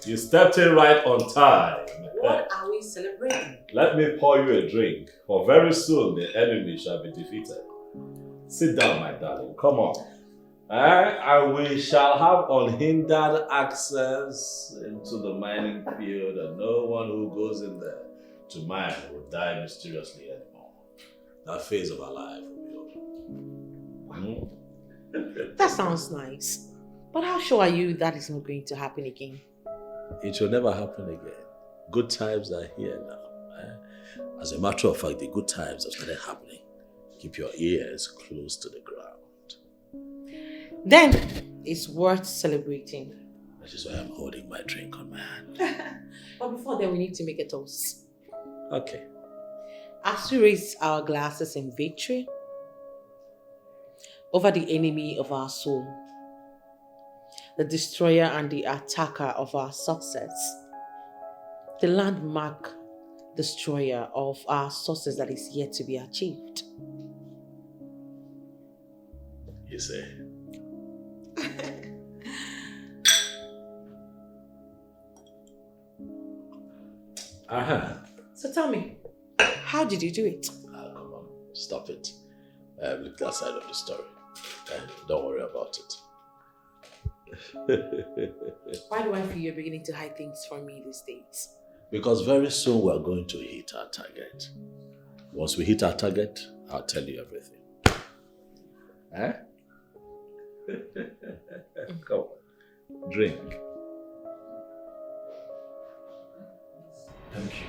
You stepped in right on time. What are we celebrating? Let me pour you a drink, for very soon the enemy shall be defeated. Sit down, my darling. Come on. And we shall have unhindered access into the mining field, and no one who goes in there to mine will die mysteriously anymore. That phase of our life will be over. That sounds nice. But how sure are you that is not going to happen again? It will never happen again. Good times are here now. As a matter of fact, the good times have started happening. Keep your ears close to the ground. Then it's worth celebrating. That is why I'm holding my drink on my hand. But before then, we need to make a toast. Okay. As we raise our glasses in victory over the enemy of our soul, the destroyer and the attacker of our success, the landmark destroyer of our success that is yet to be achieved. You say? So tell me, how did you do it? Come on, stop it. Look that side of the story. Don't worry about it. Why do I feel you're beginning to hide things from me these days? Because very soon we're going to hit our target. Once we hit our target, I'll tell you everything. Eh? Come on. Drink. Thank you.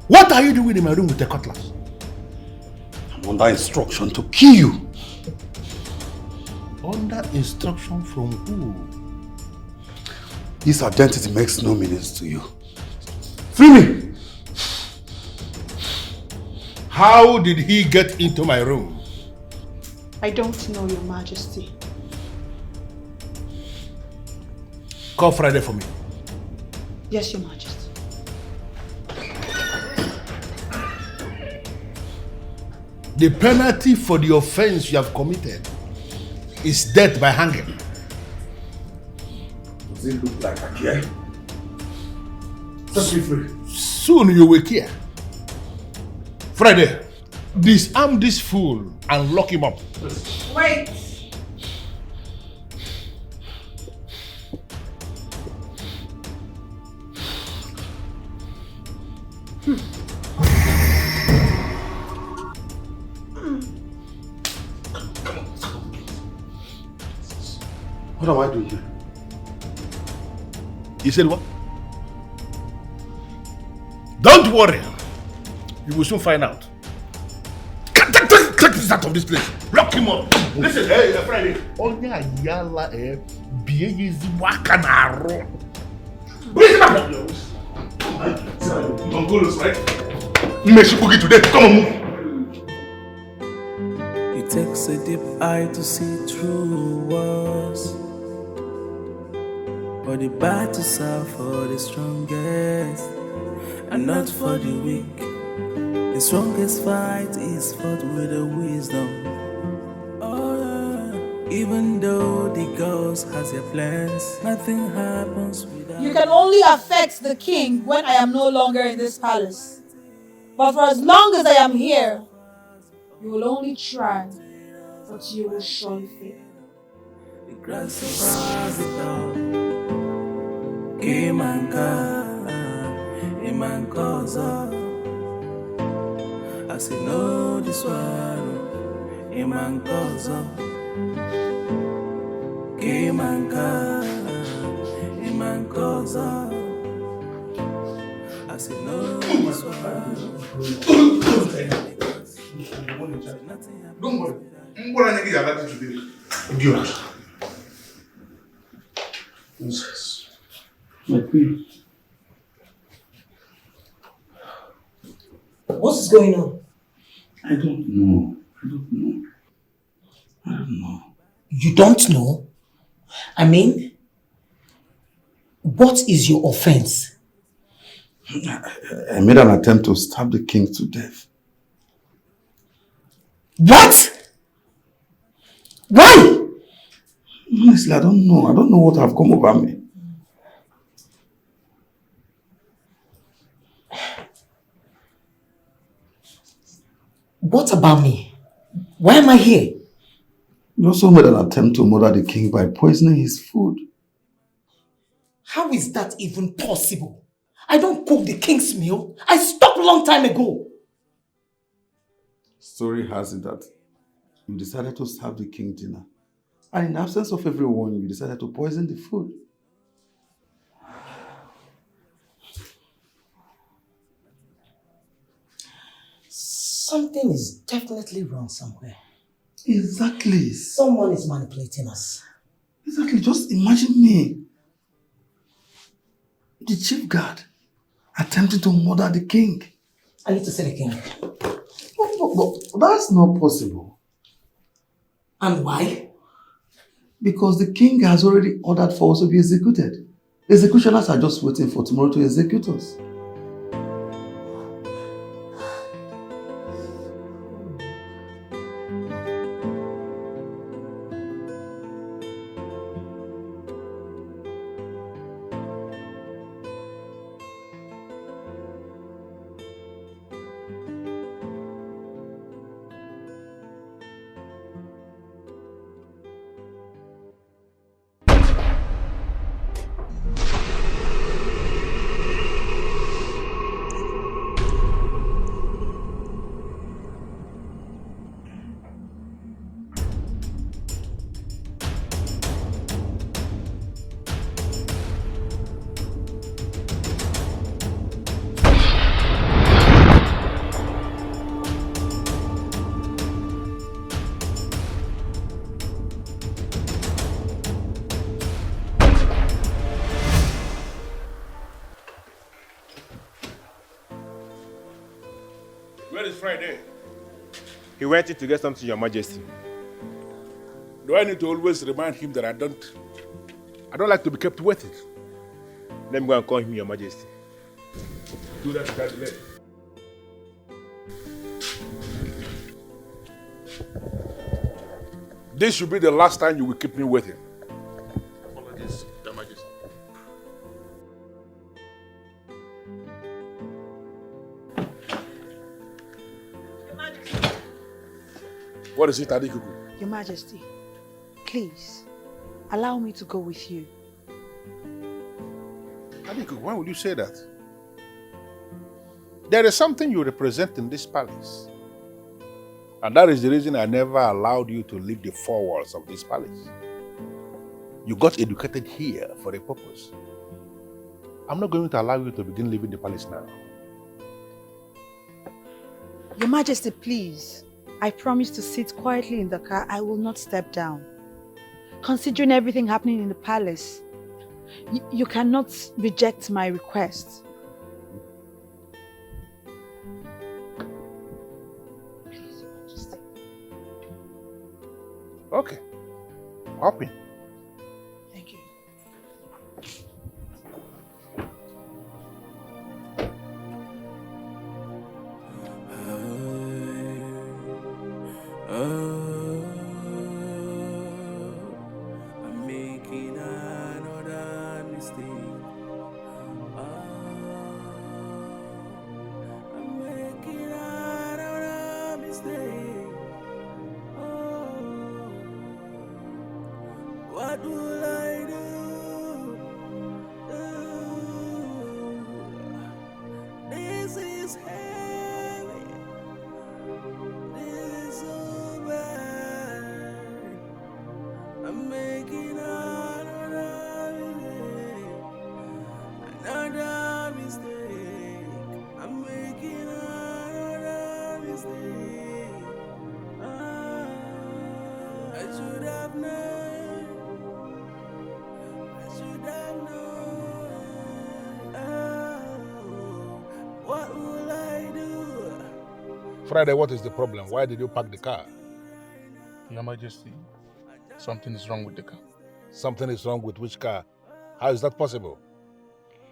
What are you doing in my room with the cutlass? I'm under instruction to kill you. Under instruction from who? His identity makes no meaning to you. Free me! How did he get into my room? I don't know, Your Majesty. Call Friday for me. Yes, Your Majesty. The penalty for the offense you have committed is death by hanging. Does it look like I care? Set me free. Soon you will care. Friday, disarm this fool and lock him up. Wait! What am I doing here? You said what? Don't worry. You will soon find out. Take this out of this place. Lock him up. Listen, hey, Friday. Onya yala biye yizi waka na ro. Bring him up. Don't go loose, right? Make she cook it today. Come on, move. It takes a deep eye to see through walls. But the battles are for the strongest and not for the weak. The strongest fight is fought with the wisdom. Oh yeah. Even though the ghost has their plans, nothing happens without. You can only affect the king when I am no longer in this palace. But for as long as I am here, you will only try, but you will surely fail. The grand surprise it all. Imanka, Imankoza. I say no this one. Imankoza. Imanka, Imankoza. I say no this one. Don't worry. I'm going to get that today. Jesus. My queen. What is going on? I don't know. I don't know. You don't know? I mean, what is your offense? I made an attempt to stab the king to death. What? Why? Honestly, I don't know. I don't know what have come over me. What about me? Why am I here? You also made an attempt to murder the king by poisoning his food. How is that even possible? I don't cook the king's meal. I stopped a long time ago. Story has it that you decided to serve the king dinner. And in absence of everyone, you decided to poison the food. Something is definitely wrong somewhere. Exactly. Someone is manipulating us. Exactly. Just imagine me. the chief guard attempted to murder the king. I need to see the king. But that's not possible. And why? Because the king has already ordered for us to be executed. Executioners are just waiting for tomorrow to execute us. Where is Friday? He went in to get something, Your Majesty. Do I need to always remind him that I don't like to be kept waiting? Let me go and call him, Your Majesty. Do that without delay. This should be the last time you will keep me waiting. Apologies, Your Majesty. What is it, Etiko? Your Majesty, please, allow me to go with you. Etiko, why would you say that? There is something you represent in this palace. And that is the reason I never allowed you to leave the four walls of this palace. You got educated here for a purpose. I'm not going to allow you to begin leaving the palace now. Your Majesty, please. I promise to sit quietly in the car. I will not step down. Considering everything happening in the palace, you cannot reject my request. Please, Your Majesty. Okay. Hop in. Thank you. I'm making another mistake. I'm making another mistake. What will I do? This is heavy. This is so bad. I'm making another mistake. I'm making another mistake. I should have known. I should have known. What will I do? Friday, what is the problem? Why did you park the car? Your Majesty, something is wrong with the car. Something is wrong with which car? How is that possible?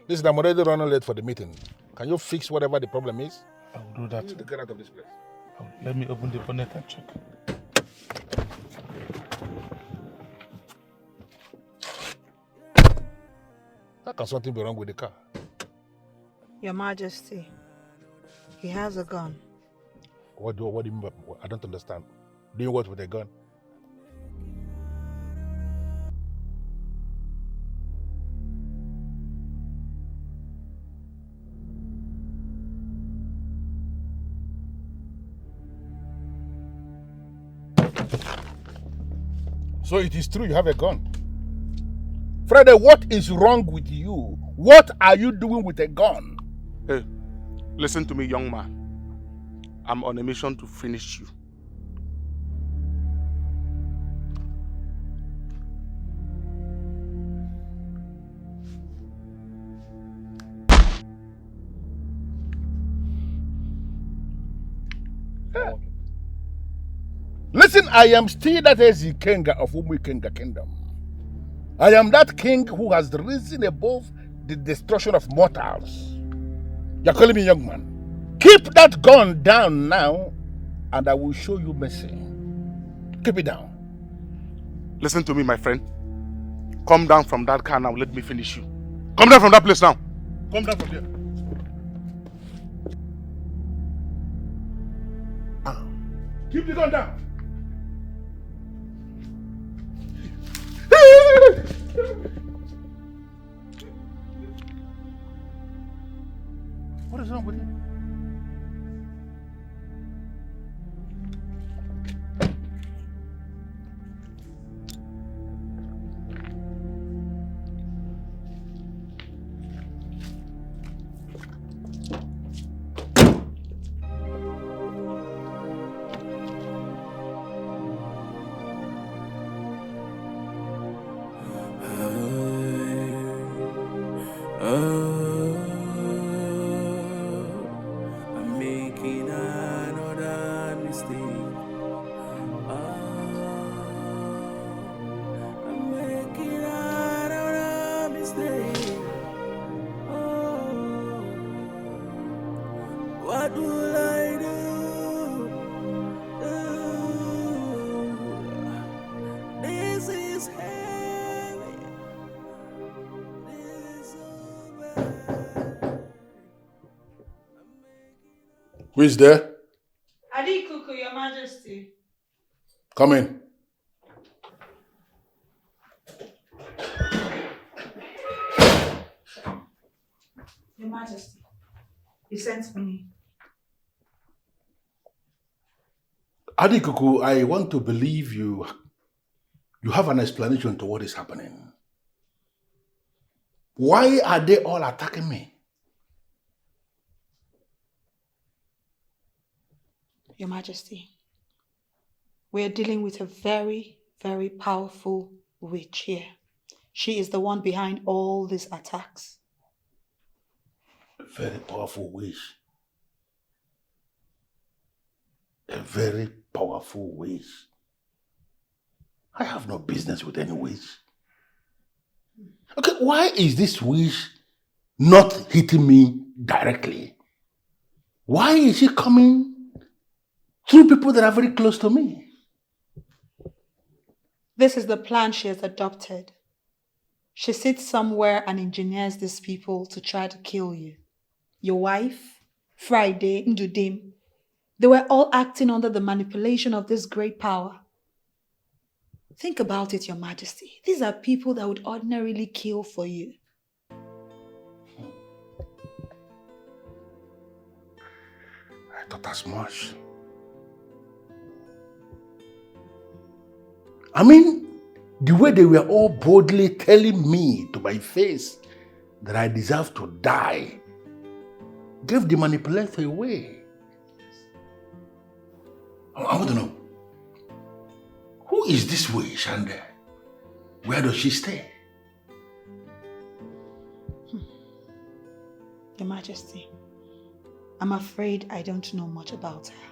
Listen, I'm already running late for the meeting. Can you fix whatever the problem is? I will do that. You need to get out of this place. Let me open the bonnet and check. How can something be wrong with the car? Your Majesty, he has a gun. What do you mean by, I don't understand. Doing what with a gun? So it is true you have a gun. Friday, what is wrong with you? What are you doing with a gun? Hey, listen to me, young man. I'm on a mission to finish you. Listen, I am still that Ezikenga of Umuikenga Kingdom. I am that king who has risen above the destruction of mortals. You're calling me young man. Keep that gun down now, and I will show you mercy. Keep it down. Listen to me, my friend. Come down from that car now. Let me finish you. Come down from that place now. Come down from there. Keep the gun down. What is wrong with you? I'm making another mistake. I'm making another mistake. What will I do? This is heavy. This is so bad. Who is there? Etiko, Your Majesty. Come in. Your Majesty, you sent for me. Adikuku, I want to believe you have an explanation to what is happening. Why are they all attacking me? Your Majesty, we are dealing with a very, very powerful witch here. She is the one behind all these attacks. A very powerful witch. A very powerful witch. I have no business with any witch. Okay, why is this witch not hitting me directly? Why is she coming through people that are very close to me? This is the plan she has adopted. She sits somewhere and engineers these people to try to kill you. Your wife, Friday, Ndudim, they were all acting under the manipulation of this great power. Think about it, Your Majesty. These are people that would ordinarily kill for you. I thought as much. I mean, the way they were all boldly telling me to my face that I deserve to die gave the manipulator away. I want to know, who is this witch and where does she stay? Your Majesty, I'm afraid I don't know much about her.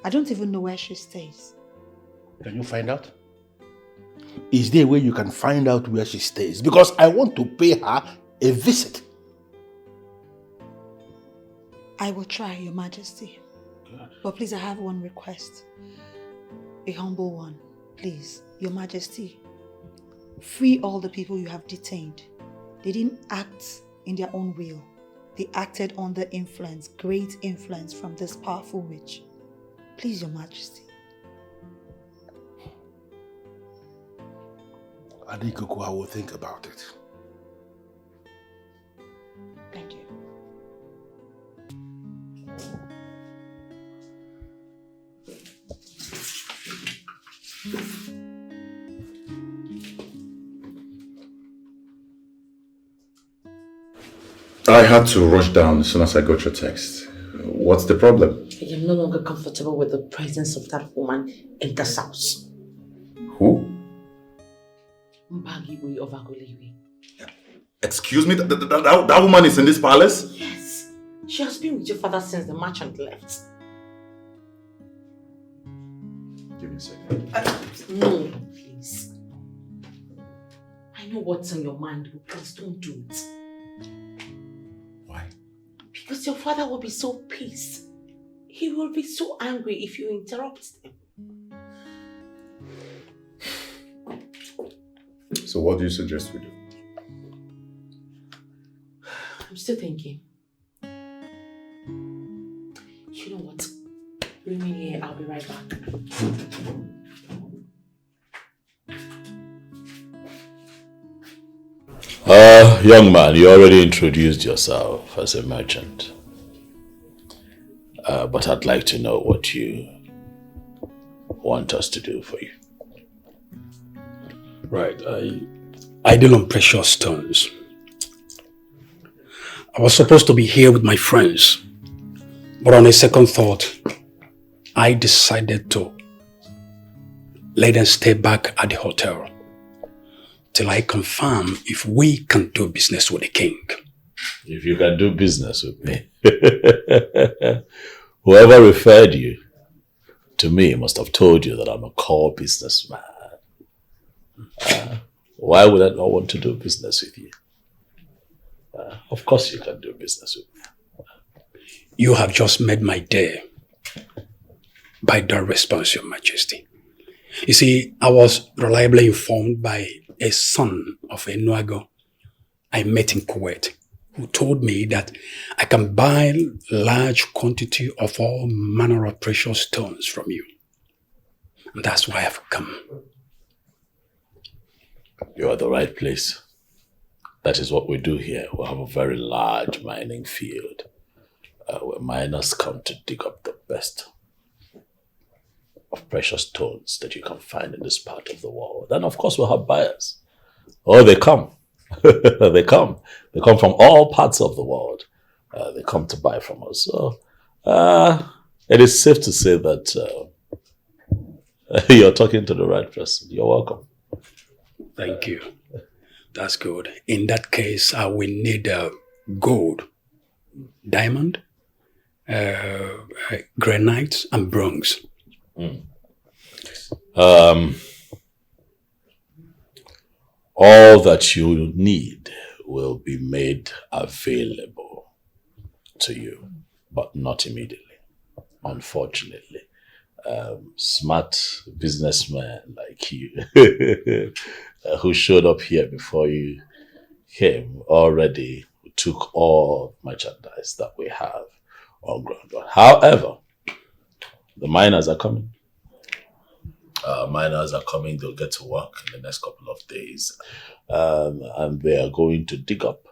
I don't even know where she stays. Can you find out? Is there a way you can find out where she stays? Because I want to pay her a visit. I will try, Your Majesty. Good. But please, I have one request. A humble one. Please, Your Majesty, free all the people you have detained. They didn't act in their own will. They acted under influence, great influence from this powerful witch. Please, Your Majesty. Adikuku, I will think about it. Thank you. I had to rush down as soon as I got your text. What's the problem? I am no longer comfortable with the presence of that woman in this house. Who? Mbagiwe of Agoliwe. Excuse me? That woman is in this palace? Yes. She has been with your father since the merchant left. a second. No, please. I know what's on your mind, but please don't do it. Why? Because your father will be so pissed. He will be so angry if you interrupt him. So what do you suggest we do? I'm still thinking. You know what? Bring me here, I'll be right back. Young man, you already introduced yourself as a merchant. But I'd like to know what you want us to do for you. Right, I deal on precious stones. I was supposed to be here with my friends, but on a second thought, I decided to let them stay back at the hotel till I confirm if we can do business with the king. If you can do business with me. Whoever referred you to me must have told you that I'm a core businessman. Why would I not want to do business with you? Of course you can do business with me. You have just made my day by that response, Your Majesty. You see, I was reliably informed by a son of a Nuago I met in Kuwait, who told me that I can buy large quantity of all manner of precious stones from you. And that's why I've come. You're at the right place. That is what we do here. We have a very large mining field where miners come to dig up the best of precious stones that you can find in this part of the world. And of course we'll have buyers. Oh, they come. They come. They come from all parts of the world. They come to buy from us. So it is safe to say that you're talking to the right person. You're welcome. Thank you. That's good. In that case, I will need gold, diamond, granite, and bronze. All that you need will be made available to you, but not immediately, unfortunately. Smart businessmen like you who showed up here before you came already took all merchandise that we have on ground. However, the miners are coming. Miners are coming. They'll get to work in the next couple of days. And they are going to dig up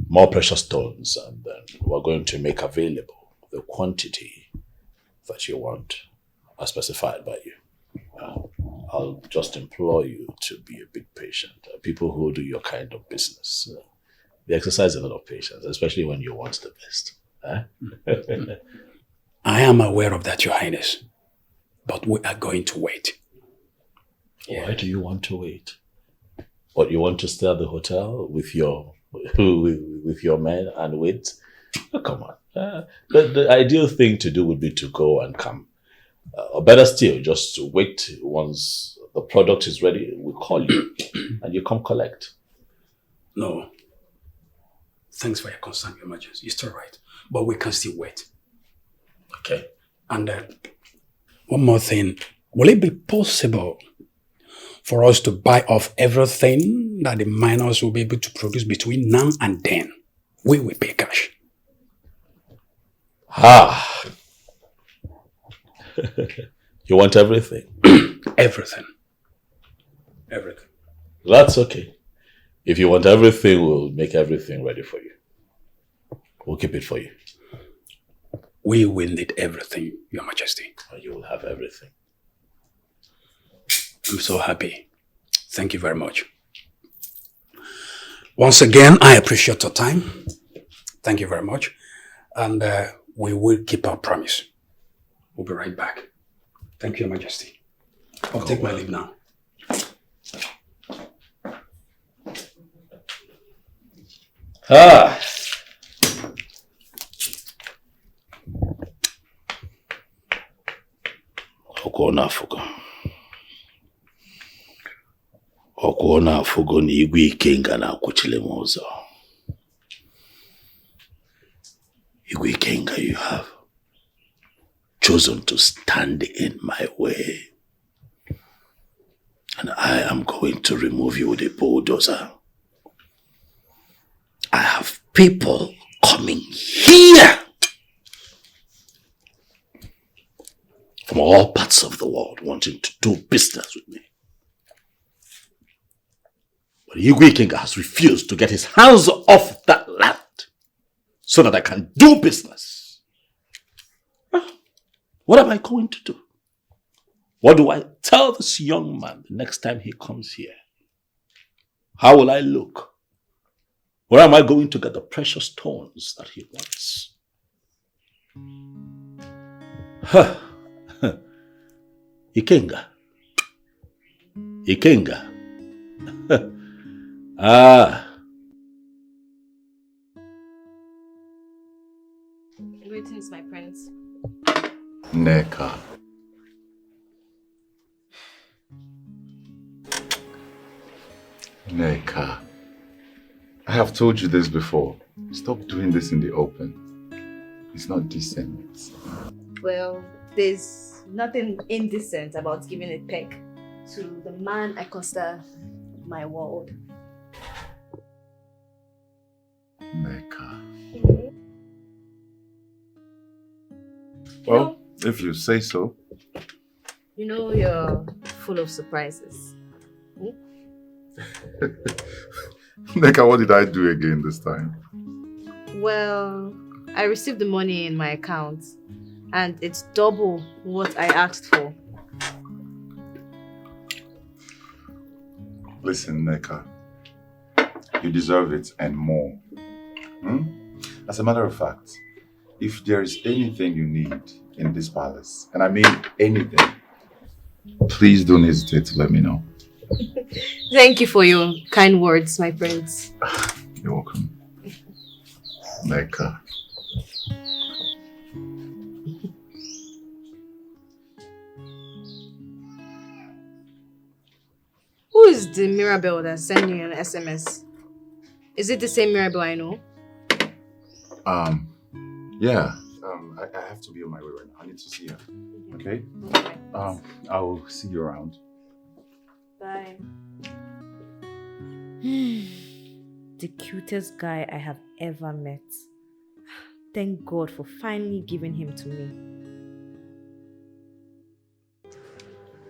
more precious stones. And then we're going to make available the quantity that you want as specified by you. I'll just implore you to be a bit patient. People who do your kind of business, they exercise a lot of patience, especially when you want the best. I am aware of that, Your Highness. But we are going to wait. Why do you want to wait? What, you want to stay at the hotel with your men and wait? Oh, come on. The ideal thing to do would be to go and come. Or better still, just to wait. Once the product is ready, we'll call you and you come collect. No. Thanks for your concern, Your Majesty. You're still right. But we can still wait. Okay. And one more thing. Will it be possible for us to buy off everything that the miners will be able to produce between now and then? We will pay cash. You want everything? Everything. Everything. That's okay. If you want everything, we'll make everything ready for you. We'll keep it for you. We will need everything, Your Majesty. You will have everything. I'm so happy. Thank you very much. Once again, I appreciate your time. Thank you very much. And we will keep our promise. We'll be right back. Thank you, Your Majesty. I'll take my leave now. Okona Fugo. Okona Fugo ni igwe ikenga na kuchile mozo. Igwe ikenga, you have chosen to stand in my way. And I am going to remove you with a bulldozer. I have people coming here from all parts of the world wanting to do business with me. But Igwe King has refused to get his hands off that land so that I can do business. What am I going to do? What do I tell this young man the next time he comes here? How will I look? Where am I going to get the precious stones that he wants? Ikenga. Ikenga. Greetings, my prince. Neka. Neka. I have told you this before. Stop doing this in the open. It's not decent. Well, there's nothing indecent about giving a peck to the man I consider my world. Neka. Well, if you say so. You know you're full of surprises. Neka, what did I do again this time? Well, I received the money in my account and it's double what I asked for. Listen, Neka, you deserve it and more. As a matter of fact, if there is anything you need in this palace, and I mean anything, please don't hesitate to let me know. Thank you for your kind words, my prince. You're welcome. Neka. Who is the Mirabelle that sent you an SMS? Is it the same Mirabelle I know? Yeah. I have to be on my way right now. I need to see her. Okay? I'll see you around. Bye. The cutest guy I have ever met. Thank God for finally giving him to me.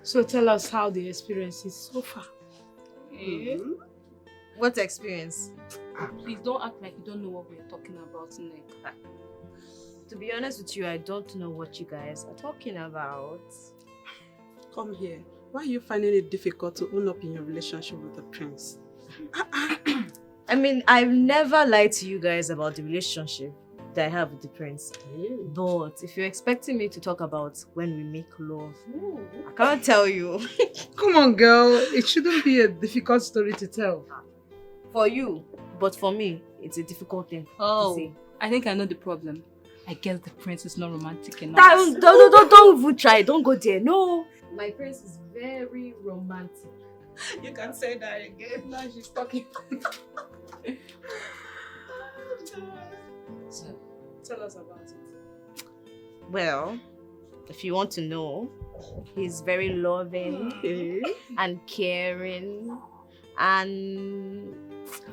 So tell us how the experience is so far. What experience? Please don't act like you don't know what we're talking about, Nick. To be honest with you, I don't know what you guys are talking about. Come here. Why are you finding it difficult to own up in your relationship with the prince? I mean, I've never lied to you guys about the relationship that I have with the prince. But if you're expecting me to talk about when we make love, I can't tell you. Come on, girl. It shouldn't be a difficult story to tell. For you, but for me, it's a difficult thing to say. I think I know the problem. I guess the prince is not romantic enough. Don't even try. Don't go there. No. My prince is very romantic. You can say that again. Now she's talking. So, tell us about it. Well, if you want to know, he's very loving and caring and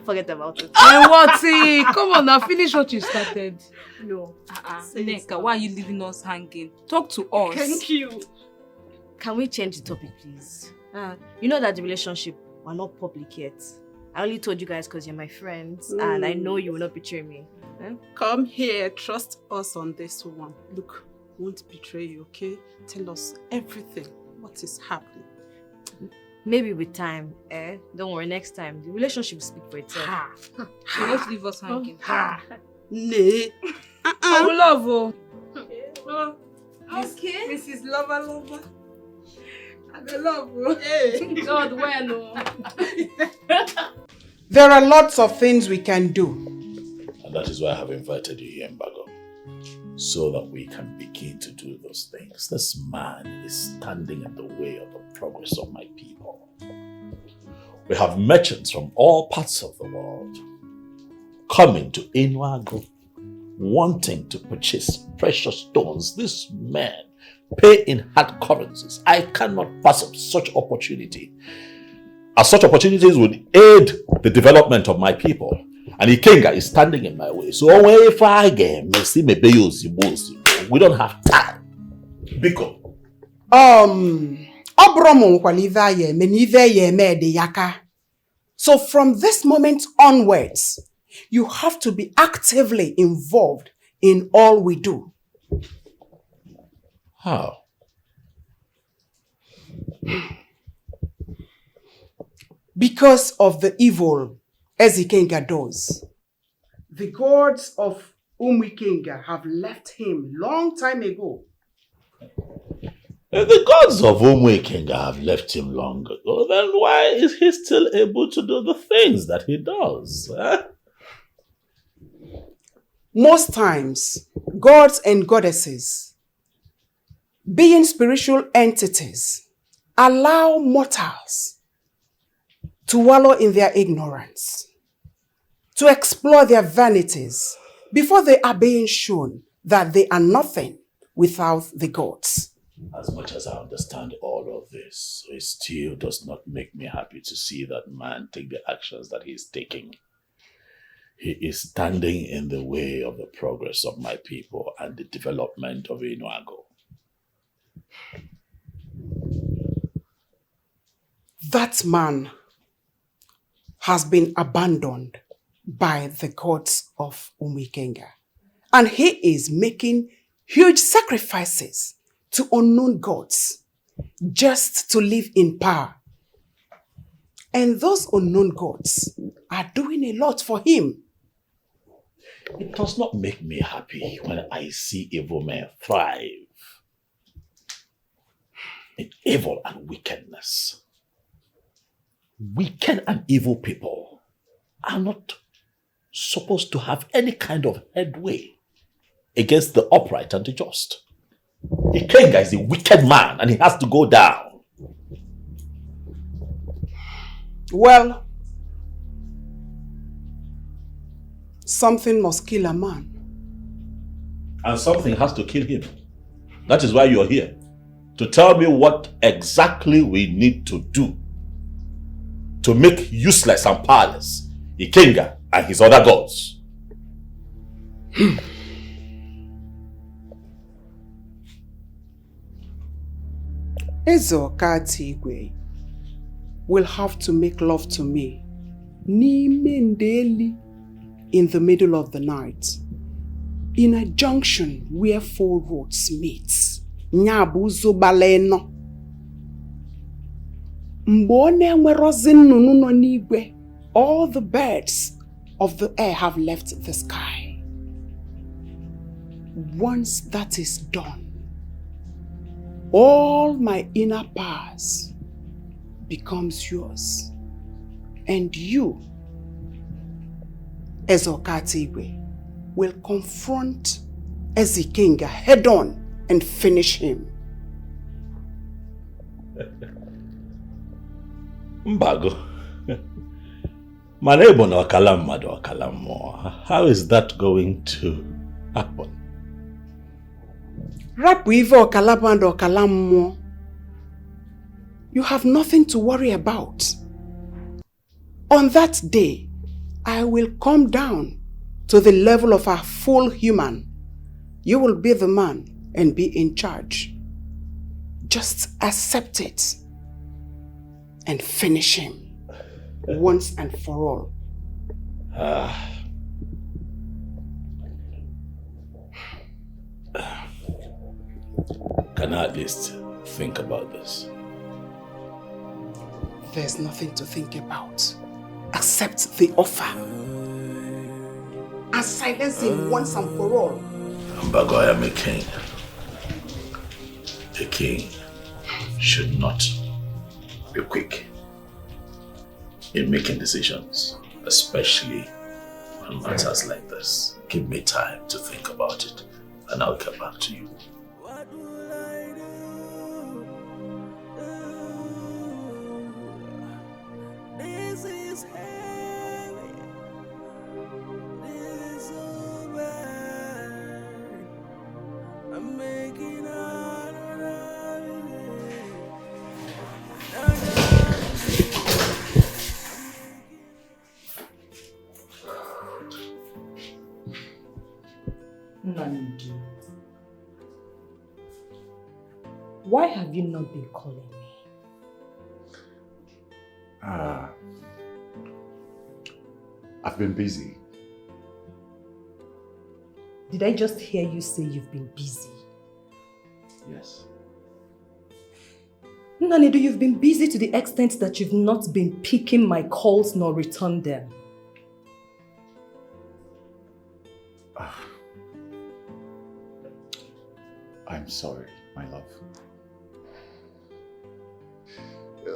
forget about it. And what's it? Come on now, finish what you started. No. Neka, why are you leaving us hanging? Talk to us. Thank you. Can we change the topic, please? You know that the relationship, we're not public yet. I only told you guys because you're my friends and I know you will not betray me. Come here, trust us on this one. Look, won't betray you, okay? Tell us everything. What is happening? Maybe with time, Don't worry, next time. The relationship will speak for itself. You won't leave us hanging. Nay. I will love you. Okay. Mrs. Lover. I love you. Hey. God, when? There are lots of things we can do. And that is why I have invited you here in Bago. so that we can begin to do those things. This man is standing in the way of the progress of my people. We have merchants from all parts of the world coming to Enuago, wanting to purchase precious stones. These men pay in hard currencies. I cannot pass up such opportunity, as such opportunities would aid the development of my people. And Ikenga is standing in my way. So if I get we don't have time. Biko. So from this moment onwards, you have to be actively involved in all we do. How? Because of the evil Ikenga does. The gods of Ikenga have left him long time ago. If the gods of Ikenga have left him long ago, then why is he still able to do the things that he does? Most times, gods and goddesses, being spiritual entities, allow mortals to wallow in their ignorance, to explore their vanities before they are being shown that they are nothing without the gods. As much as I understand all of this, it still does not make me happy to see that man take the actions that he is taking. He is standing in the way of the progress of my people and the development of Enuago. That man has been abandoned by the gods of Ikenga, and he is making huge sacrifices to unknown gods just to live in power. And those unknown gods are doing a lot for him. It does not make me happy when I see evil men thrive in evil and wickedness. Wicked and evil people are not supposed to have any kind of headway against the upright and the just. Ikenga is a wicked man and he has to go down. Well, something must kill a man. And something has to kill him. That is why you're here. To tell me what exactly we need to do to make useless and powerless Ikenga and his other gods. Ezeokatigwe will have to make love to me daily in the middle of the night in a junction where 4 roads meet. Nyabuzo baleno. Mbone nwerozin nununo nigwe. All the birds of the air have left the sky. Once that is done, all my inner powers becomes yours. And you, Ezeokatigwe, will confront Ikenga head on and finish him. Mbago. Manebo no akalamado akalamo. How is that going to happen? Rapu ivo okalabando okalamo. You have nothing to worry about. On that day, I will come down to the level of a full human. You will be the man and be in charge. Just accept it and finish him once and for all. Can I at least think about this? There's nothing to think about. Accept the offer and silence him once and for all. Mbago, I am a king. A king should not be quick in making decisions, especially on matters like this. Give me time to think about it. and I'll come back to you. This is heavy. This is so bad. I'm making out of everything. Nandi, why have you not been calling me? I've been busy. Did I just hear you say you've been busy? Yes. Nanidu, you've been busy to the extent that you've not been picking my calls nor returned them. I'm sorry, my love.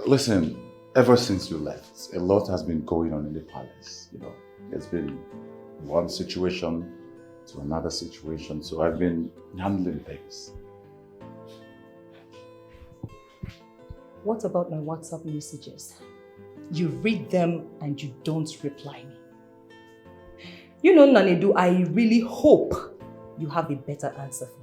Listen, ever since you left, a lot has been going on in the palace, you know. There's been one situation to another situation, so I've been handling things. What about my WhatsApp messages? You read them and you don't reply me. You know, Nanidu, I really hope you have a better answer for me.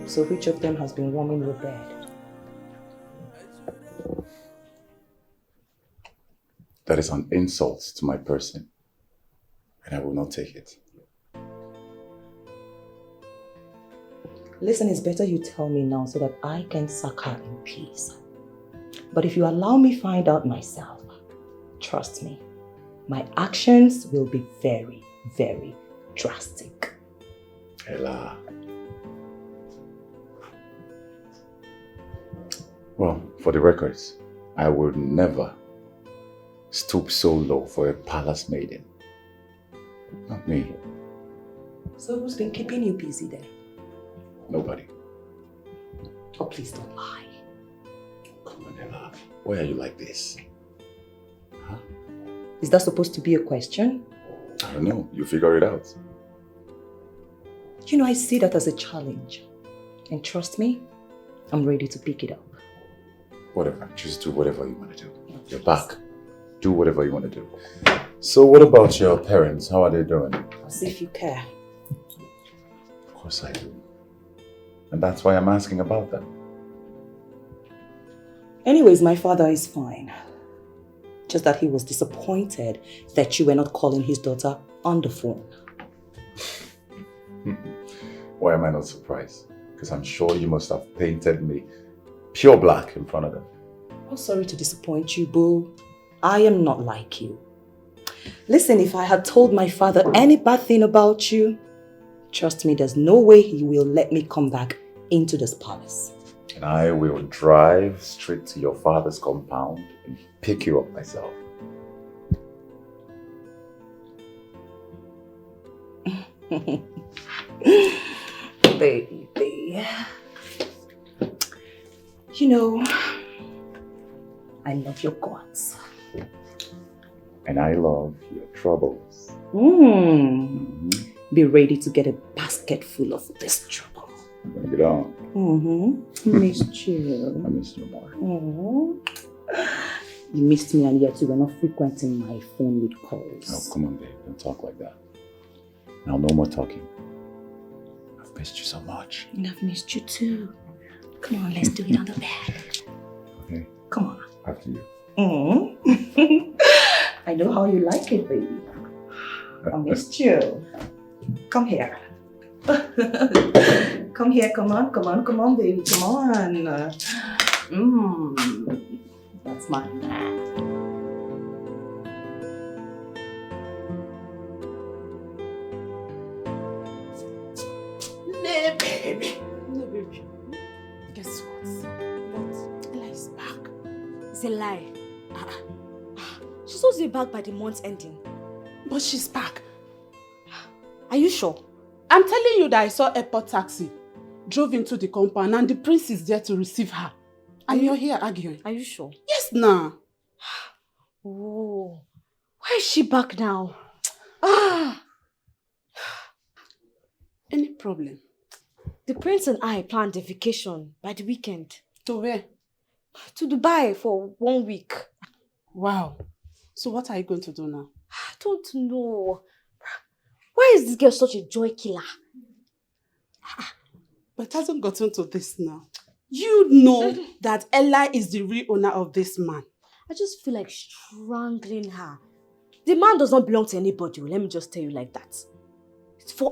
So which of them has been warming your bed? That is an insult to my person, and I will not take it. Listen, it's better you tell me now so that I can suck her in peace. But if you allow me find out myself, trust me, my actions will be very, very drastic. Ella. Well, for the records, I would never stoop so low for a palace maiden. Not me. So who's been keeping you busy then? Nobody. Oh, please don't lie. Come on, Ella. Why are you like this? Huh? Is that supposed to be a question? I don't know. You figure it out. You know, I see that as a challenge. And trust me, I'm ready to pick it up. Whatever. Just do whatever you want to do. You're back. Do whatever you want to do. So what about your parents? How are they doing? As if you care. Of course I do. And that's why I'm asking about them. Anyways, my father is fine. Just that he was disappointed that you were not calling his daughter on the phone. Why am I not surprised? Because I'm sure you must have painted me pure black in front of them. I'm sorry to disappoint you, boo. I am not like you. Listen, if I had told my father any bad thing about you, trust me, there's no way he will let me come back into this palace. And I will drive straight to your father's compound and pick you up myself. Baby. You know, I love your guts. And I love your troubles. Be ready to get a basket full of this trouble. Bring it on. Missed you. I missed you more. You missed me and yet you were not frequenting my phone with calls. Oh, come on, babe. Don't talk like that. Now, no more talking. I've missed you so much. And I've missed you too. Come on, let's do it on the bed. Okay. Come on. After you. I know how you like it, baby. I missed you. Come here. Come here, come on, baby, come on. That's my man. No, baby. Guess what? What? Ella is back. It's a lie. She's supposed to be back by the month's ending. But she's back. Are you sure? I'm telling you that I saw airport taxi, drove into the compound, and the prince is there to receive her. And you're here arguing. Are you sure? Yes, nah. Oh, why is she back now? Any problem? The prince and I planned a vacation by the weekend. To where? To Dubai for 1 week. Wow. So what are you going to do now? I don't know. Why is this girl such a joy killer? But it hasn't gotten to this now. You know that Ella is the real owner of this man. I just feel like strangling her. The man does not belong to anybody. Let me just tell you like that.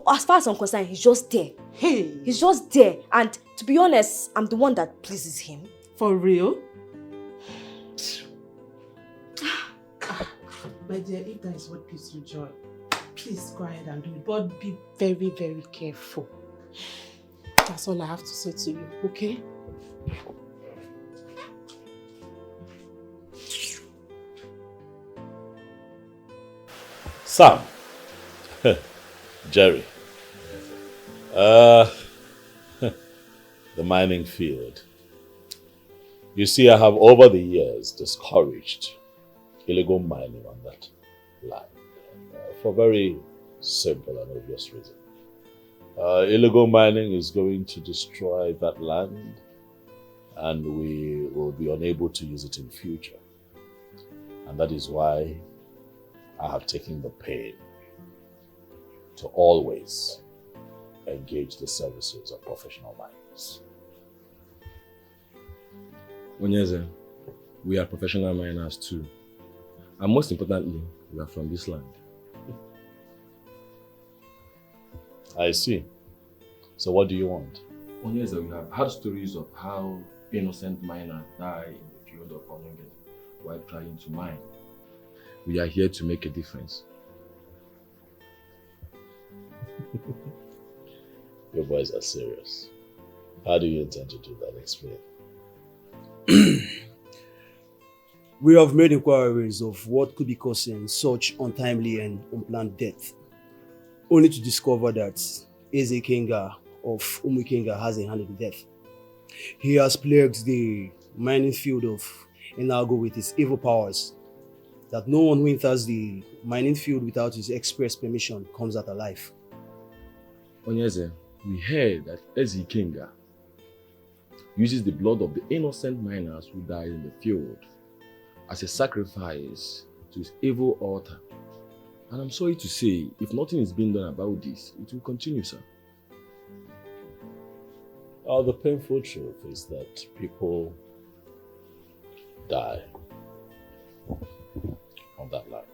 As far as I'm concerned, he's just there. Hey. He's just there. And to be honest, I'm the one that pleases him. For real? My dear, if that is what gives you joy, please go ahead and do it. But be very, very careful. That's all I have to say to you, okay? Sam. Jerry. The mining field. You see, I have over the years discouraged illegal mining on that land for very simple and obvious reason. Illegal mining is going to destroy that land and we will be unable to use it in future. And that is why I have taken the pain to always engage the services of professional miners. Onyeze, we are professional miners too. And most importantly, we are from this land. I see. So what do you want? Onyeze, we have heard stories of how innocent miners die in the field of Onyenge while trying to mine. We are here to make a difference. You boys are serious. How do you intend to do that? Explain. We have made inquiries of what could be causing such untimely and unplanned death, only to discover that Eze Kenga of Umukenga has a hand in the death. He has plagued the mining field of Enago with his evil powers, that no one who enters the mining field without his express permission comes out alive. Onyeze, we heard that Eze Kenga uses the blood of the innocent miners who died in the field as a sacrifice to his evil altar. And I'm sorry to say, if nothing is being done about this, it will continue, sir. The painful truth is that people die on that land.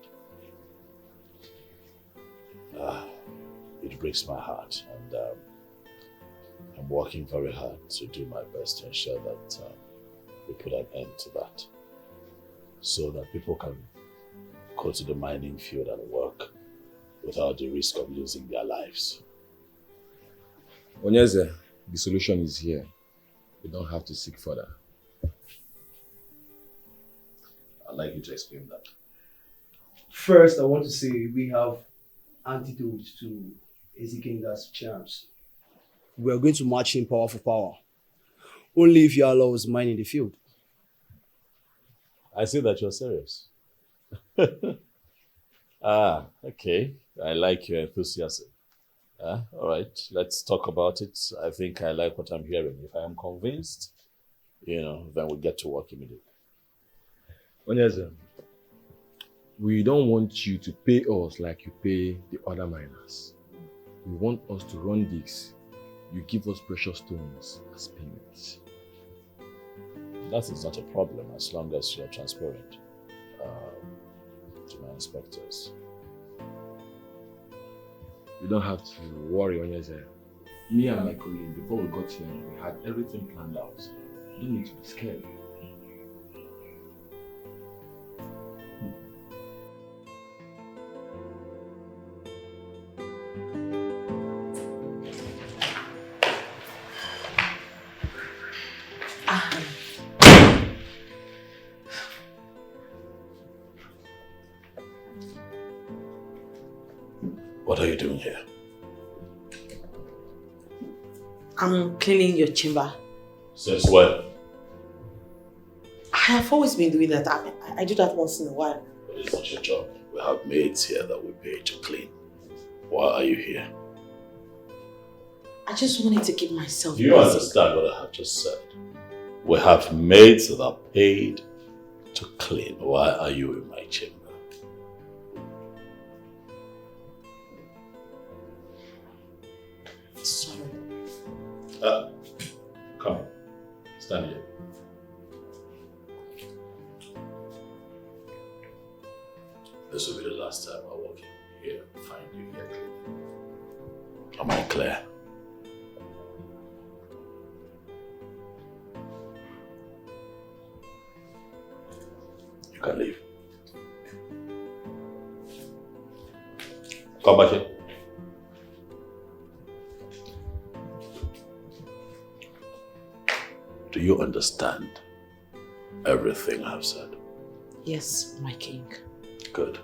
It breaks my heart, and I'm working very hard to do my best to ensure that we put an end to that, so that people can go to the mining field and work without the risk of losing their lives. Onyeze, the solution is here. We don't have to seek further. I'd like you to explain that. First, I want to say we have antidotes to Eze Kenga's charms. We are going to match him power for power, only if you allow us mine in the field. I see that you're serious. Okay. I like your enthusiasm. All right, let's talk about it. I think I like what I'm hearing. If I am convinced, then we'll get to work immediately. Onyeze, we don't want you to pay us like you pay the other miners. We want us to run digs. You give us precious stones as payments. That is not a problem as long as you're transparent to my inspectors. You don't have to worry, Onyeze. Me and my colleague, before we got here, we had everything planned out. You don't need to be scared. What are you doing here? I'm cleaning your chamber. Since when? I have always been doing that. I do that once in a while. But it's not your job. We have maids here that we pay to clean. Why are you here? I just wanted to keep myself Do you busy. understand what I have just said? We have maids that are paid to clean. Why are you in my chamber? Sorry. Come. Stand here. This will be the last time I walk in here and find you here cleaning. Am I clear? You can leave. Come back here. Do you understand everything I've said? Yes, my king. Good.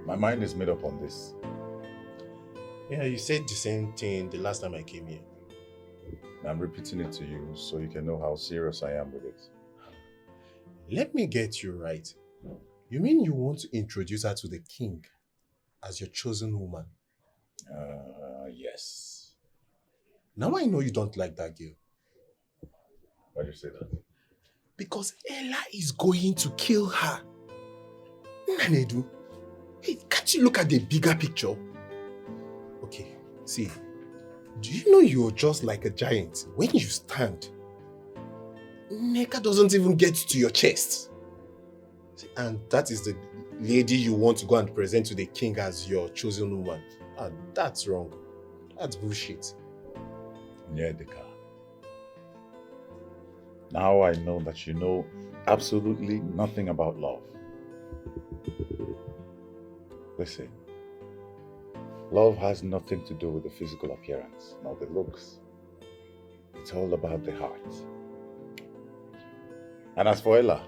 My mind is made up on this. Yeah, you said the same thing the last time I came here. I'm repeating it to you so you can know how serious I am with it. Let me get you right. You mean you want to introduce her to the king as your chosen woman? Yes. Now I know you don't like that girl. Why do you say that? Because Ella is going to kill her. Nanedu, hey, can't you look at the bigger picture? Okay, see, do you know you're just like a giant? When you stand, Neka doesn't even get to your chest. See, and that is the lady you want to go and present to the king as your chosen woman. And that's wrong. That's bullshit. Yeah, Deka. Now I know that you know absolutely nothing about love. Listen, love has nothing to do with the physical appearance, not the looks. It's all about the heart. And as for Ella,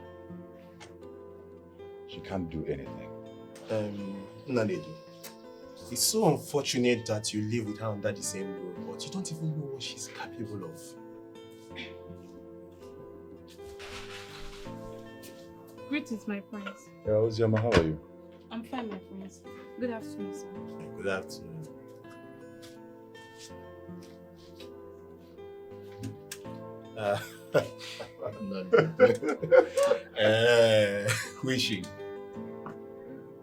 she can't do anything. Nanedu, it's so unfortunate that you live with her under the same roof, but you don't even know what she's capable of. Greetings, my friends. Yeah, Oziama, how are you? I'm fine, my friends. Good afternoon, sir. Good afternoon. Who is she?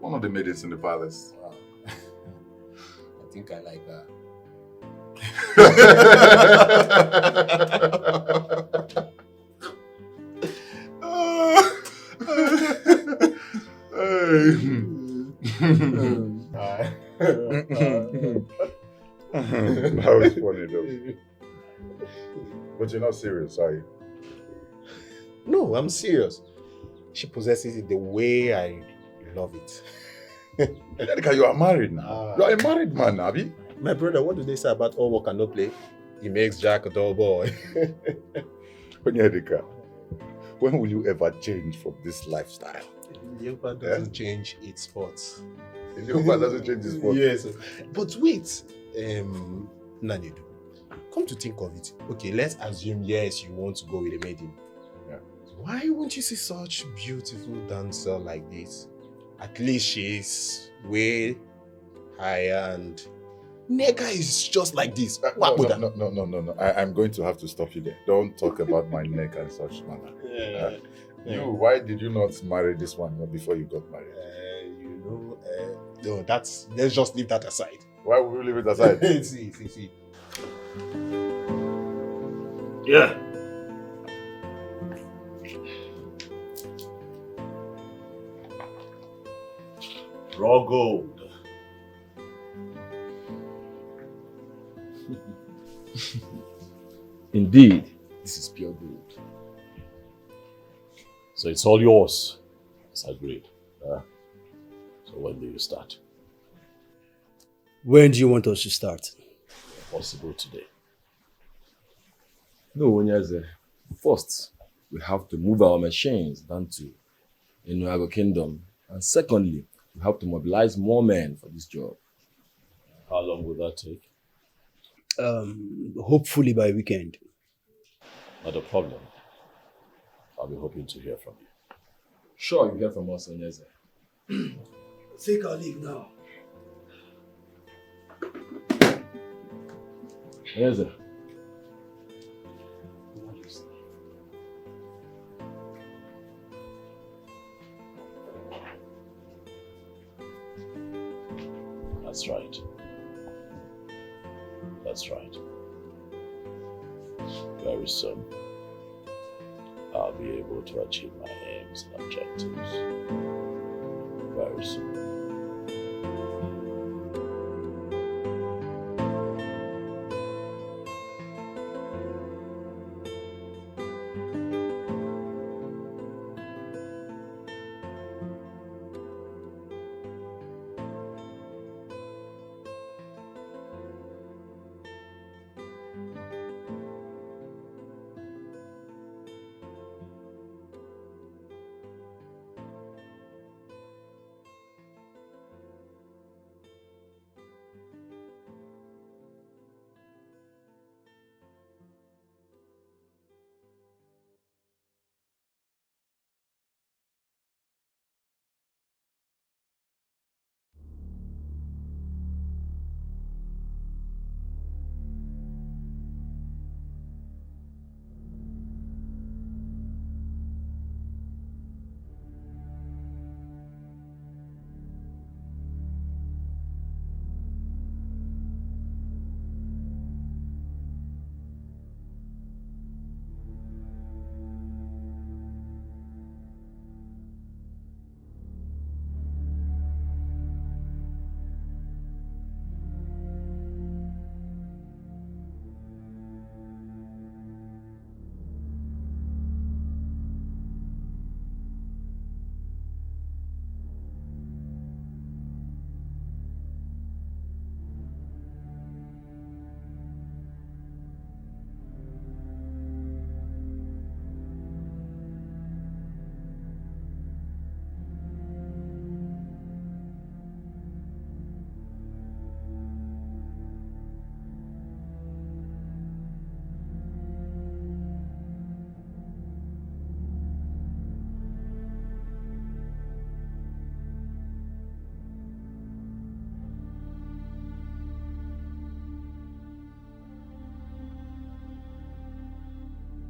One of the maidens in the palace. Wow. I think I like her. That was funny though. But you're not serious, are you? No, I'm serious. She possesses it the way I love it. Because you are married now. You are a married man, Abi. My brother, what do they say about all work and no play? He makes Jack a dull boy. Onyedika, when will you ever change from this lifestyle? Leopard doesn't change its spots. Leopard doesn't change its spots? Yes. But wait, Nanedu, come to think of it. Okay, let's assume, yes, you want to go with a maiden. Yeah. Why won't you see such beautiful dancer like this? At least she's way higher and Neka is just like this. No. I'm going to have to stop you there. Don't talk about my neck and such manner. Why did you not marry this one before you got married? No, let's just leave that aside. Why would we leave it aside? see. Yeah. Raw gold. Indeed, this is pure gold. So it's all yours, as agreed. So when do you start? When do you want us to start? If possible today. No, Onyaze. First, we have to move our machines down to Enuago Kingdom. And secondly, we have to mobilize more men for this job. How long will that take? Hopefully by weekend. Not a problem. I'll be hoping to hear from you. Sure, you hear from us, Onyaze. Take our leave now. Onyaze. That's right. That's right. Very soon, I'll be able to achieve my aims and objectives. Very soon.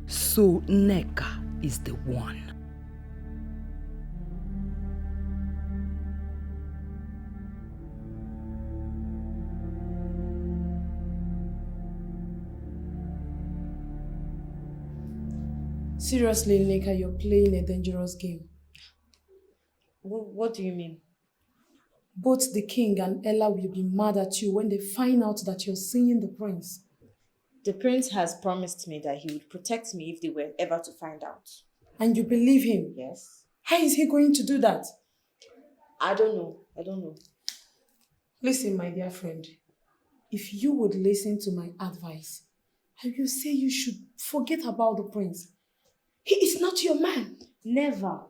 So Nneka is the one. Seriously, Nneka, you're playing a dangerous game. What do you mean? Both the king and Ella will be mad at you when they find out that you're seeing the prince. The prince has promised me that he would protect me if they were ever to find out. And you believe him? Yes. How is he going to do that? I don't know. Listen, my dear friend. If you would listen to my advice, I will say you should forget about the prince. He is not your man. Never.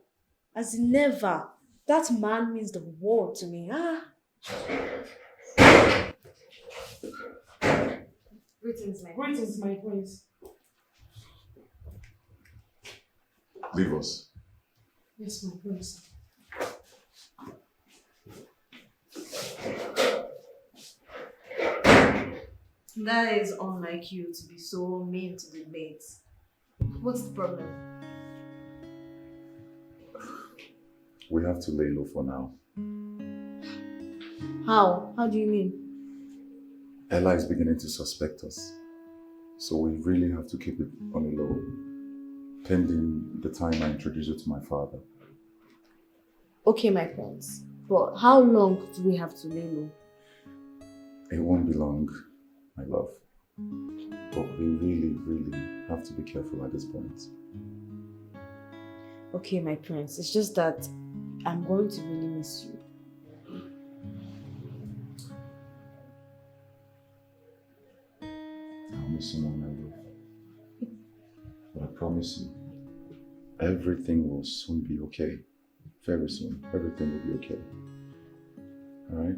As in never. That man means the world to me. Greetings, my prince. Leave us. Yes, my prince. That is unlike you to be so mean to the maids. What's the problem? We have to lay low for now. How? How do you mean? Ella is beginning to suspect us. So we really have to keep it on the low, pending the time I introduce you to my father. Okay, my friends. But how long do we have to lay low? It won't be long, my love. But we really have to be careful at this point. Okay, my prince. It's just that I'm going to really miss you. I'll miss you more, my love. But I promise you, everything will soon be okay. Very soon, everything will be okay. Alright?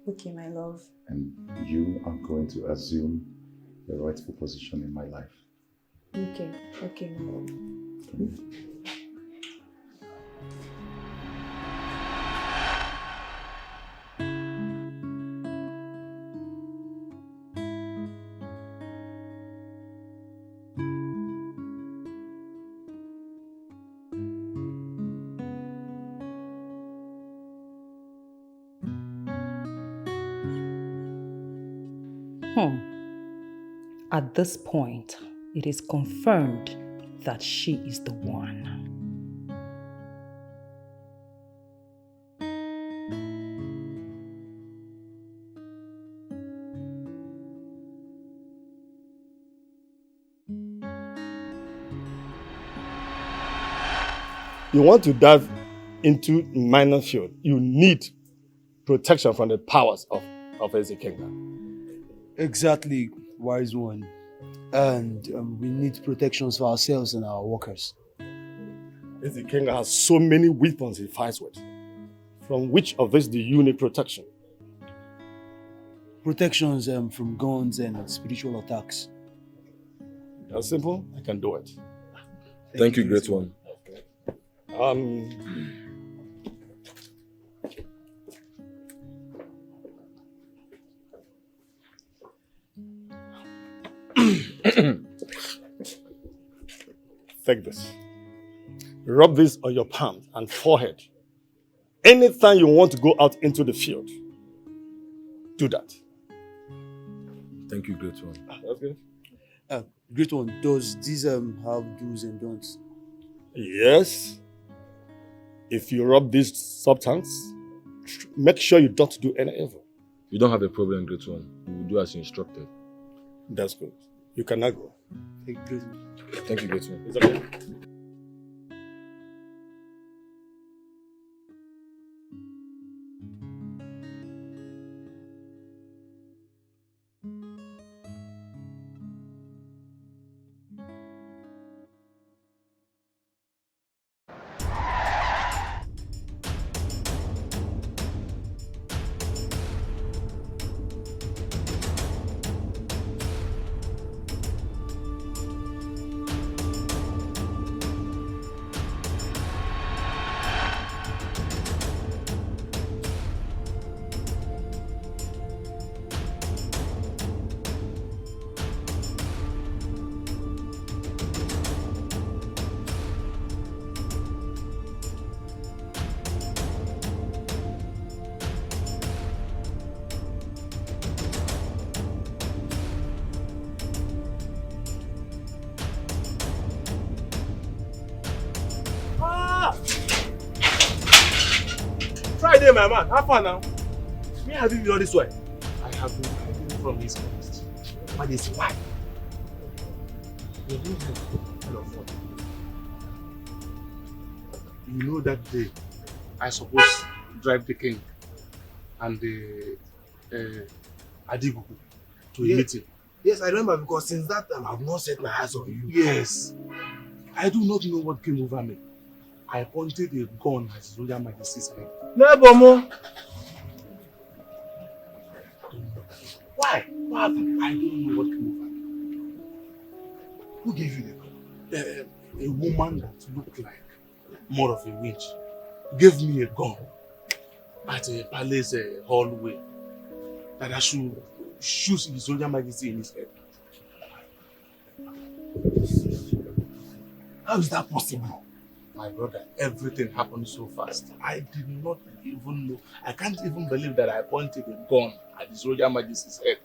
Okay, my love. And you are going to assume the rightful position in my life. Okay, my love. At this point, it is confirmed that she is the one. You want to dive into minor field, you need protection from the powers of Ezekiel. Exactly, wise one. And we need protections for ourselves and our workers. Ezekiel has so many weapons he fights with. From which of these do you need protection? Protections from guns and spiritual attacks. That's simple, I can do it. Thank you, great one. Take this. Rub this on your palm and forehead. Anytime you want to go out into the field, do that. Thank you, great one. That's good. Great one, does this have do's and don'ts? Yes. If you rub this substance, make sure you don't do any evil. You don't have a problem, great one. We will do as you instructed. That's good. You cannot go. Thank you, great one. It's okay. Friday, my man. How far now? Me have you been on this way? I have been hiding from his coast. But it's why? You're doing kind of fun. You know that day I supposed to drive the king and the Adigugu to a meeting. Yes, I remember because since that time I have not set my eyes on you. Yes. I do not know what came over me. I pointed a gun at His Royal Majesty's head. Never more. Why? What happened? I don't know what came over me. Who gave you the gun? A woman that looked like more of a witch gave me a gun at a palace hallway that I should shoot His Royal Majesty in his head. How is that possible? My brother, everything happened so fast. I did not even know. I can't even believe that I pointed a gun at His Royal Majesty's head.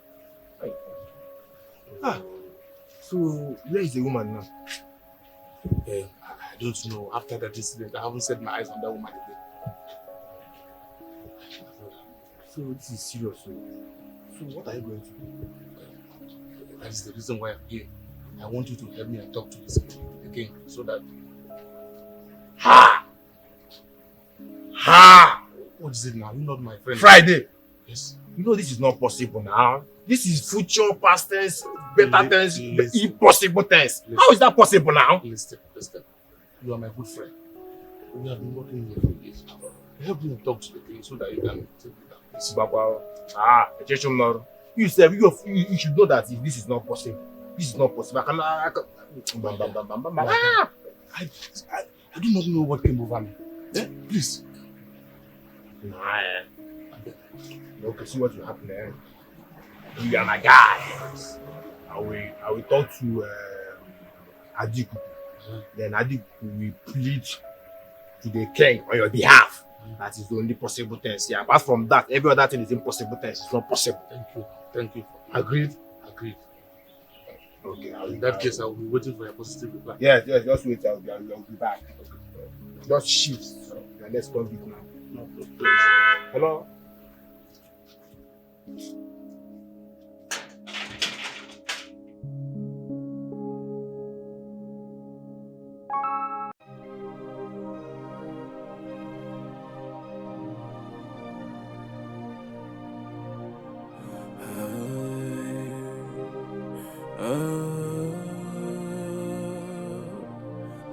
So, where is the woman now? I don't know. After that incident, I haven't set my eyes on that woman again. So, this is serious. So, what are you going to do? That is the reason why I'm here. I want you to help me and talk to the king so that... Ha! What is it now? You're not my friend. Friday! Yes. You know this is not possible now. This is future, past tense, better tense, impossible tense. How is that possible now? Listen. You are my good friend. We have been working here for years now. Help me talk to the king so that you can take me down. You said you should know that if this is not possible. This is not possible. I do not know what came over me. Please. Okay, see what will happen there. You are my guy. I will talk to Etiko. Then Etiko will plead to the king on your behalf. That is the only possible tense. Yeah, apart from that, every other thing is impossible tense. It's not possible. Thank you. Agreed? Agreed. Okay. In that case, I will be waiting for your positive reply. Yes, just wait. I'll be back. Just shift. So, let's come back now. No. Hello?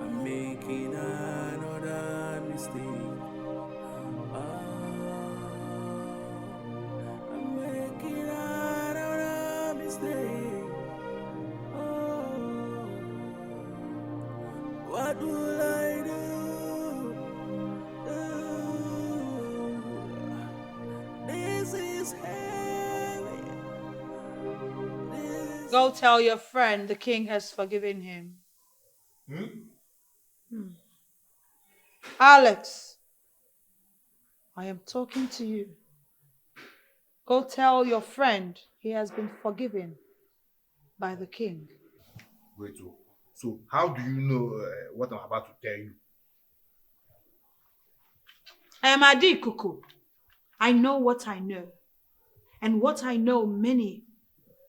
I'm making another mistake. I'm making another mistake. What will I do? This is heavy. Go tell your friend the king has forgiven him. Alex, I am talking to you. Go tell your friend he has been forgiven by the king. Wait, so how do you know what I'm about to tell you? I am Etiko. I know what I know. And what I know many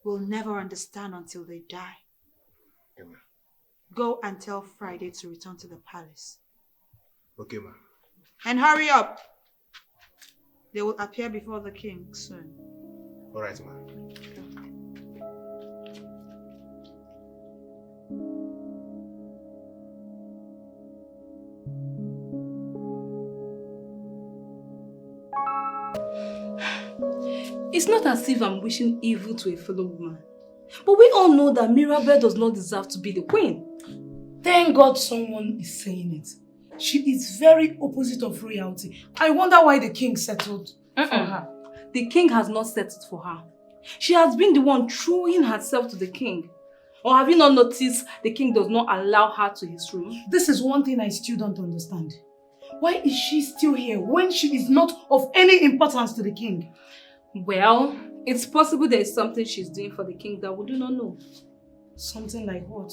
will never understand until they die. Amen. Go and tell Friday to return to the palace. Okay, ma'am. And hurry up. They will appear before the king soon. All right, ma'am. It's not as if I'm wishing evil to a fellow woman. But we all know that Mirabel does not deserve to be the queen. Thank God someone is saying it. She is very opposite of royalty. I wonder why the king settled for her. The king has not settled for her. She has been the one throwing herself to the king. Or have you not noticed the king does not allow her to his room? This is one thing I still don't understand. Why is she still here when she is not of any importance to the king? Well, it's possible there is something she's doing for the king that we do not know. Something like what?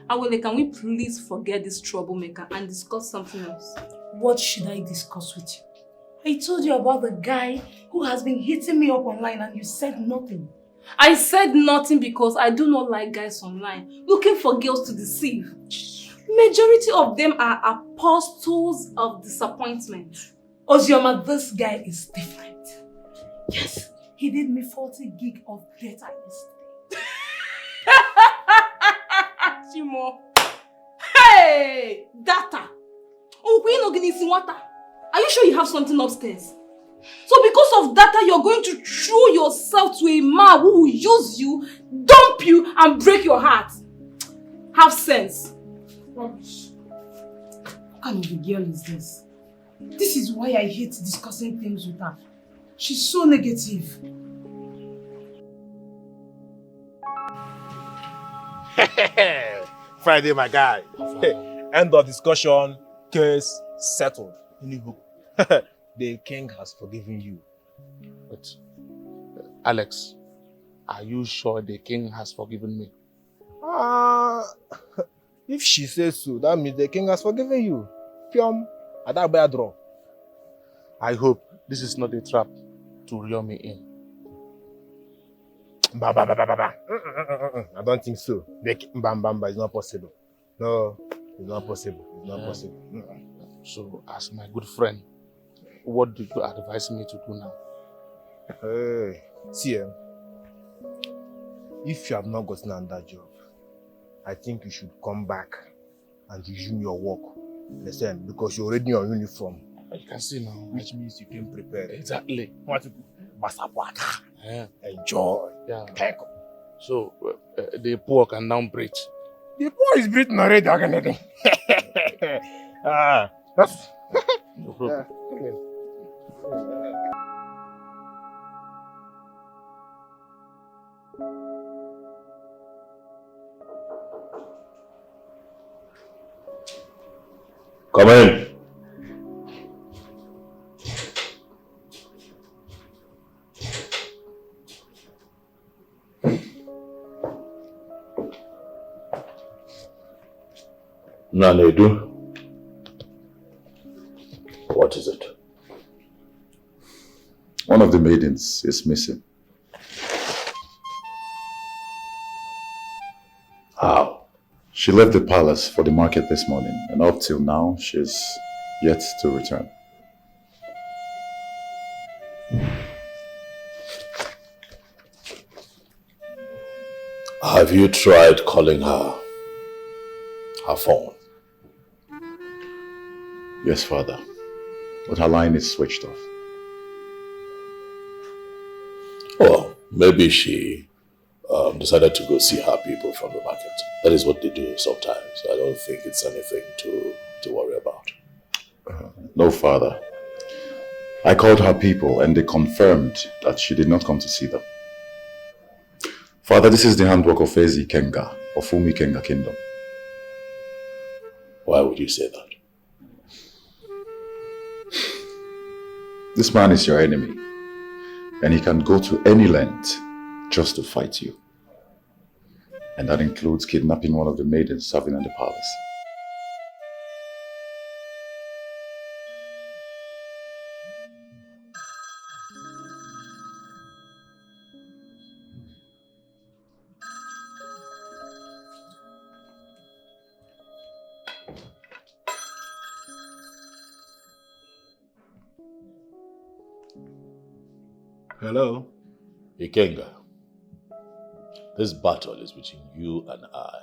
Awele, can we please forget this troublemaker and discuss something else? What should I discuss with you? I told you about the guy who has been hitting me up online and you said nothing. I said nothing because I do not like guys online looking for girls to deceive. Majority of them are apostles of disappointment. Ozioma, this guy is different. Yes, he did me 40 gig of data yesterday. Chimo. Hey! Data! Are you sure you have something upstairs? So because of data, you're going to throw yourself to a man who will use you, dump you, and break your heart. Have sense. Rubbish. What kind of a girl is this? This is why I hate discussing things with her. She's so negative. Friday, my guy. End of discussion. Case settled. The king has forgiven you. But, Alex, Are you sure the king has forgiven me? If she says so, that means the king has forgiven you. Pium, Adabaya draw. I hope this is not a trap to reel me in. I don't think so. It's not possible. No, it's not possible. It's not possible. So, as my good friend, what do you advise me to do now? Hey, see, if you have not gotten another job, I think you should come back and resume your work. Listen, because you're already in your uniform. You can see now. Which means you came prepared. Exactly. Yeah. Enjoy. Yeah. So, the poor can now breathe. The poor is breathing already. That's... No problem. Come in. Nanedu, what is it? One of the maidens is missing. How? She left the palace for the market this morning, and up till now, she's yet to return. Have you tried calling her phone? Yes, Father, but her line is switched off. Well, maybe she decided to go see her people from the market. That is what they do sometimes. I don't think it's anything to worry about. No, Father. I called her people and they confirmed that she did not come to see them. Father, this is the handwork of Eze Ikenga, of Umi Ikenga Kingdom. Why would you say that? This man is your enemy, and he can go to any length just to fight you. And that includes kidnapping one of the maidens serving in the palace. Hello? Ikenga, this battle is between you and I,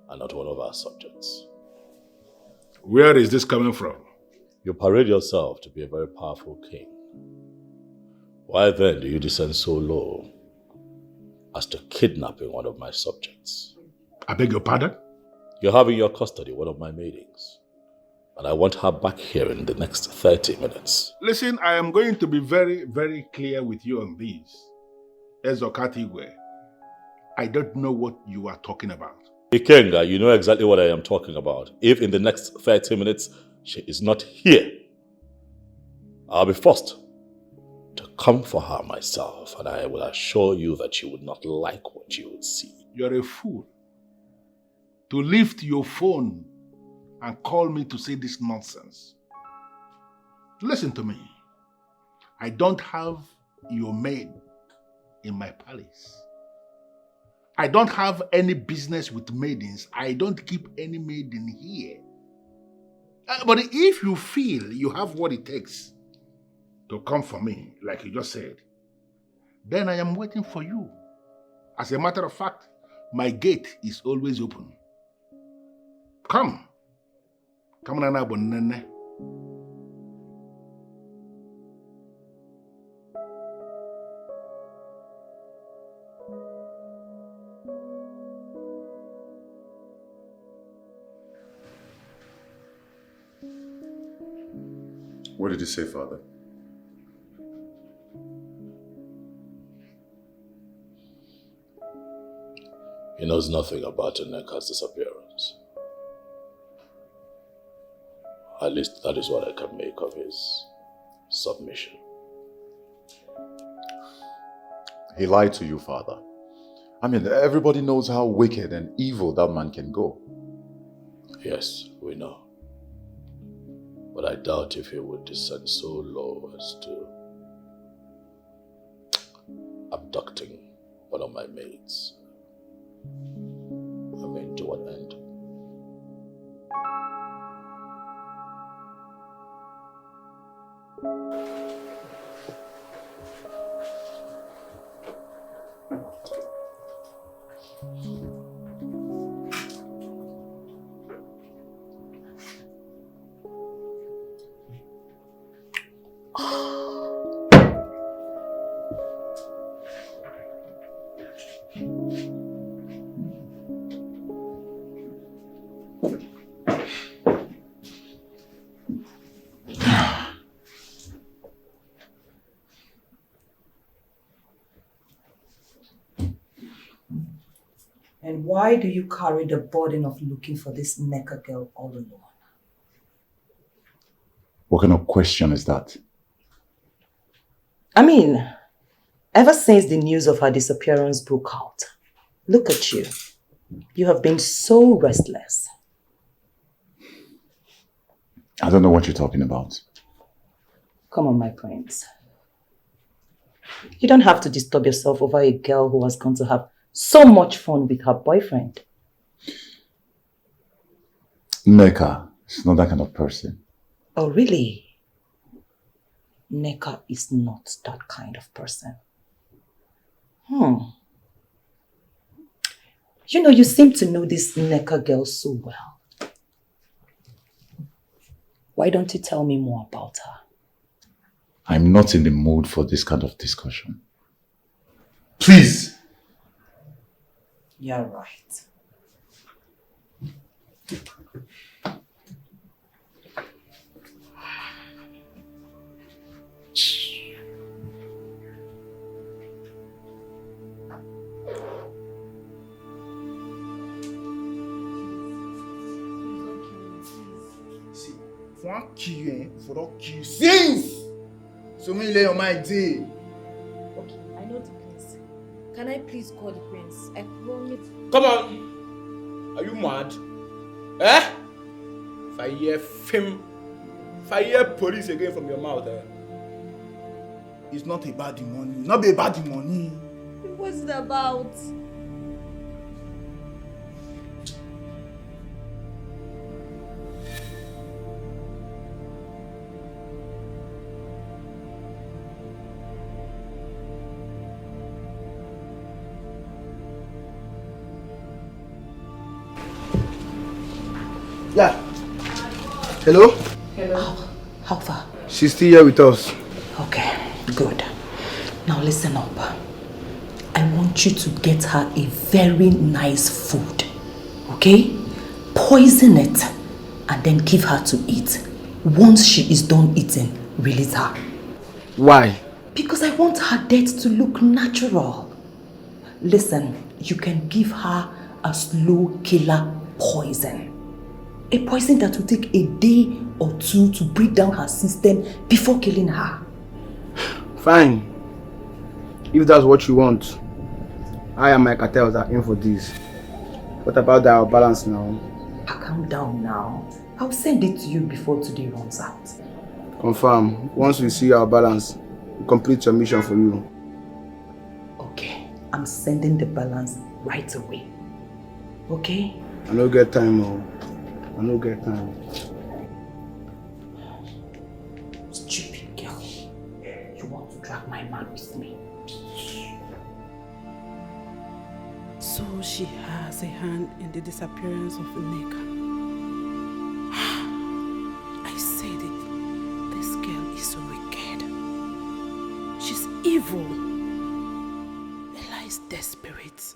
and not one of our subjects. Where is this coming from? You parade yourself to be a very powerful king. Why then do you descend so low as to kidnapping one of my subjects? I beg your pardon? You have in your custody one of my maidens, and I want her back here in the next 30 minutes. Listen, I am going to be very, very clear with you on this. Ezokatigwe, I don't know what you are talking about. Ikenga, you know exactly what I am talking about. If in the next 30 minutes she is not here, I'll be forced to come for her myself, and I will assure you that you would not like what you would see. You're a fool. To lift your phone and call me to say this nonsense. Listen to me. I don't have your maid in my palace. I don't have any business with maidens. I don't keep any maiden here. But if you feel you have what it takes to come for me, like you just said, then I am waiting for you. As a matter of fact, my gate is always open. Come. Come on, Nene. What did you say, Father? He knows nothing about Nneka's disappearance. At least that is what I can make of his submission. He lied to you, father. I mean, everybody knows how wicked and evil that man can go. Yes, we know. But I doubt if he would descend so low as to abducting one of my mates. I mean, to what end? And why do you carry the burden of looking for this Neka girl all alone? What kind of question is that? I mean, ever since the news of her disappearance broke out, look at you. You have been so restless. I don't know what you're talking about. Come on, my prince. You don't have to disturb yourself over a girl who has gone to have so much fun with her boyfriend. Neka is not that kind of person. Oh, really? Neka is not that kind of person. You know, you seem to know this Neka girl so well. Why don't you tell me more about her? I'm not in the mood for this kind of discussion. Please! You're right. For one kill you, for don't kill you since. So me lay on my day. Okay, I know the prince. Can I please call the prince? I promise. Come on! Are you mad? Eh? If I hear film, if I hear police again from your mouth, It's not about the money. Not be about the money. What's it about? Yeah. Hello? Hello. How far? She's still here with us. Okay, good. Now listen up. I want you to get her a very nice food. Okay? Poison it and then give her to eat. Once she is done eating, release her. Why? Because I want her death to look natural. Listen, you can give her a slow killer poison. A poison that will take a day or two to break down her system before killing her. Fine. If that's what you want, I and my cartels are in for this. What about our balance now? Calm down now. I'll send it to you before today runs out. Confirm. Once we see our balance, we complete your mission for you. Okay, I'm sending the balance right away. Okay? I don't get time, oh. I don't get time. Stupid girl. You want to drag my man with me? So she has a hand in the disappearance of Neka. I said it. This girl is so wicked. She's evil. Ella is desperate.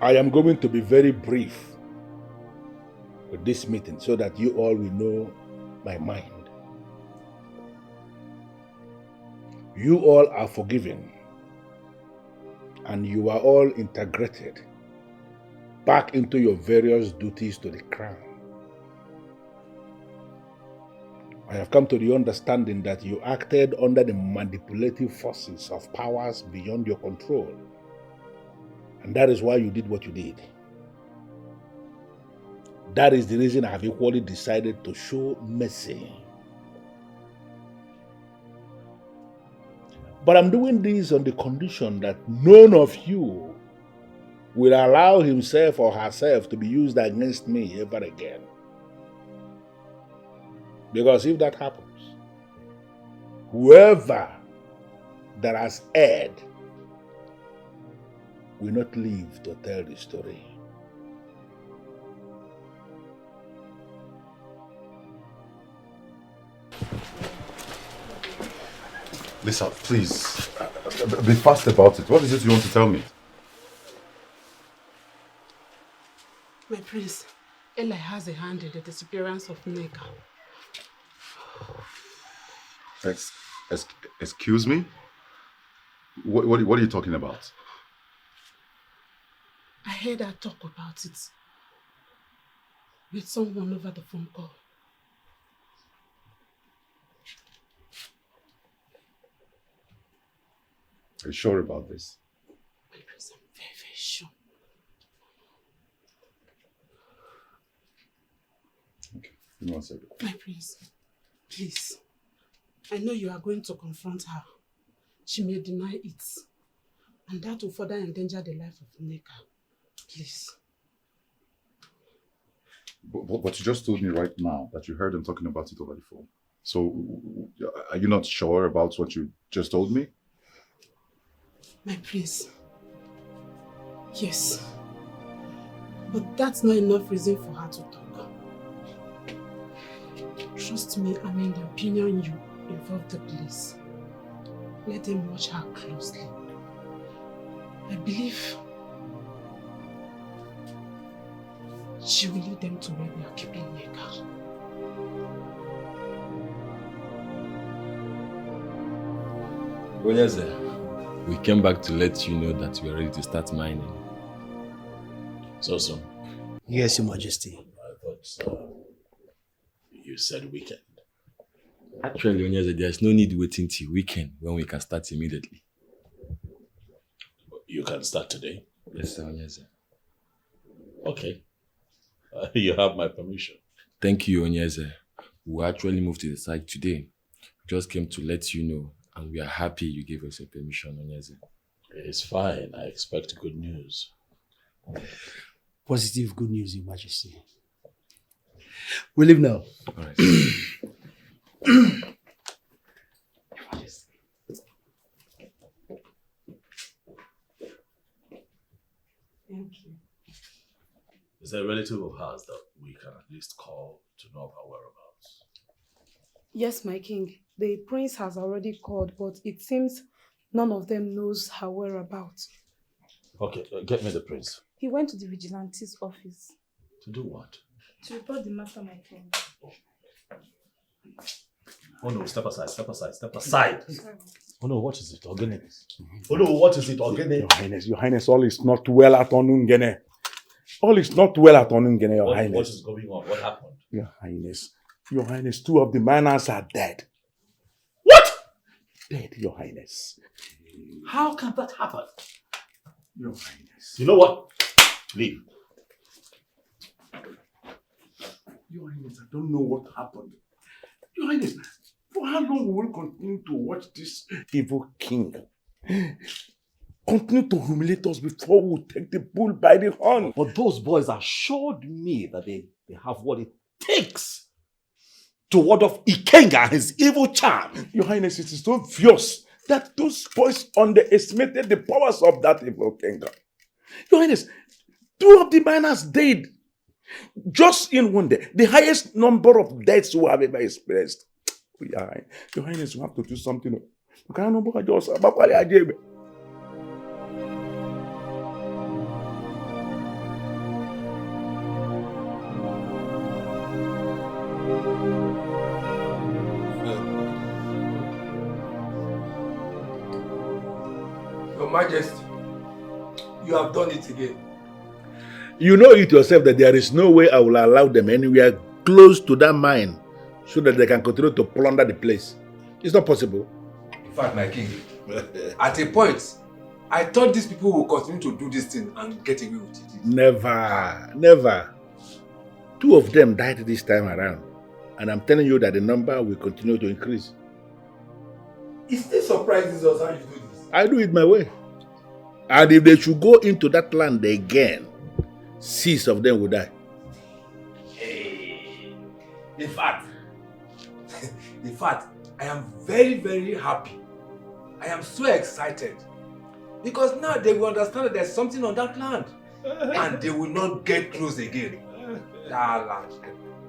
I am going to be very brief with this meeting so that you all will know my mind. You all are forgiven and you are all integrated back into your various duties to the crown. I have come to the understanding that you acted under the manipulative forces of powers beyond your control. And that is why you did what you did. That is the reason I have equally decided to show mercy. But I'm doing this on the condition that none of you will allow himself or herself to be used against me ever again. Because if that happens, whoever that has erred will not live to tell the story. Lisa, please, be fast about it. What is it you want to tell me? My prince, Eli has a hand in the disappearance of Nneka. Excuse me? What are you talking about? I heard her talk about it with someone over the phone call. Are you sure about this? My prince, I'm very, very sure. Okay, give me 1 second. My prince, please. I know you are going to confront her. She may deny it. And that will further endanger the life of Nneka. Please. But you just told me right now that you heard them talking about it over the phone. So, are you not sure about what you just told me? My prince. Yes. But that's not enough reason for her to talk. Trust me, I'm in the opinion you involve the police. Let them watch her closely. I believe she will lead them to where we are keeping Nneka. Onyeze, we came back to let you know that we are ready to start mining. So. Yes, Your Majesty. I thought you said weekend. Actually, Onyeze, there's no need waiting till weekend when we can start immediately. You can start today? Yes, sir, Onyeze. Okay. You have my permission. Thank you, Onyeze. We actually moved to the site today. Just came to let you know, and we are happy you gave us your permission, Onyeze. It's fine. I expect good news. Positive good news, Your Majesty. We leave now. All right. Thank you. Is there a relative of hers that we can at least call to know of her whereabouts? Yes, my king. The prince has already called, but it seems none of them knows her whereabouts. Okay, get me the prince. He went to the vigilante's office. To do what? To report the matter, my king. Oh no, step aside, step aside, step aside. Sorry. Oh no, what is it? Ogene. Oh no, what is it? Ogene. Your Highness, all is not well at Onungene. All is not well at Onungene, Your Highness. What is going on? What happened? Your Highness, 2 of the miners are dead. What? Dead, Your Highness. How can that happen? Your Highness. You know what? Leave. Your Highness, I don't know what happened. Your Highness, for how long will we continue to watch this evil king continue to humiliate us before we take the bull by the horn? But those boys assured me that they have what it takes to ward off Ikenga and his evil charm. Your Highness, it is obvious that those boys underestimated the powers of that evil king. Your Highness, 2 of the miners died. Just in one day, the highest number of deaths we have ever experienced. Your Highness, you have to do something. You cannot just Your Majesty, you have done it again. You know it yourself that there is no way I will allow them anywhere close to that mine so that they can continue to plunder the place. It's not possible. In fact, my king, at a point, I thought these people would continue to do this thing and get away with it. Never, never. 2 of them died this time around. And I'm telling you that the number will continue to increase. It still surprises us how you do this. I do it my way. And if they should go into that land again, 6 of them will die. Hey. In fact, I am very, very happy. I am so excited. Because now they will understand that there's something on that land. And they will not get close again. That land.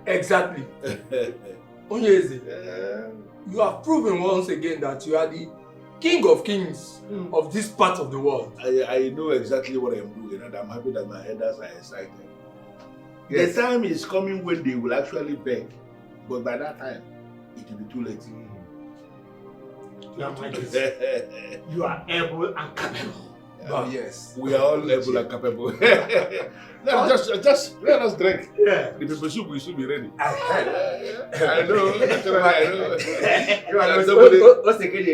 Exactly. Onyeze, you have proven once again that you are the king of kings of this part of the world. I know exactly what I'm doing, and I'm happy that my elders are excited. Yes. The time is coming when they will actually beg, but by that time, it will be too late. Your Majesty, you are able and capable. Oh yes, we are all able and capable. Let us drink. Yeah, the pepper soup will soon be ready. I know. What's the case?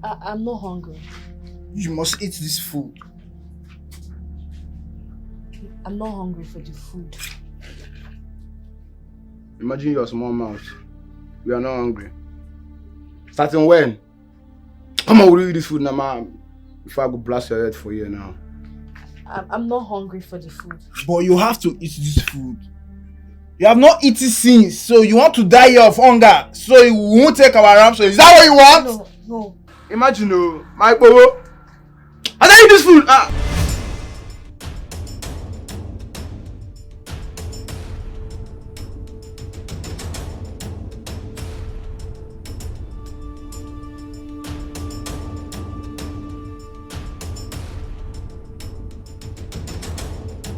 I'm not hungry. You must eat this food. I'm not hungry for the food. Imagine your small mouth. We are not hungry. Starting when? Come on, we'll eat this food now, ma'am. Before I go blast your head for you now. I'm not hungry for the food. But you have to eat this food. You have not eaten since, so you want to die here of hunger, so you won't take our ransom. Is that what you want? No. Imagine, my bobo. I don't eat this food.